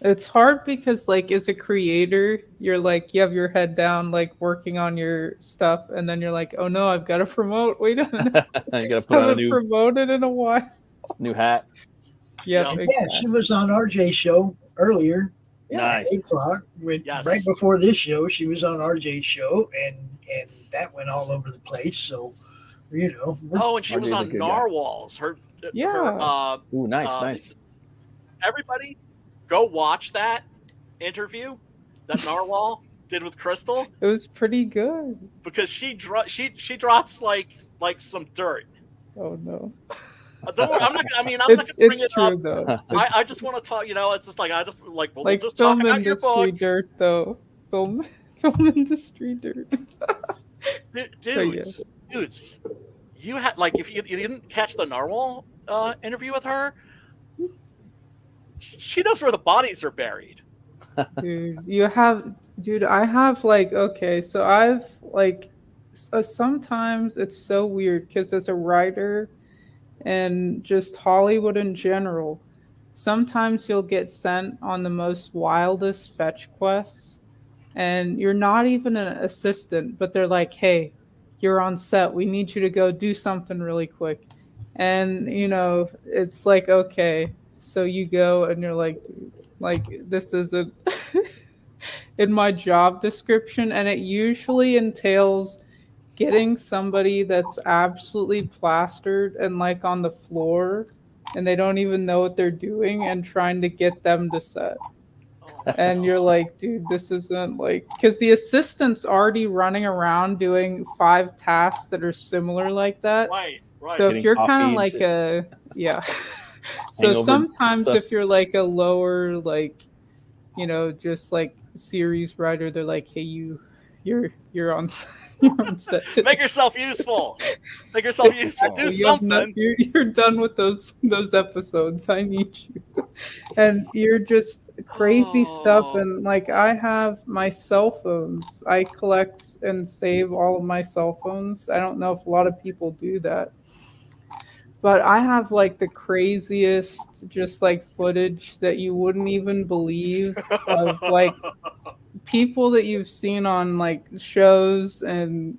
It's hard because, like, as a creator, you're like, you have your head down, like, working on your stuff, and then you're like, oh no, I've got to promote. Wait a minute. You got to put on a new promoted in a while. New hat. Yeah, she was on RJ's show earlier. Nice. 8 o'clock. Right before this show, she was on RJ's show, and that went all over the place. So, and she was on Narwhals. Ooh, nice. Everybody, go watch that interview that Narwhal did with Crystal. It was pretty good because she drops like some dirt. Oh no. I'm not going to bring it true, up. Though. I just want to talk. It's just like we'll just film talk about your industry book. Dirt, though. Film industry dirt. Dudes, you had if you didn't catch the Narwhal interview with her, she knows where the bodies are buried. Dude, I have okay, so I've sometimes it's so weird because as a writer and just Hollywood in general, sometimes you'll get sent on the most wildest fetch quests, and you're not even an assistant, but they're like, hey, you're on set. We need you to go do something really quick. And, you know, it's like, okay. So you go and you're like, dude, like, this isn't in my job description. And it usually entails getting somebody that's absolutely plastered and like on the floor and they don't even know what they're doing and trying to get them to set. And you're like, dude, this isn't like, because the assistant's already running around doing 5 tasks that are similar like that. Right. So if you're kind of like a, yeah. So sometimes if you're like a lower, like, you know, just like series writer, they're like, hey, you're on set. Make yourself useful. Make yourself useful. Do something. You're done with those episodes. I need you. And you're just crazy stuff. And like, I have my cell phones. I collect and save all of my cell phones. I don't know if a lot of people do that. But I have like the craziest just like footage that you wouldn't even believe of like people that you've seen on like shows and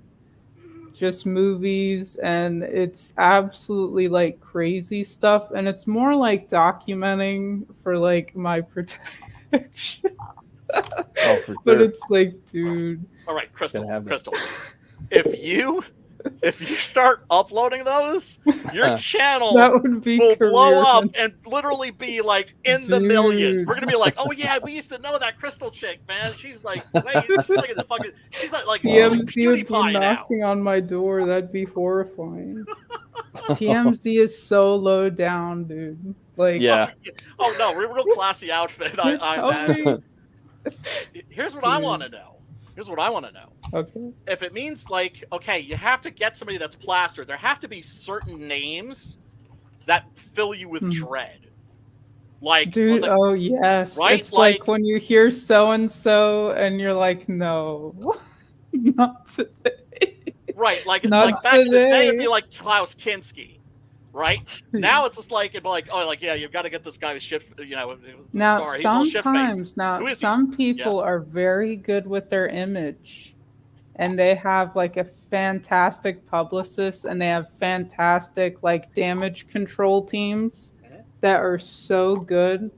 just movies, and it's absolutely like crazy stuff, and it's more like documenting for like my protection. Oh, for sure. But it's like, dude. All right, Crystal. If you start uploading those, your channel will blow up and literally be like in the millions. We're gonna be like, oh yeah, we used to know that Crystal chick, man. She's like, she's like the fucking, she's like TMZ would be PewDiePie knocking on my door. That'd be horrifying. TMZ is so low down, dude. Like, yeah. Oh no, real classy outfit. I imagine. Here's what I want to know. Okay. If it means like, okay, you have to get somebody that's plastered, there have to be certain names that fill you with dread. Like, dude, oh yes. Right? It's like when you hear so and so and you're like, no, not today. Right, like back in the day it'd be like Klaus Kinski. Right now, it's just like, it'd be like, oh, like, yeah, you've got to get this guy with shit, you know. Now, star. sometimes, some people are very good with their image, and they have like a fantastic publicist, and they have fantastic like damage control teams that are so good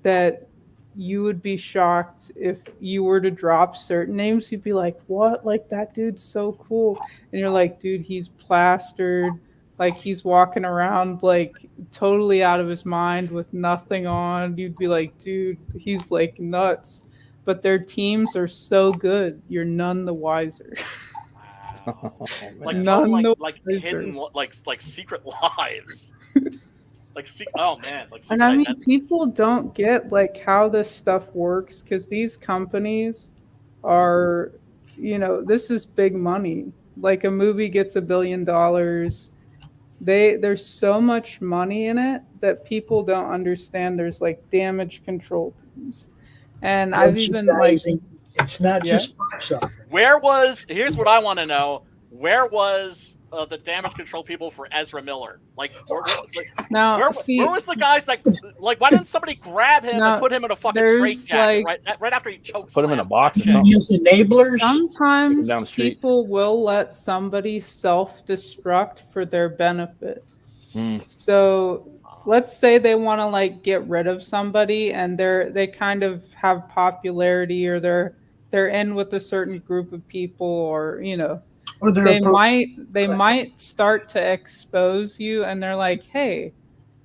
that you would be shocked if you were to drop certain names. You'd be like, what? Like, that dude's so cool, and you're like, dude, he's plastered. Like, he's walking around, like, totally out of his mind with nothing on. You'd be like, dude, he's, like, nuts. But their teams are so good, you're none the wiser. Wow. Like hidden, like secret lives. Oh, man. And I mean, people don't get, like, how this stuff works, because these companies are, you know, this is big money. Like, a movie gets $1 billion. There's so much money in it that people don't understand. There's like damage control teams, and I've even like, it's not just box office. Here's what I want to know: where was the damage control people for Ezra Miller? Like, where was the guys that, like, why didn't somebody grab him and put him in a fucking straitjacket right after he chokes? Put him in a box. Use enablers. Sometimes people will let somebody self-destruct for their benefit. So let's say they want to like get rid of somebody, and they kind of have popularity, or they're in with a certain group of people, or you know. They might start to expose you, and they're like, hey,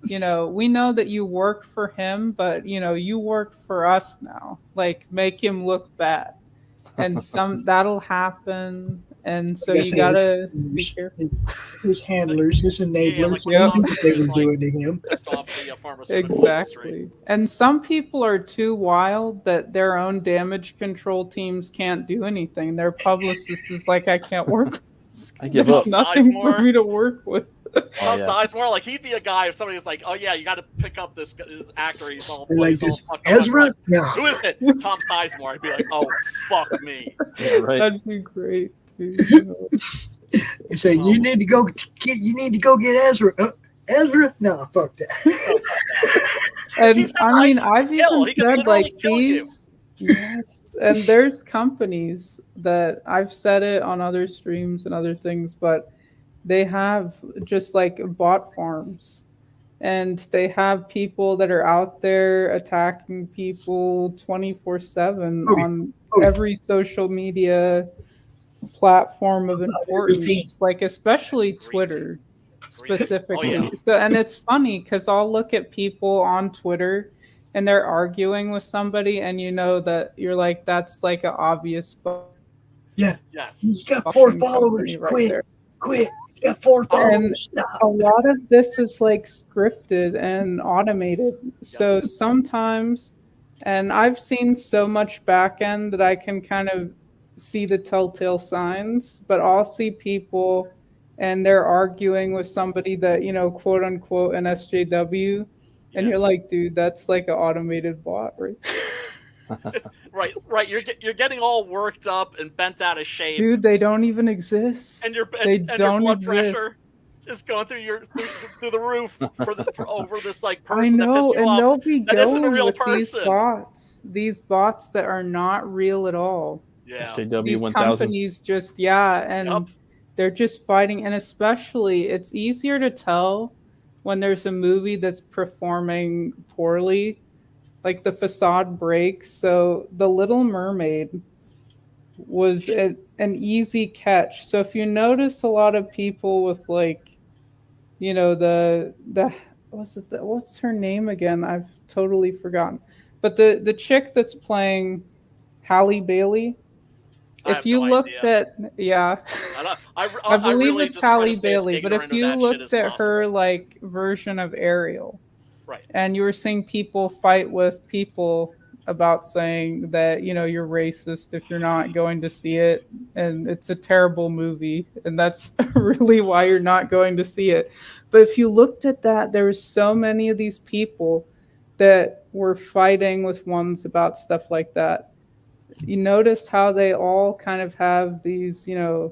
you know, we know that you work for him, but you know, you work for us now. Like, make him look bad. And that'll happen. And so you gotta be careful. His handlers, his enablers, what they were doing to him. Exactly. And some people are too wild that their own damage control teams can't do anything. Their publicist is like, I can't work with this. There's nothing for me to work with. Sizemore, like, he'd be a guy if somebody was like, oh yeah, you got to pick up this actor. He's all like this Ezra. No. Who is it? Tom Sizemore. I'd be like, oh fuck me. Yeah, right. That'd be great. He said, you need to go get Ezra. Ezra? No, fuck that. And I mean, I've even He could said literally like kill you. these. Yes, and there's companies that I've said it on other streams and other things, but they have just like bot farms, and they have people that are out there attacking people 24/7 on every social media platform of importance, like especially Twitter specifically. Oh, yeah. So, and it's funny because I'll look at people on Twitter and they're arguing with somebody, and you know that you're like, that's like an obvious. Yeah. Yes. He's got 4 followers. Quit. He's got 4 followers. And a lot of this is like scripted and automated. So sometimes, and I've seen so much back end that I can kind of see the telltale signs, but I'll see people and they're arguing with somebody that, you know, quote unquote, an SJW. And you're like, dude, that's like an automated bot, right? right. You're getting all worked up and bent out of shape. Dude, they don't even exist. And your blood pressure is going through the roof for over this like person. I know, that and they'll be going with these bots that are not real at all. Yeah, SJW these 1000. companies just and they're just fighting, and especially it's easier to tell when there's a movie that's performing poorly, like the facade breaks. So The Little Mermaid was an easy catch. So if you notice a lot of people with like, you know, the what's her name again? I've totally forgotten. But the chick that's playing Halle Bailey, if you looked at, I believe it's Halle Bailey, but if you looked at her like version of Ariel, right, and you were seeing people fight with people about saying that, you know, you're racist if you're not going to see it, and it's a terrible movie, and that's really why you're not going to see it. But if you looked at that, there was so many of these people that were fighting with ones about stuff like that. You notice how they all kind of have these, you know,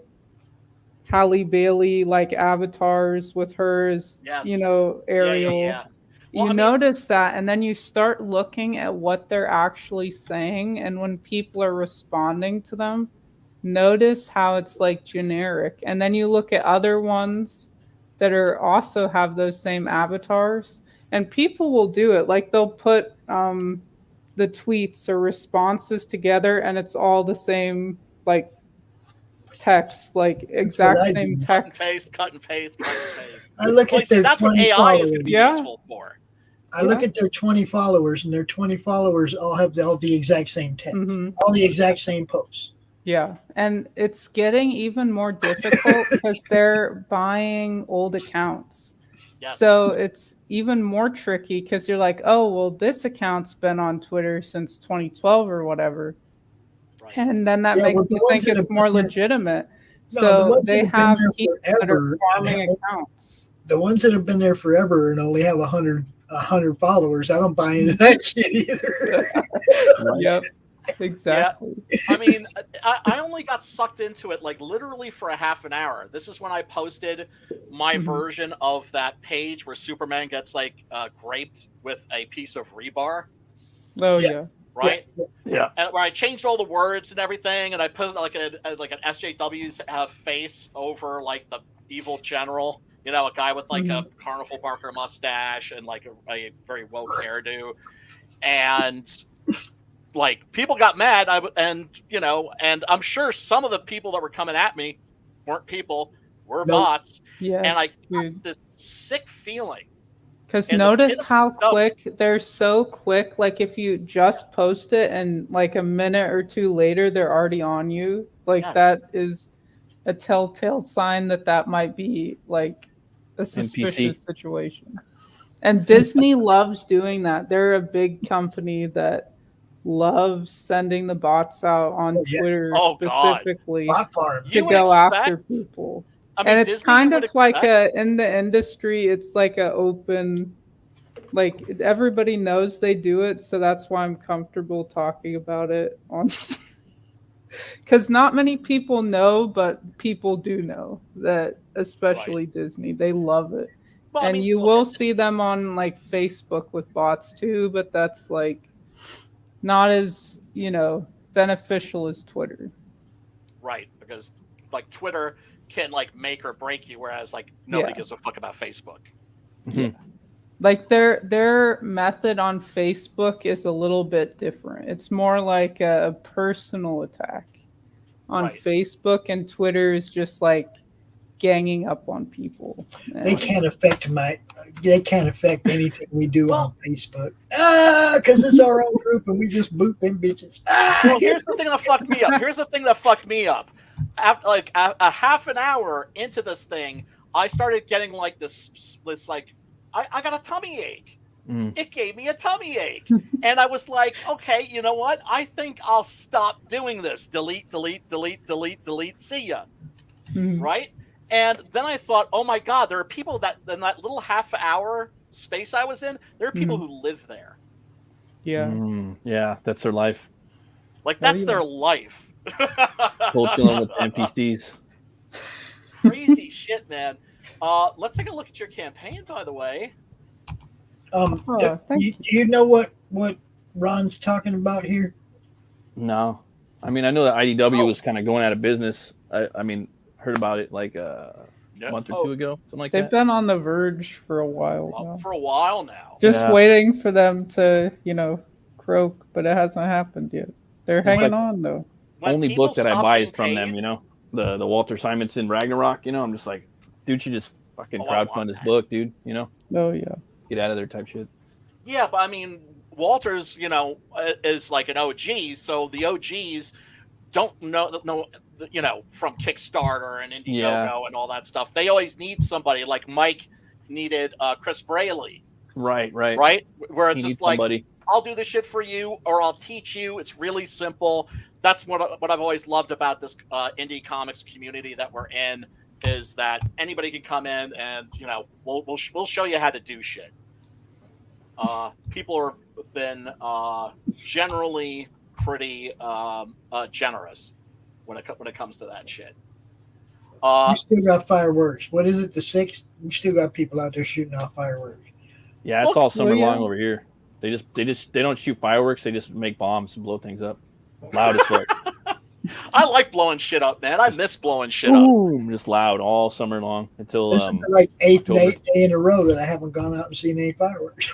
Halle Bailey like avatars with hers, you know, Ariel. Yeah. Well, you notice that, and then you start looking at what they're actually saying, and when people are responding to them, notice how it's like generic. And then you look at other ones that are also have those same avatars, and people will do it. Like they'll put the tweets or responses together, and it's all the same like text, like exact same text. Cut and paste. I look at their that's 20 what AI followers. is going to be useful for. I look at their 20 followers, and their 20 followers all have all the exact same text, all the exact same posts. Yeah, and it's getting even more difficult because they're buying old accounts. Yes. So it's even more tricky because you're like, oh, well, this account's been on Twitter since 2012 or whatever. Right. And then that makes you think it's more legitimate. No, so they have people that are farming accounts. The ones that have been there forever and only have 100 followers, I don't buy into that shit either. Yep. Exactly. Yeah. I mean, I only got sucked into it like literally for a half an hour. This is when I posted my version of that page where Superman gets like graped with a piece of rebar. Oh yeah. Right. Yeah. And where I changed all the words and everything, and I put like an SJW's face over like the evil general. You know, a guy with like a carnival barker mustache and like a very woke hairdo, and like people got mad. And I'm sure some of the people that were coming at me weren't people, were bots. Yes, and I got this sick feeling. Because notice how quick they're so quick. Like if you just post it and like a minute or two later, they're already on you. Like that is a telltale sign that might be like a suspicious situation. And Disney loves doing that. They're a big company that loves sending the bots out on Twitter specifically to go after people. I mean, and it's Disney kind of like in the industry, it's like an open, like everybody knows they do it. So that's why I'm comfortable talking about it on, because not many people know, but people do know that, especially Disney, they love it. Well, and you will see them on like Facebook with bots too, but that's like not as beneficial as Twitter. Right, because like Twitter can like make or break you, whereas like nobody gives a fuck about Facebook. Yeah. Like their method on Facebook is a little bit different. It's more like a personal attack on Facebook, and Twitter is just like ganging up on people. They can't affect anything we do on Facebook. Because it's our own group and we just boot them bitches. Well, here's the thing that fucked me up. After like a half an hour into this thing, I started getting like this like I got a tummy ache. It gave me a tummy ache. And I was like, okay, you know what? I think I'll stop doing this. Delete, see ya. Right? And then I thought, oh my God, there are people that in that little half hour space I was in, there are people who live there. Yeah. Yeah, that's their life. Like, that's their life. Cold chilling with NPCs. Crazy shit, man. Let's take a look at your campaign, by the way. Do you know what Ron's talking about here? No. I mean, I know that IDW was kind of going out of business. I mean, heard about it like a month or two ago, something like that. They've been on the verge for a while now. For a while now. Just waiting for them to, croak, but it hasn't happened yet. They're hanging on, though. Only book that I buy is from them, the Walter Simonson Ragnarok, I'm just like, dude should just fucking crowdfund this book, dude, Oh, yeah. Get out of there type shit. Yeah, but I mean, Walter's, is like an OG, so the OGs don't know, from Kickstarter and Indiegogo and all that stuff. They always need somebody like Mike needed Chris Braley. Right. Where it's just like, somebody. I'll do the shit for you, or I'll teach you. It's really simple. That's what I've always loved about this indie comics community that we're in, is that anybody can come in and we'll show you how to do shit. People have been generally pretty generous when it comes to that shit. We still got fireworks. What is it? The 6th? We still got people out there shooting off fireworks. Yeah, it's all summer long over here. They don't shoot fireworks. They just make bombs and blow things up. Loud as fuck. I like blowing shit up, man. I miss blowing shit Boom! Just loud all summer long until this is like 8th day in a row that I haven't gone out and seen any fireworks.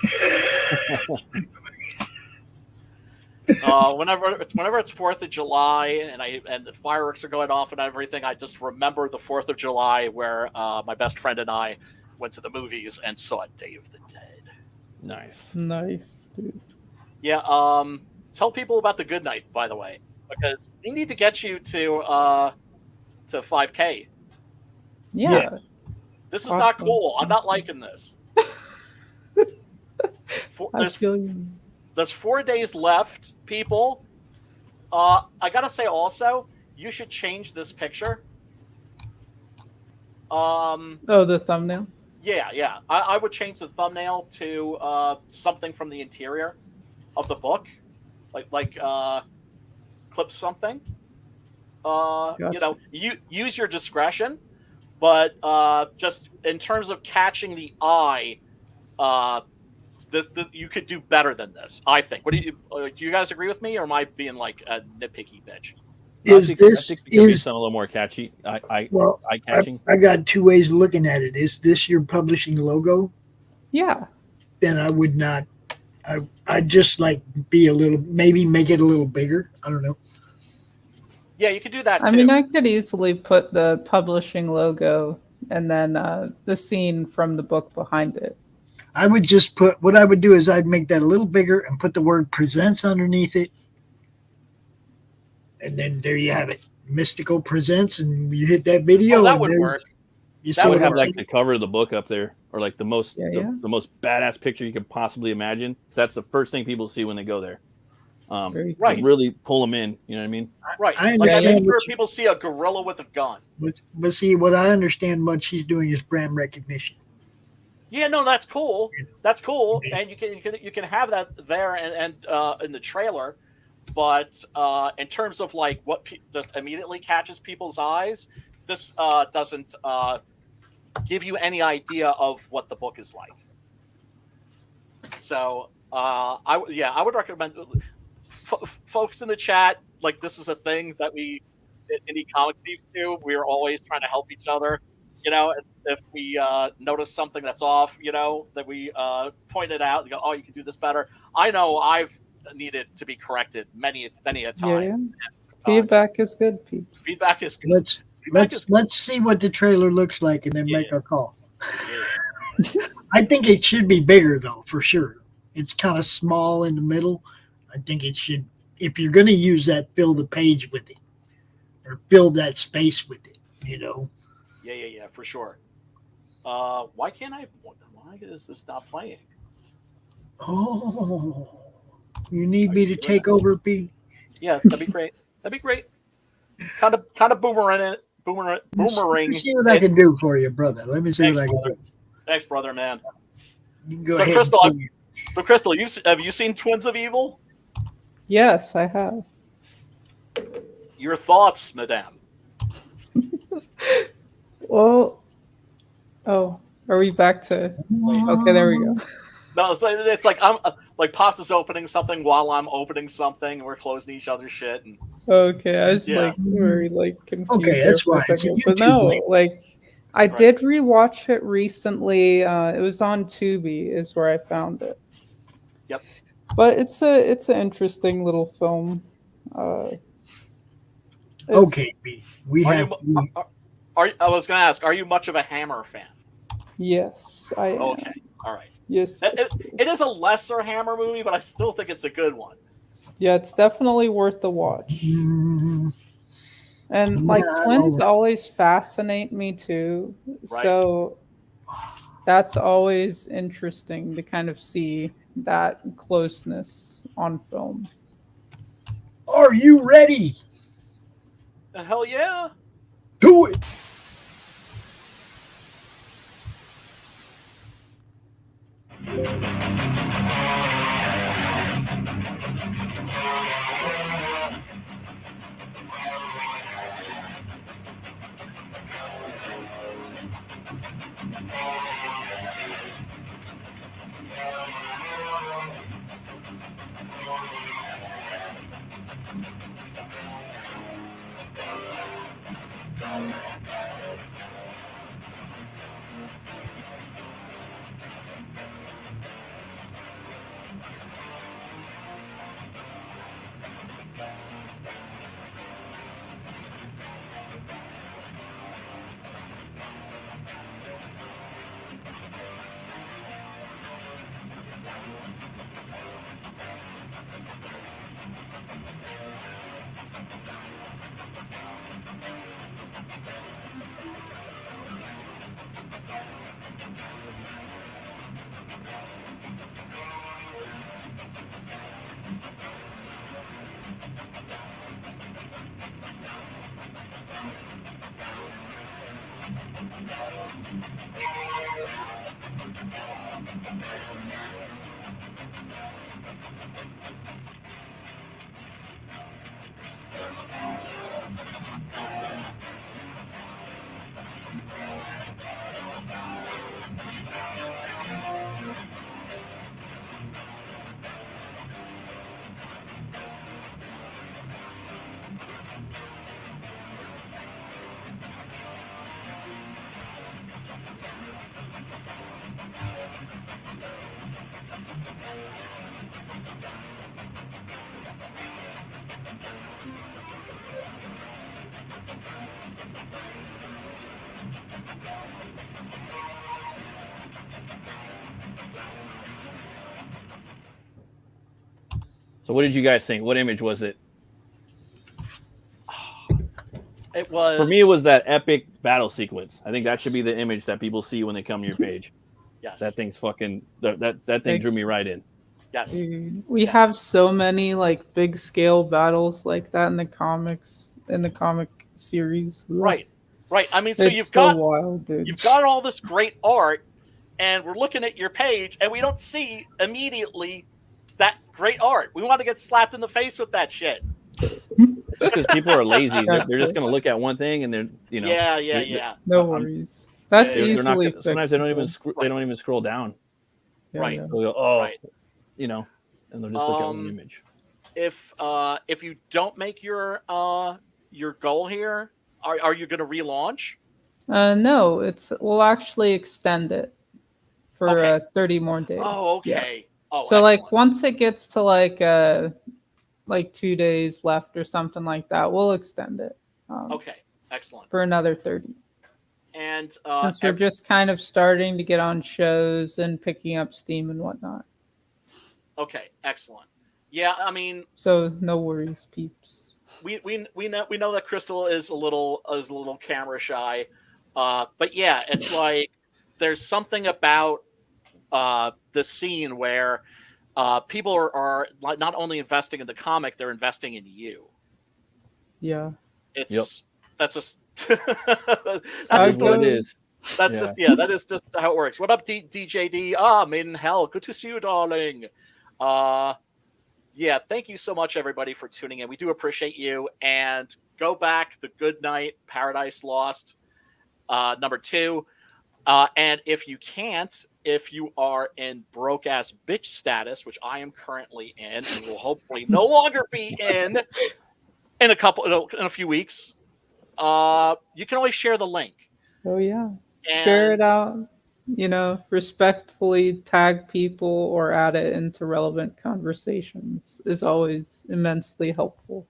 Whenever it's 4th of July and the fireworks are going off and everything, I just remember the 4th of July where my best friend and I went to the movies and saw Day of the Dead. Nice, dude. Yeah. Tell people about the Good Night, by the way, because we need to get you to 5K. Yeah. This is not cool. I'm not liking this. There's 4 days left, people. I gotta say also, you should change this picture. The thumbnail? Yeah. I would change the thumbnail to something from the interior of the book. Like clip something. Gotcha. Use your discretion, but just in terms of catching the eye, this you could do better than this. I think. What do you guys agree with me, or am I being like a nitpicky bitch? I think it could be something a little more catchy. Eye-catching. I got two ways of looking at it. Is this your publishing logo? Yeah. Then I would not. I'd just like maybe make it a little bigger. I don't know. Yeah, you could do that too. I mean, I could easily put the publishing logo and then the scene from the book behind it. I would just what I would do is I'd make that a little bigger and put the word presents underneath it. And then there you have it. Mystical Presents, and you hit that video. Oh, that would work. That would have like the cover of the book up there, or like the most the most badass picture you could possibly imagine. That's the first thing people see when they go there. Right. Really pull them in. You know what I mean? Right. I understand. Like people see a gorilla with a gun. But see, what I understand, what she's doing is brand recognition. Yeah, no, that's cool. That's cool, and you can have that there and in the trailer. But in terms of like what just immediately catches people's eyes, this doesn't give you any idea of what the book is like. So I would recommend folks in the chat. Like, this is a thing that we indie comic thieves do. We're always trying to help each other. You know, if we notice something that's off, you know, that we point it out and go, oh, you can do this better. I know I've needed to be corrected many a time. Yeah. Feedback is good, people. Feedback is good. Let's see what the trailer looks like and then make our call. Yeah. I think it should be bigger, though, for sure. It's kind of small in the middle. I think it should, if you're going to use that, fill the page with it or fill that space with it, you know? Yeah, for sure. Why is this not playing? Oh, you need me to take over, B? Yeah, that'd be great. Kind of boomerang. Let me see what I can do for you, brother. Let me see what I can do. Thanks, brother, man. You can go ahead. Crystal, have you seen Twins of Evil? Yes, I have. Your thoughts, madame? Well, are we back to? Okay, there we go. No, it's like I'm like Pasta's opening something while I'm opening something, and we're closing each other's shit. And okay, I was very confused. Okay, that's why. But no, I did rewatch it recently. It was on Tubi, is where I found it. Yep. But it's an interesting little film. Okay, I was going to ask, are you much of a Hammer fan? Yes, I am. Okay, all right. Yes. It is a lesser Hammer movie, but I still think it's a good one. Yeah, it's definitely worth the watch. And twins always fascinate me too. Right. So that's always interesting to kind of see that closeness on film. Are you ready? Hell yeah. Do it. So what did you guys think? What image was it? It was, for me, it was that epic battle sequence. I think that should be the image that people see when they come to your page. Yes. That thing's fucking that thing drew me right in. Yes. We have so many big scale battles like that in the comics, in the comic series. Right. I mean, so you've got all this great art, and we're looking at your page, and we don't see immediately that great art. We want to get slapped in the face with that shit. Because people are lazy. They're just going to look at one thing, and they're Yeah. No worries. That's They're not easily gonna, sometimes they don't even fixable. they don't even scroll down. Right. They'll go, oh, Right. you know, and they'll just look at one image. If you don't make your goal here, are you going to relaunch? No, we'll actually extend it for 30 more days. Oh, okay. Yeah. Oh, so excellent. like once it gets to like 2 days left or something like that, we'll extend it. Okay, excellent. For another 30. And since we're just kind of starting to get on shows and picking up steam and whatnot. Okay, excellent. Yeah, I mean, so no worries, peeps. We know that Crystal is a little camera shy, but yeah, it's like there's something about the scene where people are not only investing in the comic, they're investing in you. Yeah, that's just that's just what it is. That's that is just how it works. What up, DJD? Made in Hell. Good to see you, darling. Yeah, thank you so much, everybody, for tuning in. We do appreciate you. And go back, The Good Night, Paradise Lost, number 2. And if you can't, if you are in broke-ass bitch status, which I am currently in, and will hopefully no longer be in a few weeks, you can always share the link. Oh, yeah. And share it out. Respectfully tag people or add it into relevant conversations is always immensely helpful.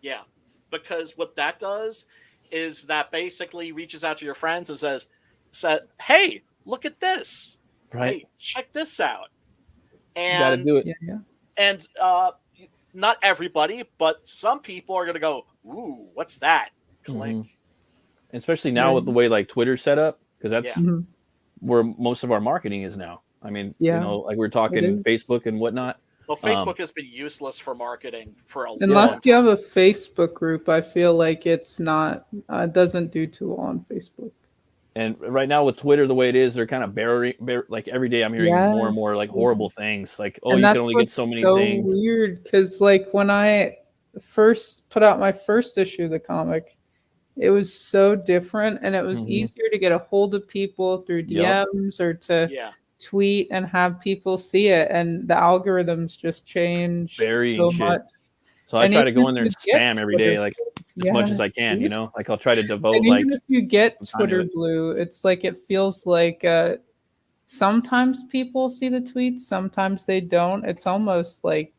Yeah, because what that does is that basically reaches out to your friends and says, hey, look at this. Right. Hey, check this out. And you gotta do it. Yeah. And not everybody, but some people are going to go, ooh, what's that? Click. Mm-hmm. Especially now with the way like Twitter's set up, because that's where most of our marketing is now. I mean, like we're talking Facebook and whatnot. Well, Facebook has been useless for marketing for a long time. Unless you have a Facebook group, I feel like it's not, it doesn't do too well on Facebook. And right now with Twitter, the way it is, they're kind of like every day I'm hearing more and more like horrible things. Like, oh, you can only get so many things. It's so weird because like when I first put out my first issue of the comic, it was so different and it was easier to get a hold of people through DMs or to tweet and have people see it. And the algorithms just changed so much. So I try to go in there and spam every day, like as much as I can, like I'll try to devote and even if you get Twitter blue, it's like, it feels like sometimes people see the tweets, sometimes they don't. It's almost like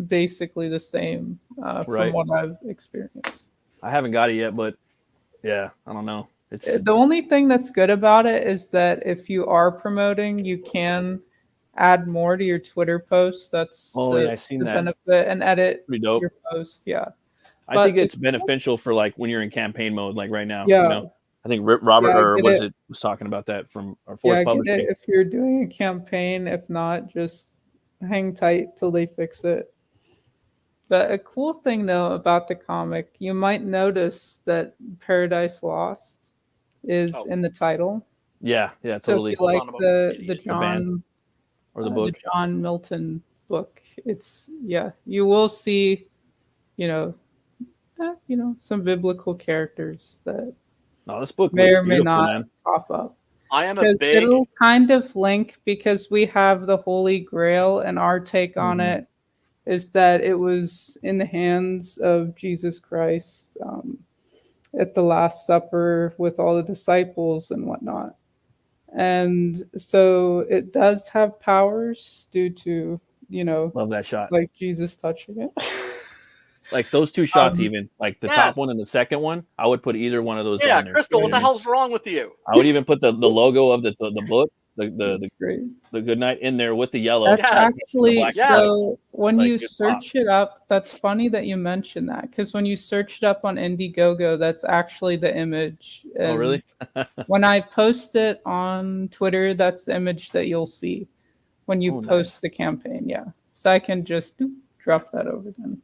basically the same from what I've experienced. I haven't got it yet, but yeah, I don't know. The only thing that's good about it is that if you are promoting, you can add more to your Twitter posts. That's I've seen that benefit, and edit your posts. Yeah, I think it's beneficial for like when you're in campaign mode, like right now. Yeah, I think Robert was talking about that from our fourth publishing. If you're doing a campaign, if not, just hang tight till they fix it. But a cool thing though about the comic, you might notice that Paradise Lost is in the title. Yeah, totally. So if you like the John or the book, the John Milton book, it's you will see, some biblical characters that this book may or may not pop up. I am a big. It'll kind of link because we have the Holy Grail, and our take on it is that it was in the hands of Jesus Christ at the Last Supper with all the disciples and whatnot. And so it does have powers due to, love that shot, like Jesus touching it. Like those two shots, even like the top one and the second one, I would put either one of those on there. Crystal, what the hell's wrong with you? I would even put the logo of the book, the Good Night in there with the yellow. That's actually so. When you search it up, that's funny that you mentioned that, because when you search it up on Indiegogo, that's actually the image. Oh, really? When I post it on Twitter, that's the image that you'll see when you post the campaign. Yeah, so I can just drop that over then.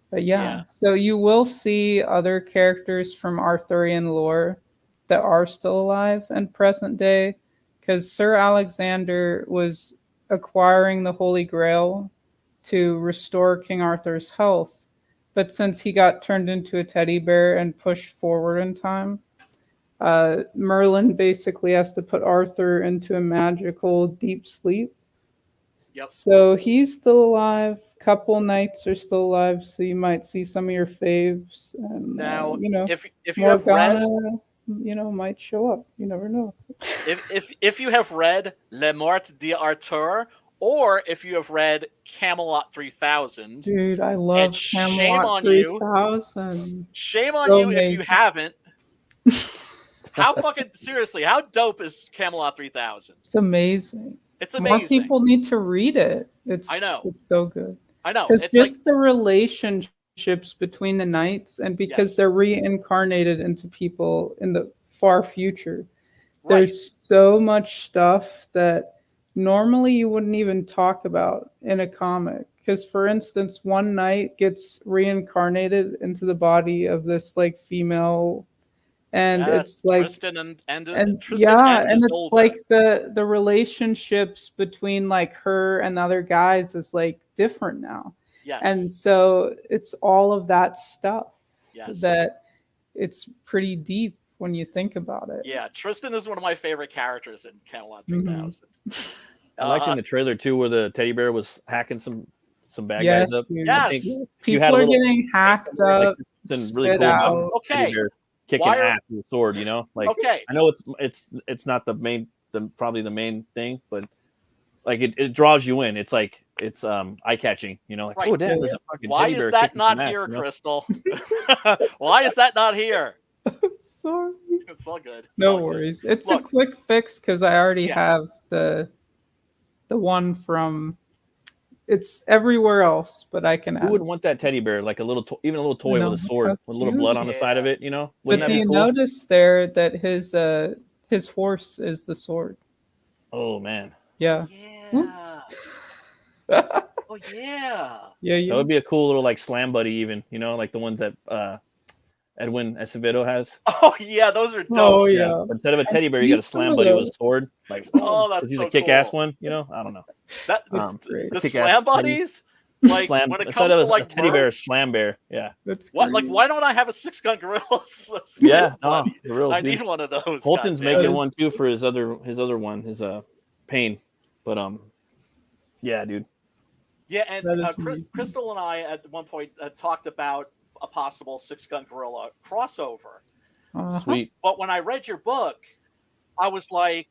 But so you will see other characters from Arthurian lore that are still alive and present day, because Sir Alexander was acquiring the Holy Grail to restore King Arthur's health. But since he got turned into a teddy bear and pushed forward in time, Merlin basically has to put Arthur into a magical deep sleep. Yep. So he's still alive. Couple knights are still alive, so you might see some of your faves. And, now, you know, if you have read, you know, might show up. You never know. if you have read Le Mort d'Arthur, or if you have read Camelot 3000, dude, I love Camelot 3000. Shame on you if you haven't. How fucking seriously? How dope is Camelot 3000? It's amazing. It's amazing. More people need to read it. I know. It's so good. I know. Because it's just the relationships between the knights, and because they're reincarnated into people in the far future. Right. There's so much stuff that normally you wouldn't even talk about in a comic. Because, for instance, one knight gets reincarnated into the body of this like female. And it's like Tristan and it's like the relationships between like her and the other guys is like different now. Yes. And so it's all of that stuff yes. that it's pretty deep when you think about it. Yeah, Tristan is one of my favorite characters in Camelot 3000. I liked in the trailer too where the teddy bear was hacking some bad guys up. Dude. Yes. People are getting hacked up. Really cool out. Okay. Kicking ass with a sword, you know? Like okay. I know it's not probably the main thing, but like it draws you in. It's like it's eye catching, you know, like oh damn, there's a fucking Why teddy bear is that not ass, here, you know? Crystal? Why is that not here? Sorry. It's all good. No worries. It's a quick fix because I already have the one from. It's everywhere else, but I can. Who would want that teddy bear? Like even a little toy with a sword with a little blood on the side of it, you know? But do you notice there that his horse is the sword? Oh man. Yeah. Yeah. Oh yeah. Yeah. That would be a cool little like slam buddy, even, you know, like the ones that Edwin Acevedo has. Oh yeah, those are dope. Oh yeah. But instead of a teddy bear, you got a slam buddy with a sword. Like that's he's so a kick-ass cool. one, you know? I don't know. That's great. The slam buddies. Like when it comes to like teddy bear, slam bear, yeah. That's what? Like why don't I have a 6-gun gorilla? Yeah, no, the real. I need one of those. Holton's making one too for his other one, his pain, but yeah, dude. Yeah, and Crystal and I at one point talked about a possible 6-gun gorilla crossover. Sweet. But when I read your book, I was like,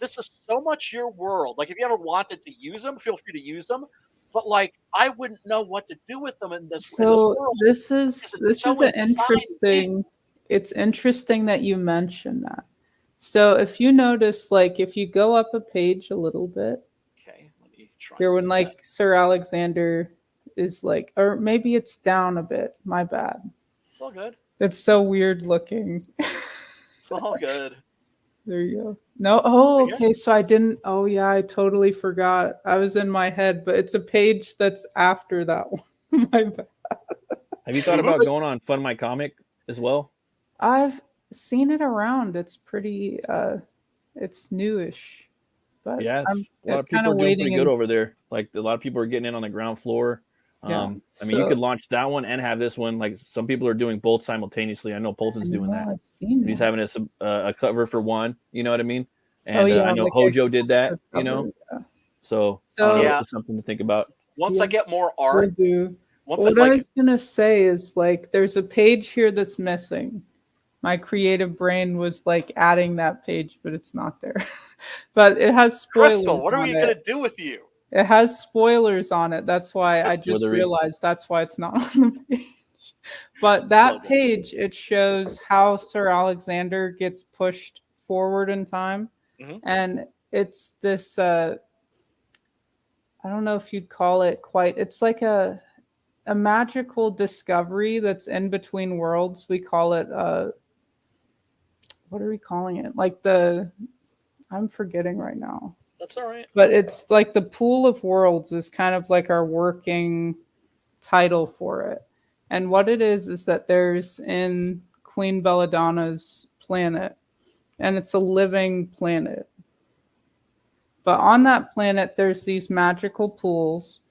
this is so much your world. Like, if you ever wanted to use them, feel free to use them. But like, I wouldn't know what to do with them in this world. This is an interesting. It's interesting that you mentioned that. So if you notice, like, if you go up a page a little bit, okay, let me try. Here, when like Sir Alexander is like, or maybe it's down a bit. My bad. It's all good. It's so weird looking. It's all good. There you go. No, oh, okay. So I didn't. Oh, yeah, I totally forgot. I was in my head, but it's a page that's after that one. My bad. Have you thought about going on Fun My Comic as well? I've seen it around. It's pretty. It's newish, but yeah, a lot of people are doing pretty good over there. Like a lot of people are getting in on the ground floor. Yeah. I mean, you could launch that one and have this one. Like some people are doing both simultaneously. I know Polton's doing that. I've seen He's having a cover for one. You know what I mean? And I know like Hojo did that. You know, so yeah, something to think about. Once I get more art, what I was gonna say is like, there's a page here that's missing. My creative brain was like adding that page, but it's not there. But it has spoilers. Crystal, what are we gonna do with you? It has spoilers on it. That's why I just realized that's why it's not on the page. But that page, it shows how Sir Alexander gets pushed forward in time. Mm-hmm. And it's this, I don't know if you'd call it it's like a magical discovery that's in between worlds. We call it, what are we calling it? Like I'm forgetting right now. That's all right. But it's like the Pool of Worlds is kind of like our working title for it. And what it is that there's in Queen Belladonna's planet, and it's a living planet. But on that planet, there's these magical pools,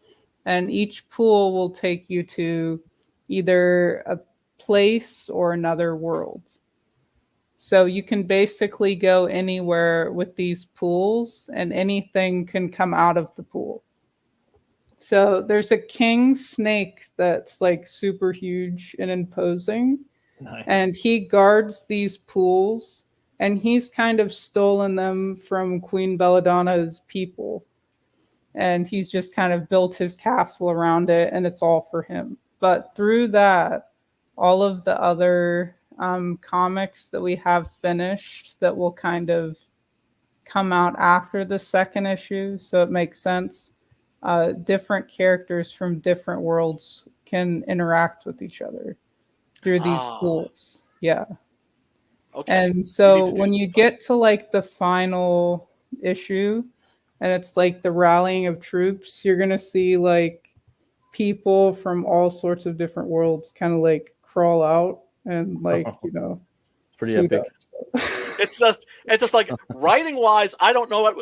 and each pool will take you to either a place or another world. So you can basically go anywhere with these pools and anything can come out of the pool. So there's a king snake that's like super huge and imposing. Nice. And he guards these pools and he's kind of stolen them from Queen Belladonna's people. And he's just kind of built his castle around it and it's all for him. But through that, all of the other comics that we have finished that will kind of come out after the second issue, so it makes sense. Different characters from different worlds can interact with each other through these pools. Yeah. Okay. And so when you get to like the final issue and it's like the rallying of troops, you're going to see like people from all sorts of different worlds kind of like crawl out and like, you know, pretty epic. It's just like writing wise, I don't know what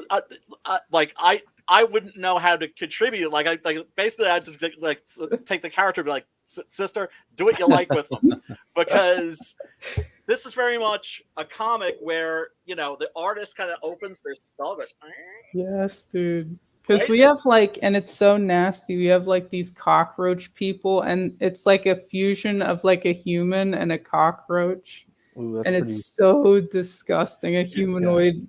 I wouldn't know how to contribute. Like basically I just like take the character and be like, sister, do what you like with them, because this is very much a comic where, you know, the artist kind of opens their spell, goes, yes, dude. Because we have like, and it's so nasty. We have like these cockroach people, and it's like a fusion of like a human and a cockroach. Ooh, and it's so disgusting. A humanoid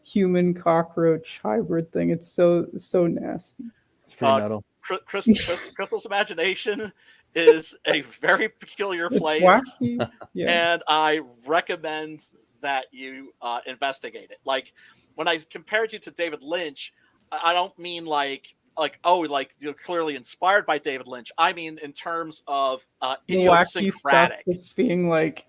human cockroach hybrid thing. It's so nasty. It's pretty metal. Crystal's imagination is a very peculiar place. Yeah. And I recommend that you investigate it. Like when I compared you to David Lynch, I don't mean like you're clearly inspired by David Lynch. I mean in terms of idiosyncratic. It's being like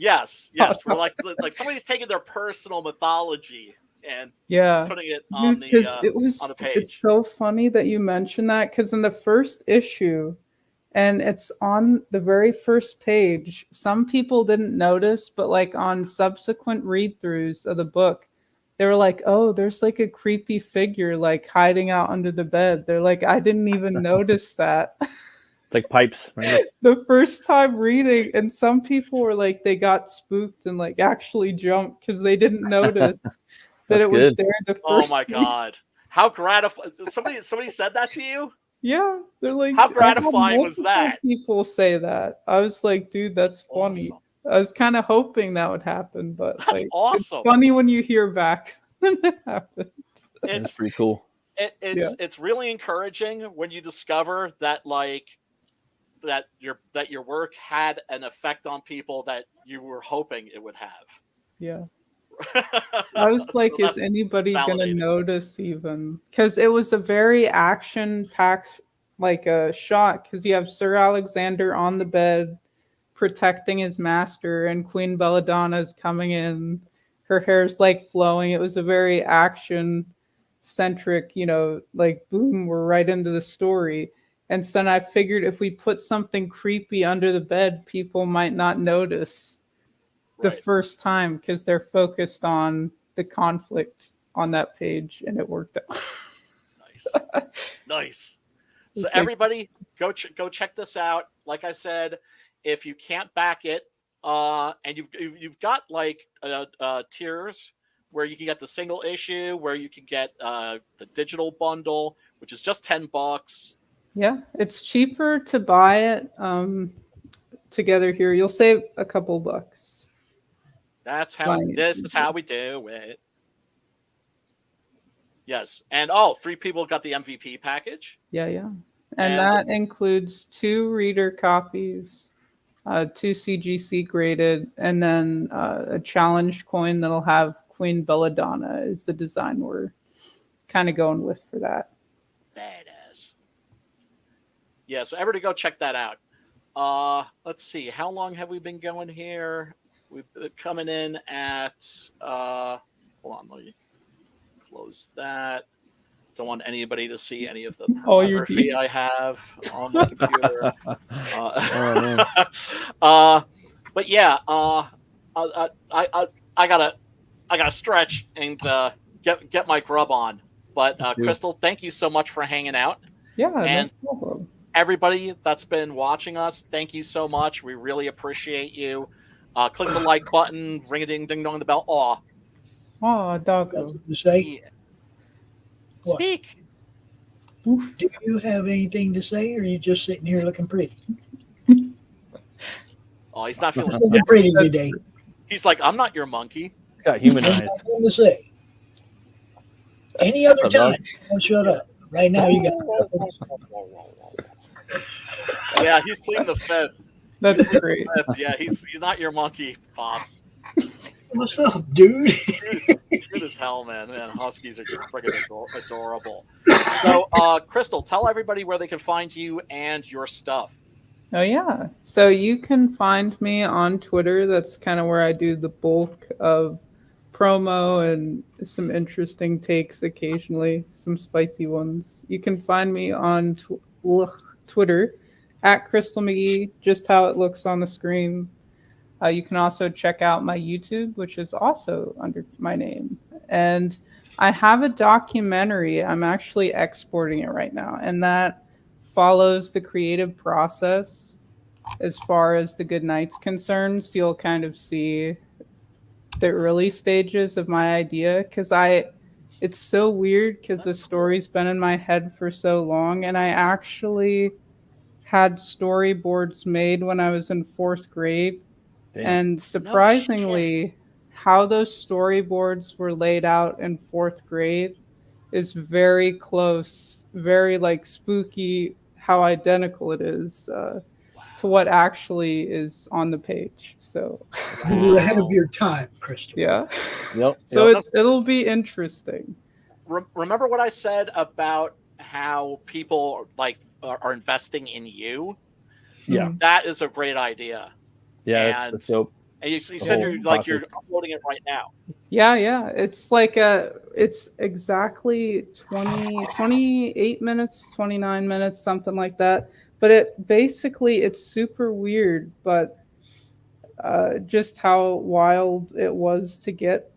yes. We're like somebody's taking their personal mythology and putting it on on the page. It's so funny that you mentioned that, because in the first issue, and it's on the very first page, some people didn't notice, but like on subsequent read-throughs of the book, they were like, oh, there's like a creepy figure like hiding out under the bed. They're like, I didn't even notice that. It's like pipes, right? The first time reading, and some people were like, they got spooked and like actually jumped because they didn't notice that it was there the first. Oh my god. How gratifying. Somebody said that to you? Yeah, they're like, how gratifying was that? People say that. I was like, dude, that's funny. Awesome. I was kind of hoping that would happen, but that's like, awesome. It's funny when you hear back when it happens. It's pretty cool. It's really encouraging when you discover that that your work had an effect on people that you were hoping it would have. Yeah. I was like, is anybody gonna notice even? Because it was a very action-packed like a shot, because you have Sir Alexander on the bed protecting his master, and Queen Belladonna is coming in. Her hair's like flowing. It was a very action-centric, you know, like boom, we're right into the story. And so then I figured if we put something creepy under the bed, people might not notice the first time because they're focused on the conflicts on that page, and it worked out. Nice. So everybody, go check this out. Like I said, if you can't back it, and you've got like tiers where you can get the single issue, where you can get the digital bundle, which is just $10. Yeah, it's cheaper to buy it together here. You'll save a couple bucks. This is how we do it. Yes, and 3 people got the MVP package. Yeah, and that includes 2 reader copies, 2 CGC graded, and then a challenge coin that'll have Queen Belladonna is the design we're kind of going with for that. Badass. Yeah, so everybody go check that out. Let's see, how long have we been going here? We've been coming in at hold on, let me close that. Don't want anybody to see any of the pornography I have on my computer. But yeah, I gotta stretch and get my grub on. But Crystal, thank you so much for hanging out. Yeah, and no problem. Everybody that's been watching us, thank you so much. We really appreciate you. Click the like button, ring a ding ding dong the bell. Aw. Oh, doggo. To say? Yeah. What? Speak. Do you have anything to say, or are you just sitting here looking pretty? Oh, he's not feeling looking pretty today. He's like, I'm not your monkey. Got humanized. Nothing to say. Any other time, don't shut up. Right now, you got. Yeah, he's pleading the fifth. That's great. Yeah, he's not your monkey, Pops. What's up, dude? Good as hell, man. Huskies are just freaking adorable. So, Crystal, tell everybody where they can find you and your stuff. Oh, yeah. So you can find me on Twitter. That's kind of where I do the bulk of promo and some interesting takes occasionally, some spicy ones. You can find me on Twitter at Crystal McGee, just how it looks on the screen. You can also check out my YouTube, which is also under my name. And I have a documentary. I'm actually exporting it right now. And that follows the creative process as far as The Good Night's concerned. So you'll kind of see the early stages of my idea. Because it's so weird because the story's been in my head for so long. And I actually had storyboards made when I was in 4th grade. Damn. And surprisingly, how those storyboards were laid out in 4th grade is very close, very like spooky, how identical it is to what actually is on the page. So you were ahead of your time, Crystal. Yeah. Yep. So it'll be interesting. Remember what I said about how people like are investing in you? Yeah. That is a great idea. Yeah, that's dope. And you said you're uploading it right now. Yeah. It's like it's exactly 28 minutes, 29 minutes, something like that. But it's super weird, but just how wild it was to get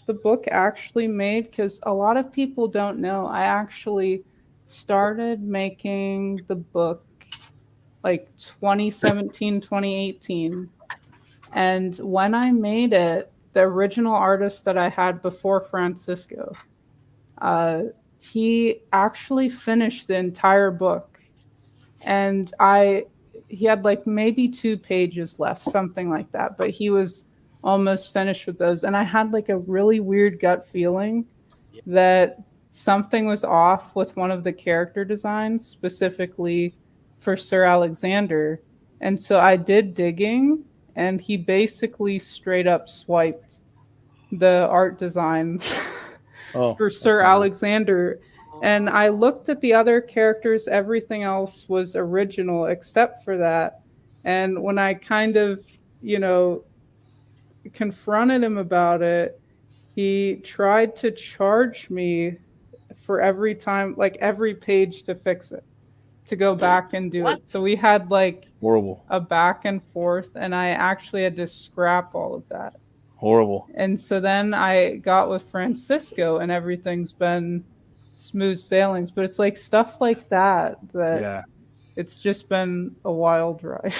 the book actually made, because a lot of people don't know. I actually started making the book like 2017, 2018. And when I made it, the original artist that I had before Francisco, he actually finished the entire book. And he had like maybe 2 pages left, something like that. But he was almost finished with those. And I had like a really weird gut feeling that something was off with one of the character designs, specifically for Sir Alexander. And so I did digging, and he basically straight up swiped the art design for Sir Alexander. And I looked at the other characters, everything else was original except for that. And when I kind of, confronted him about it, he tried to charge me for every time, like every page to fix it, to go back and do it. So we had like horrible a back and forth, and I actually had to scrap all of that. Horrible. And so then I got with Francisco, and everything's been smooth sailings. But it's like stuff like that it's just been a wild ride.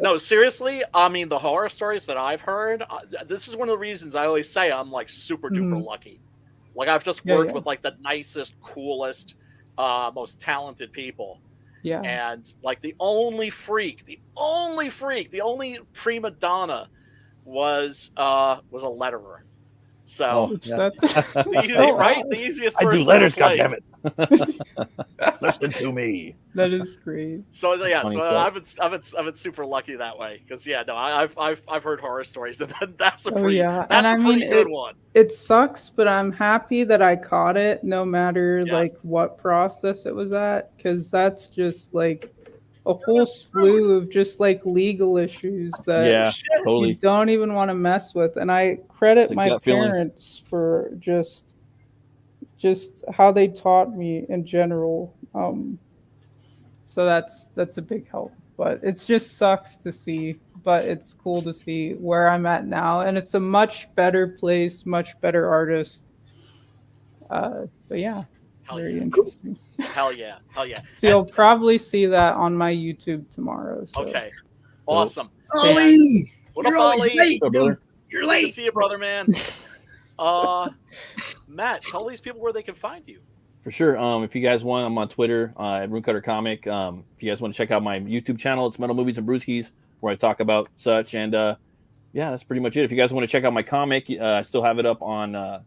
No, seriously. I mean, the horror stories that I've heard, this is one of the reasons I always say I'm like super duper lucky. Like I've just worked with like the nicest, coolest, most talented people. Yeah. And like the only prima donna was a letterer. So right? The easiest person. I do letters, goddammit. Listen to me. That is great. So yeah, I've been super lucky that way, because I've heard horror stories, and that's a pretty good one. It sucks, but I'm happy that I caught it, no matter like what process it was at, because that's just like a whole slew of just like legal issues that you don't even want to mess with. And I credit my parents for just how they taught me in general. So that's a big help. But it just sucks to see, but it's cool to see where I'm at now. And it's a much better place, much better artist. But yeah. Very interesting. Hell yeah. So you'll probably see that on my YouTube tomorrow. So. Okay. Awesome. What up, Ollie? Late, dude. You're late. Good to see you, brother, man. Matt, tell these people where they can find you. For sure. If you guys want, I'm on Twitter at Runecutter Comic. If you guys want to check out my YouTube channel, it's Metal Movies and Brewskis, where I talk about such. And yeah, that's pretty much it. If you guys want to check out my comic, I still have it up on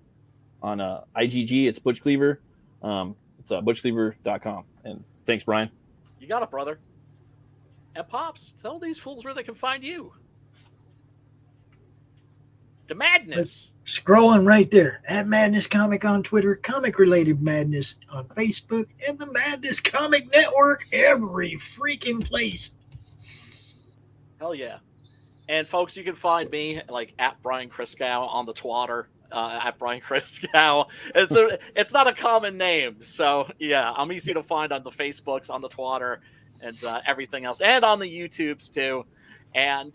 IGG. It's Butch Cleaver. It's butchcleaver.com. And thanks, Brian. You got it, brother. And Pops, tell these fools where they can find you. The Madness. Scrolling right there. At Madness Comic on Twitter, Comic Related Madness on Facebook, and the Madness Comic Network every freaking place. Hell yeah. And folks, you can find me like at Brian Christgau on the Twitter. At Brian Christgau. It's not a common name. So yeah, I'm easy to find on the Facebooks, on the Twitter, and everything else. And on the YouTubes too. And,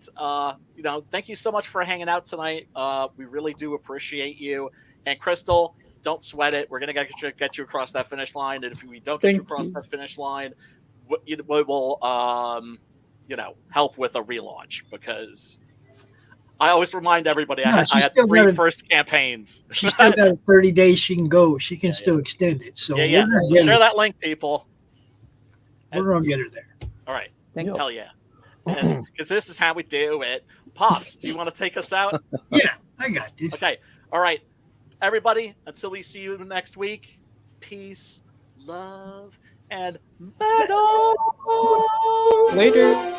thank you so much for hanging out tonight. We really do appreciate you. And Crystal, don't sweat it. We're going to get you across that finish line. And if we don't get you across that finish line, we will, help with a relaunch, because I always remind everybody I had 3 first campaigns. She's still got 30 days she can go. She can still extend it. So share that link, people. We're going to get her there. All right. Hell yeah. Because this is how we do it. Pops, do you want to take us out? Yeah, I got you. Okay. All right. Everybody, until we see you next week, peace, love, and metal. Later.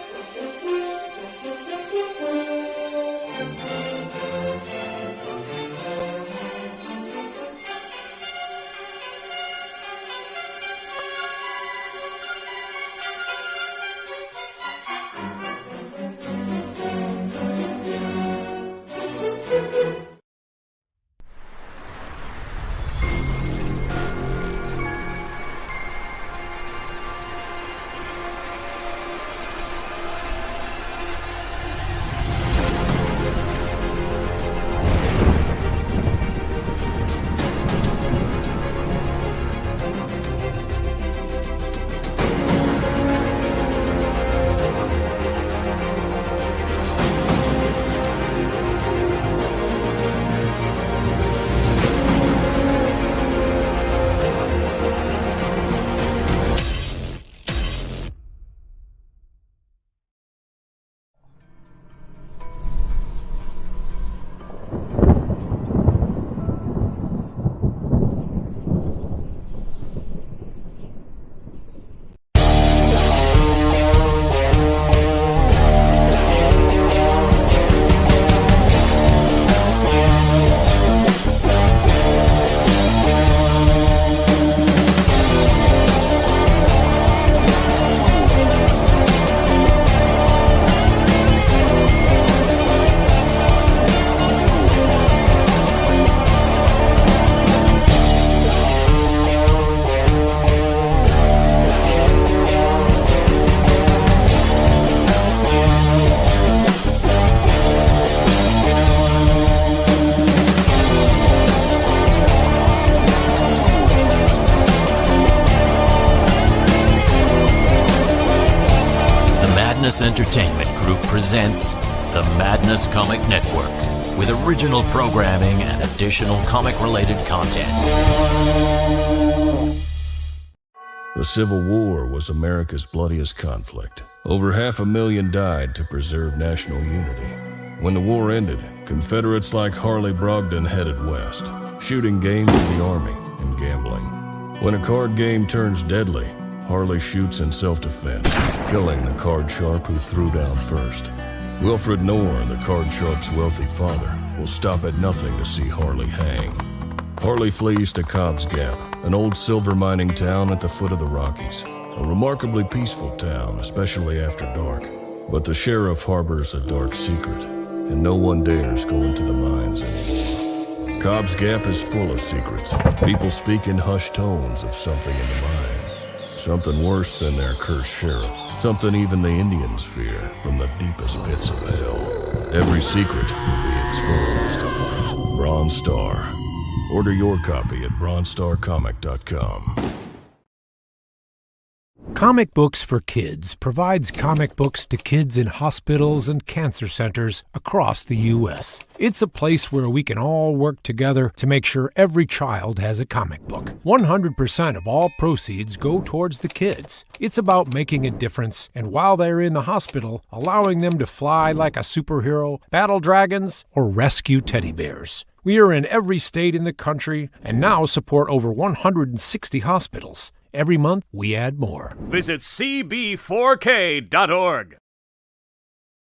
Entertainment Group presents the Madness Comic Network, with original programming and additional comic-related content. The Civil War was America's bloodiest conflict. Over 500,000 died to preserve national unity. When the war ended, Confederates like Harley Brogdon headed west, shooting game for the Army and gambling. When a card game turns deadly, Harley shoots in self-defense, killing the card sharp who threw down first. Wilfred Knorr, the card sharp's wealthy father, will stop at nothing to see Harley hang. Harley flees to Cobb's Gap, an old silver mining town at the foot of the Rockies. A remarkably peaceful town, especially after dark. But the sheriff harbors a dark secret, and no one dares go into the mines anymore. Cobb's Gap is full of secrets. People speak in hushed tones of something in the mines. Something worse than their cursed sheriff. Something even the Indians fear from the deepest pits of hell. Every secret will be exposed. Bronze Star. Order your copy at bronzestarcomic.com. Comic Books for Kids provides comic books to kids in hospitals and cancer centers across the U.S. It's a place where we can all work together to make sure every child has a comic book. 100% of all proceeds go towards the kids. It's about making a difference, and while they're in the hospital, allowing them to fly like a superhero, battle dragons, or rescue teddy bears. We are in every state in the country and now support over 160 hospitals. Every month, we add more. Visit cb4k.org.